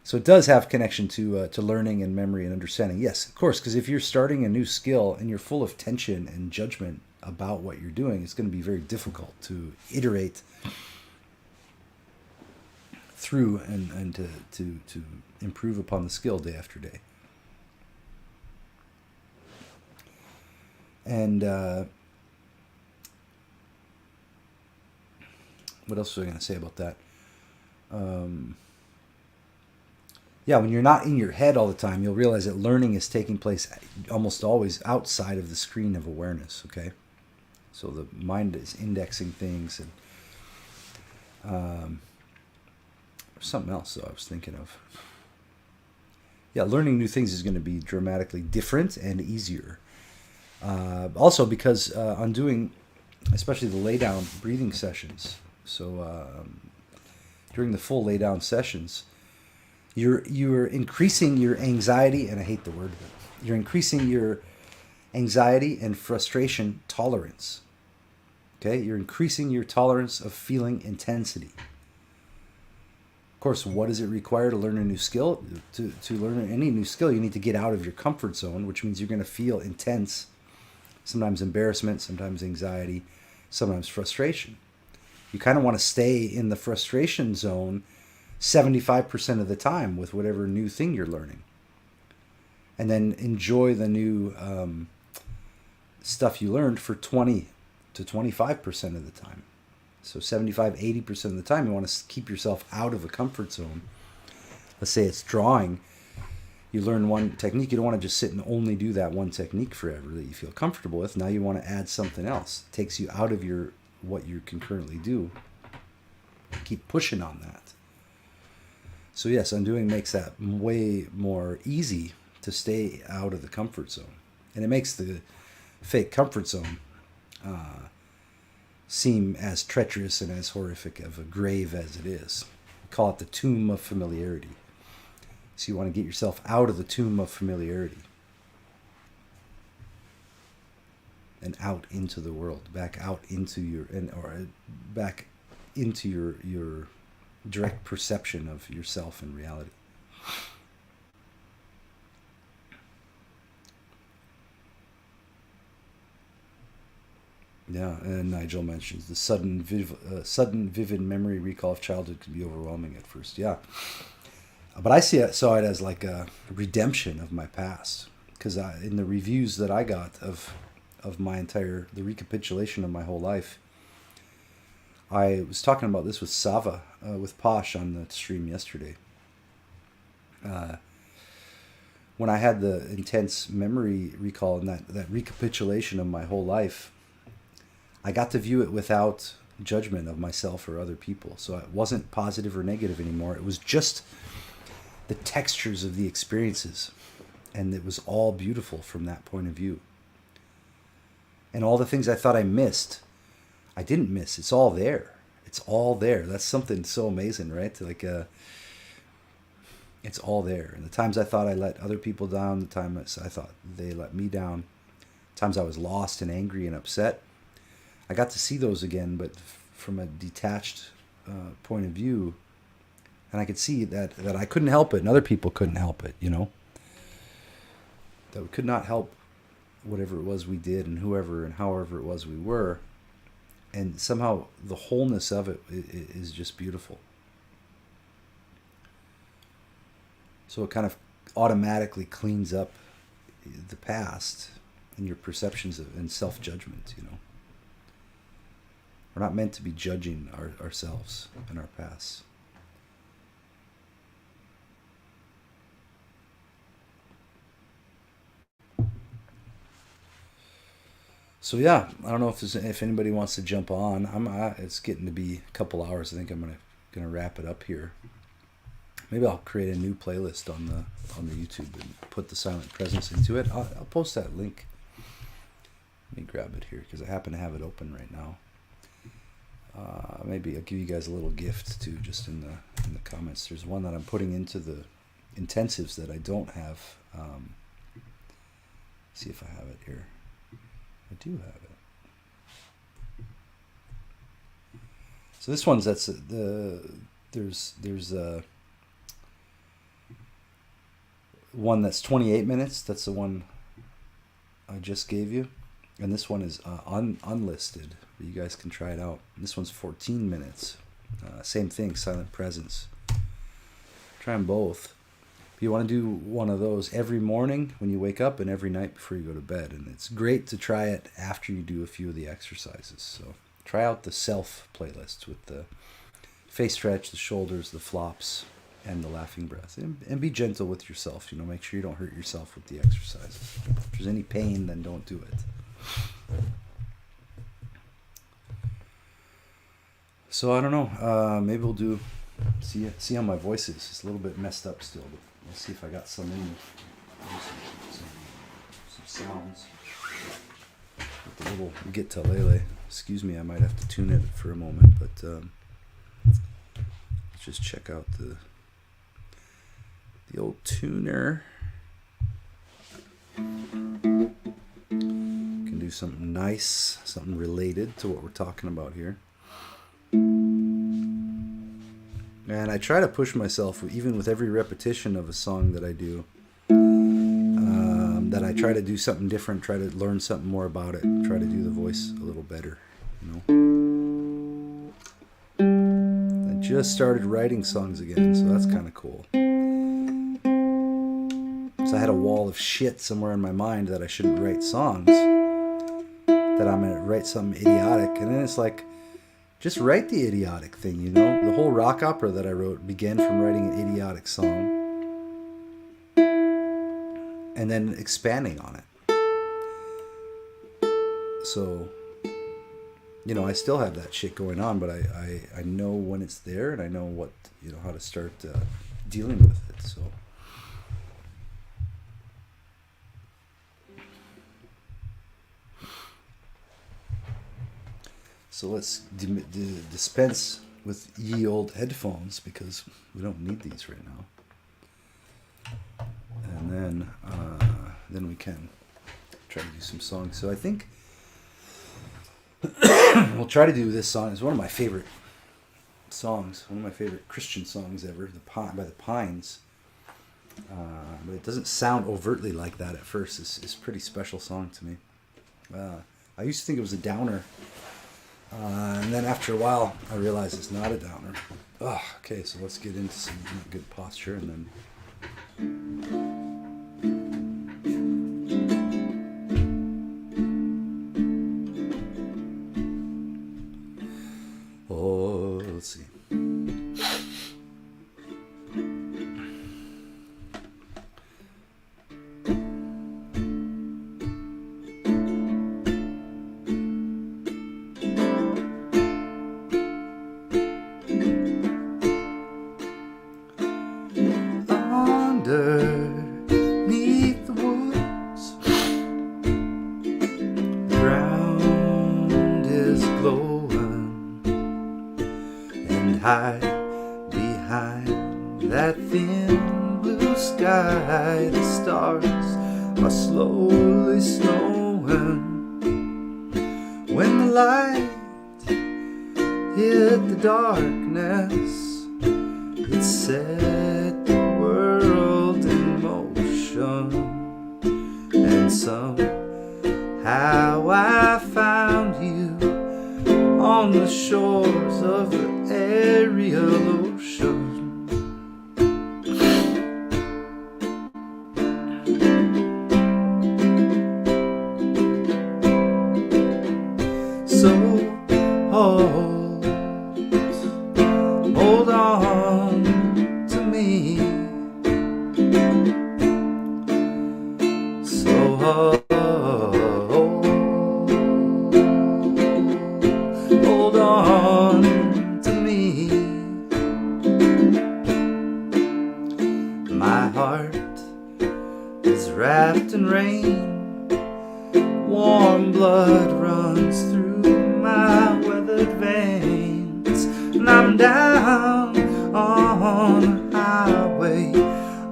So it does have connection to learning and memory and understanding. Yes, of course, because if you're starting a new skill and you're full of tension and judgment about what you're doing, it's going to be very difficult to iterate through and to improve upon the skill day after day. And what else was I going to say about that? Yeah, when you're not in your head all the time, you'll realize that learning is taking place almost always outside of the screen of awareness, okay? So the mind is indexing things, and something else though I was thinking of. Yeah, learning new things is going to be dramatically different and easier. Also because I'm doing, especially the lay down breathing sessions. So during the full lay down sessions, you're increasing your anxiety, and I hate the word, but you're increasing your anxiety and frustration tolerance. Okay, you're increasing your tolerance of feeling intensity. Of course, what does it require to learn a new skill? To learn any new skill, you need to get out of your comfort zone, which means you're going to feel intense, sometimes embarrassment, sometimes anxiety, sometimes frustration. You kind of want to stay in the frustration zone 75% of the time with whatever new thing you're learning. And then enjoy the new stuff you learned for 20 to 25% of the time. So 75-80% of the time, you want to keep yourself out of a comfort zone. Let's say it's drawing. You learn one technique. You don't want to just sit and only do that one technique forever that you feel comfortable with. Now you want to add something else. It takes you out of what you can currently do. Keep pushing on that. So yes, undoing makes that way more easy to stay out of the comfort zone. And it makes the fake comfort zone seem as treacherous and as horrific of a grave as it is. We call it the tomb of familiarity. So you want to get yourself out of the tomb of familiarity and out into the world, back out into back into your direct perception of yourself and reality. Yeah, and Nigel mentions the sudden, vivid memory recall of childhood can be overwhelming at first. Yeah, but I saw it as like a redemption of my past, because in the reviews that I got of the recapitulation of my whole life, I was talking about this with Sava, with Posh on the stream yesterday. When I had the intense memory recall and that recapitulation of my whole life, I got to view it without judgment of myself or other people. So it wasn't positive or negative anymore. It was just the textures of the experiences. And it was all beautiful from that point of view. And all the things I thought I missed, I didn't miss. It's all there. It's all there. That's something so amazing, right? Like, it's all there. And the times I thought I let other people down, the times I thought they let me down, times I was lost and angry and upset, I got to see those again, but from a detached point of view. And I could see that I couldn't help it, and other people couldn't help it, That we could not help whatever it was we did and whoever and however it was we were. And somehow the wholeness of it is just beautiful. So it kind of automatically cleans up the past in your perceptions and self-judgment, you know. We're not meant to be judging ourselves and our past. So yeah, I don't know if anybody wants to jump on. It's getting to be a couple hours. I think I'm gonna wrap it up here. Maybe I'll create a new playlist on the YouTube and put the silent presence into it. I'll post that link. Let me grab it here because I happen to have it open right now. Maybe I'll give you guys a little gift too, just in the comments. There's one that I'm putting into the intensives that I don't have. See if I have it here. I do have it. So this one's there's one that's 28 minutes. That's the one I just gave you, and this one is unlisted. You guys can try it out. This one's 14 minutes. Same thing, silent presence. Try them both. You want to do one of those every morning when you wake up and every night before you go to bed. And it's great to try it after you do a few of the exercises. So try out the self playlist with the face stretch, the shoulders, the flops, and the laughing breath. And be gentle with yourself. You know, make sure you don't hurt yourself with the exercises. If there's any pain, then don't do it. So I don't know. Maybe we'll do. See how my voice is. It's a little bit messed up still, but let's see if I got some in me. Some sounds. With the little guitar. Excuse me, I might have to tune it for a moment, but let's just check out the old tuner. Can do something nice, something related to what we're talking about here. And I try to push myself, even with every repetition of a song that I do, that I try to do something different, try to learn something more about it, try to do the voice a little better, you know. I just started writing songs again, so that's kind of cool. So I had a wall of shit somewhere in my mind that I shouldn't write songs, that I'm going to write something idiotic, and then it's like, just write the idiotic thing, you know? The whole rock opera that I wrote began from writing an idiotic song and then expanding on it. So, you know, I still have that shit going on, but I know when it's there and I know what, you know, how to start dealing with it, so. So let's dispense with ye old headphones because we don't need these right now. And then we can try to do some songs. So I think we'll try to do this song. It's one of my favorite songs, one of my favorite Christian songs ever, by the Pines. But it doesn't sound overtly like that at first. It's a pretty special song to me. I used to think it was a downer. And then after a while, I realized it's not a downer. Okay, so let's get into some good posture and then... Oh, let's see. Underneath the woods, the ground is glowing, and high behind that thin blue sky, the stars are slowly snowing. When the light hit the darkness, it set the world in motion, and somehow I found you on the shores of the aerial ocean. hold on to me. So hold on to me. My heart is wrapped in rain. Warm blood runs through my weathered veins, and I'm down on a highway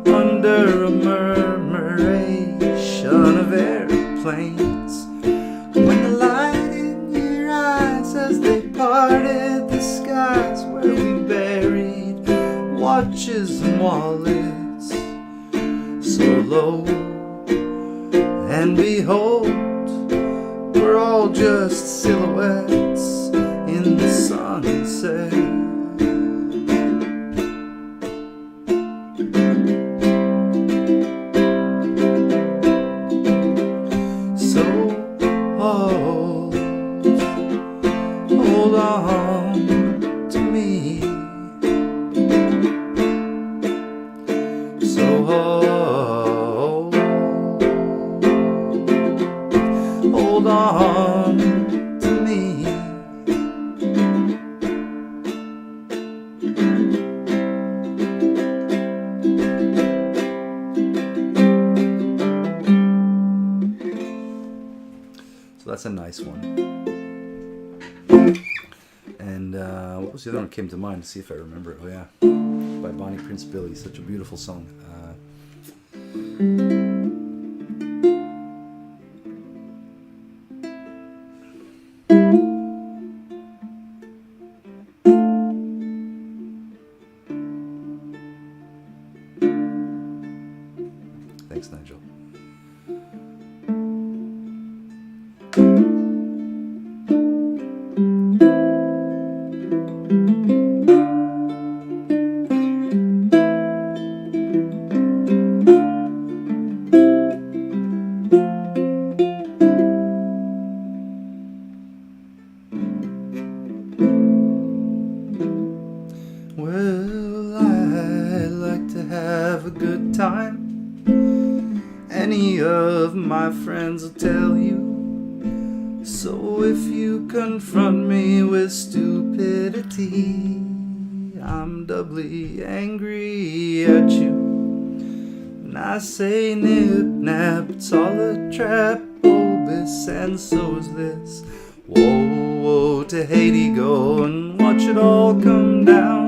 under a murmuration of airplanes. When the light in your eyes as they parted the skies where we buried watches and wallets so low, and behold, we're all just silhouettes in the sunset. So hold on to me. So hold on to me. So that's a nice one. And what was the other one that came to mind? See if I remember it. Oh yeah, by Bonnie Prince Billy. Such a beautiful song. Thanks, Nigel. Well, I like to have a good time. Any of my friends will tell you. So if you confront me with stupidity, I'm doubly angry at you. And I say nip nap, it's all a trap, obus, and so is this. Whoa, whoa, to Haiti go and watch it all come down.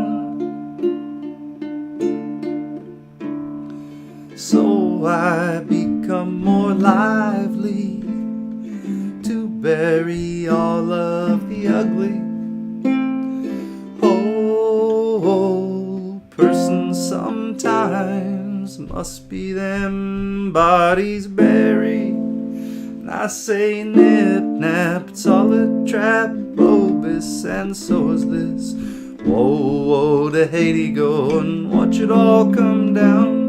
So I become more lively to bury all of the ugly. Oh, persons sometimes must be them bodies buried. And I say nip nap, it's all a trap, obus, and so is this. Whoa, whoa, to Haiti go and watch it all come down.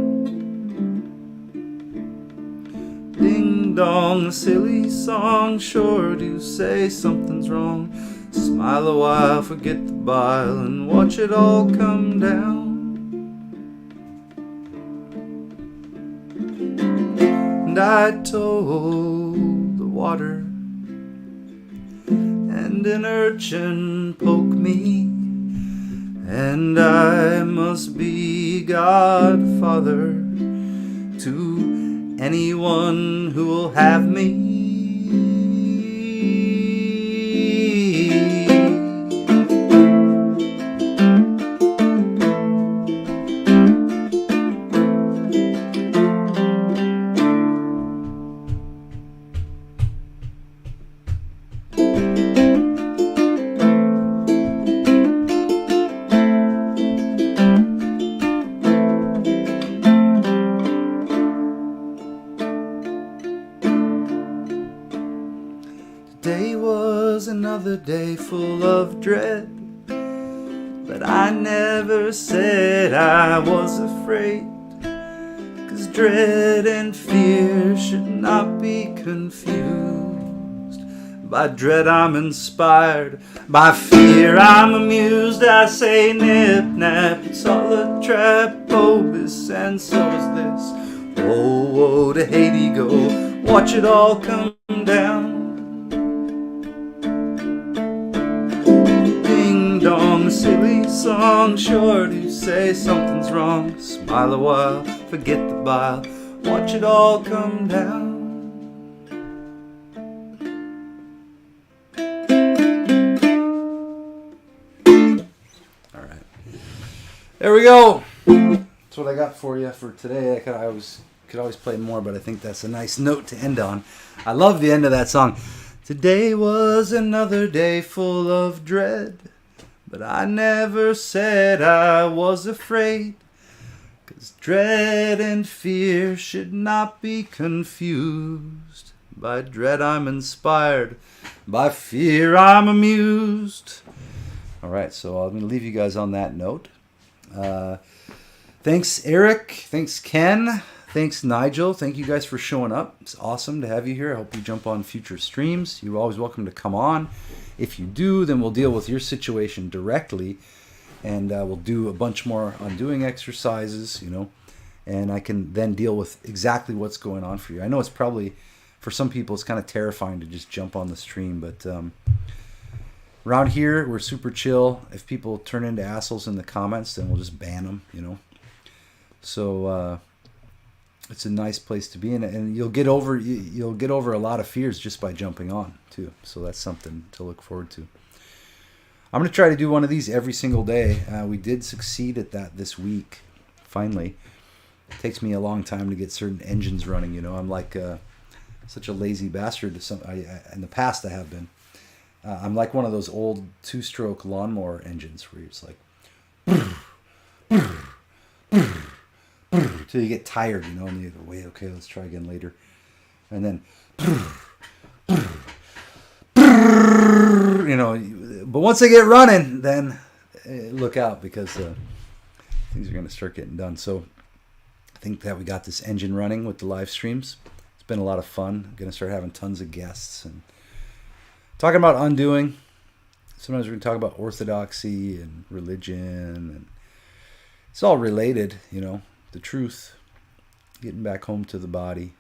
Ding dong, silly song, sure do say something's wrong. Smile a while, forget the bile, and watch it all come down. And I told the water, and an urchin poked me, and I must be godfather to anyone who will have me. Today was another day full of dread, but I never said I was afraid, 'cause dread and fear should not be confused. By dread I'm inspired, by fear I'm amused. I say nip nap, it's all a trap, Obus, and so is this. Oh, woe to Haiti go, watch it all come down. Ding dong, silly song, sure to say something's wrong. Smile a while, forget the bile, watch it all come down. There we go. That's what I got for you for today. I could always play more, but I think that's a nice note to end on. I love the end of that song. Today was another day full of dread, but I never said I was afraid. 'Cause dread and fear should not be confused. By dread I'm inspired, by fear I'm amused. All right, so I'm going to leave you guys on that note. Thanks Eric, thanks Ken, thanks Nigel, thank you guys for showing up. It's awesome to have you here. I hope you jump on future streams. You're always welcome to come on. If you do, then we'll deal with your situation directly, and we'll do a bunch more undoing exercises, and I can then deal with exactly what's going on for you. I know it's probably, for some people, it's kind of terrifying to just jump on the stream, but around here, we're super chill. If people turn into assholes in the comments, then we'll just ban them, So it's a nice place to be in, and you'll get over a lot of fears just by jumping on too. So that's something to look forward to. I'm gonna try to do one of these every single day. We did succeed at that this week, finally. It takes me a long time to get certain engines running. I'm like such a lazy bastard. In the past, I have been. I'm like one of those old 2-stroke lawnmower engines where it's like till you get tired, and you go, wait, okay, let's try again later. And then but once they get running, then look out, because things are going to start getting done. So I think that we got this engine running with the live streams. It's been a lot of fun. I'm going to start having tons of guests and talking about undoing. Sometimes we're going to talk about orthodoxy and religion, and it's all related, the truth, getting back home to the body,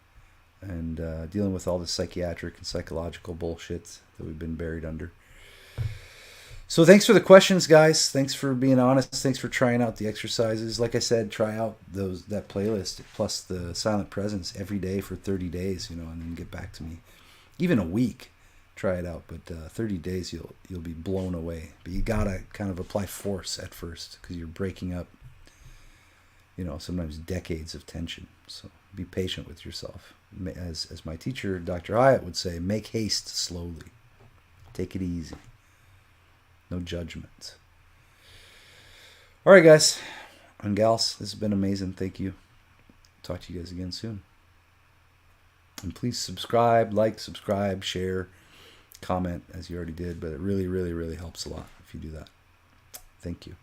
and dealing with all the psychiatric and psychological bullshit that we've been buried under. So thanks for the questions, guys. Thanks for being honest. Thanks for trying out the exercises. Like I said, try out that playlist plus the silent presence every day for 30 days, and then get back to me. Even a week. Try it out, but 30 days you'll be blown away. But you gotta kind of apply force at first, because you're breaking up, sometimes decades of tension. So be patient with yourself. As my teacher, Dr. Hyatt, would say, make haste slowly. Take it easy. No judgment. All right, guys and gals, this has been amazing. Thank you. Talk to you guys again soon. And please subscribe, share, comment, as you already did, but it really, really, really helps a lot if you do that. Thank you.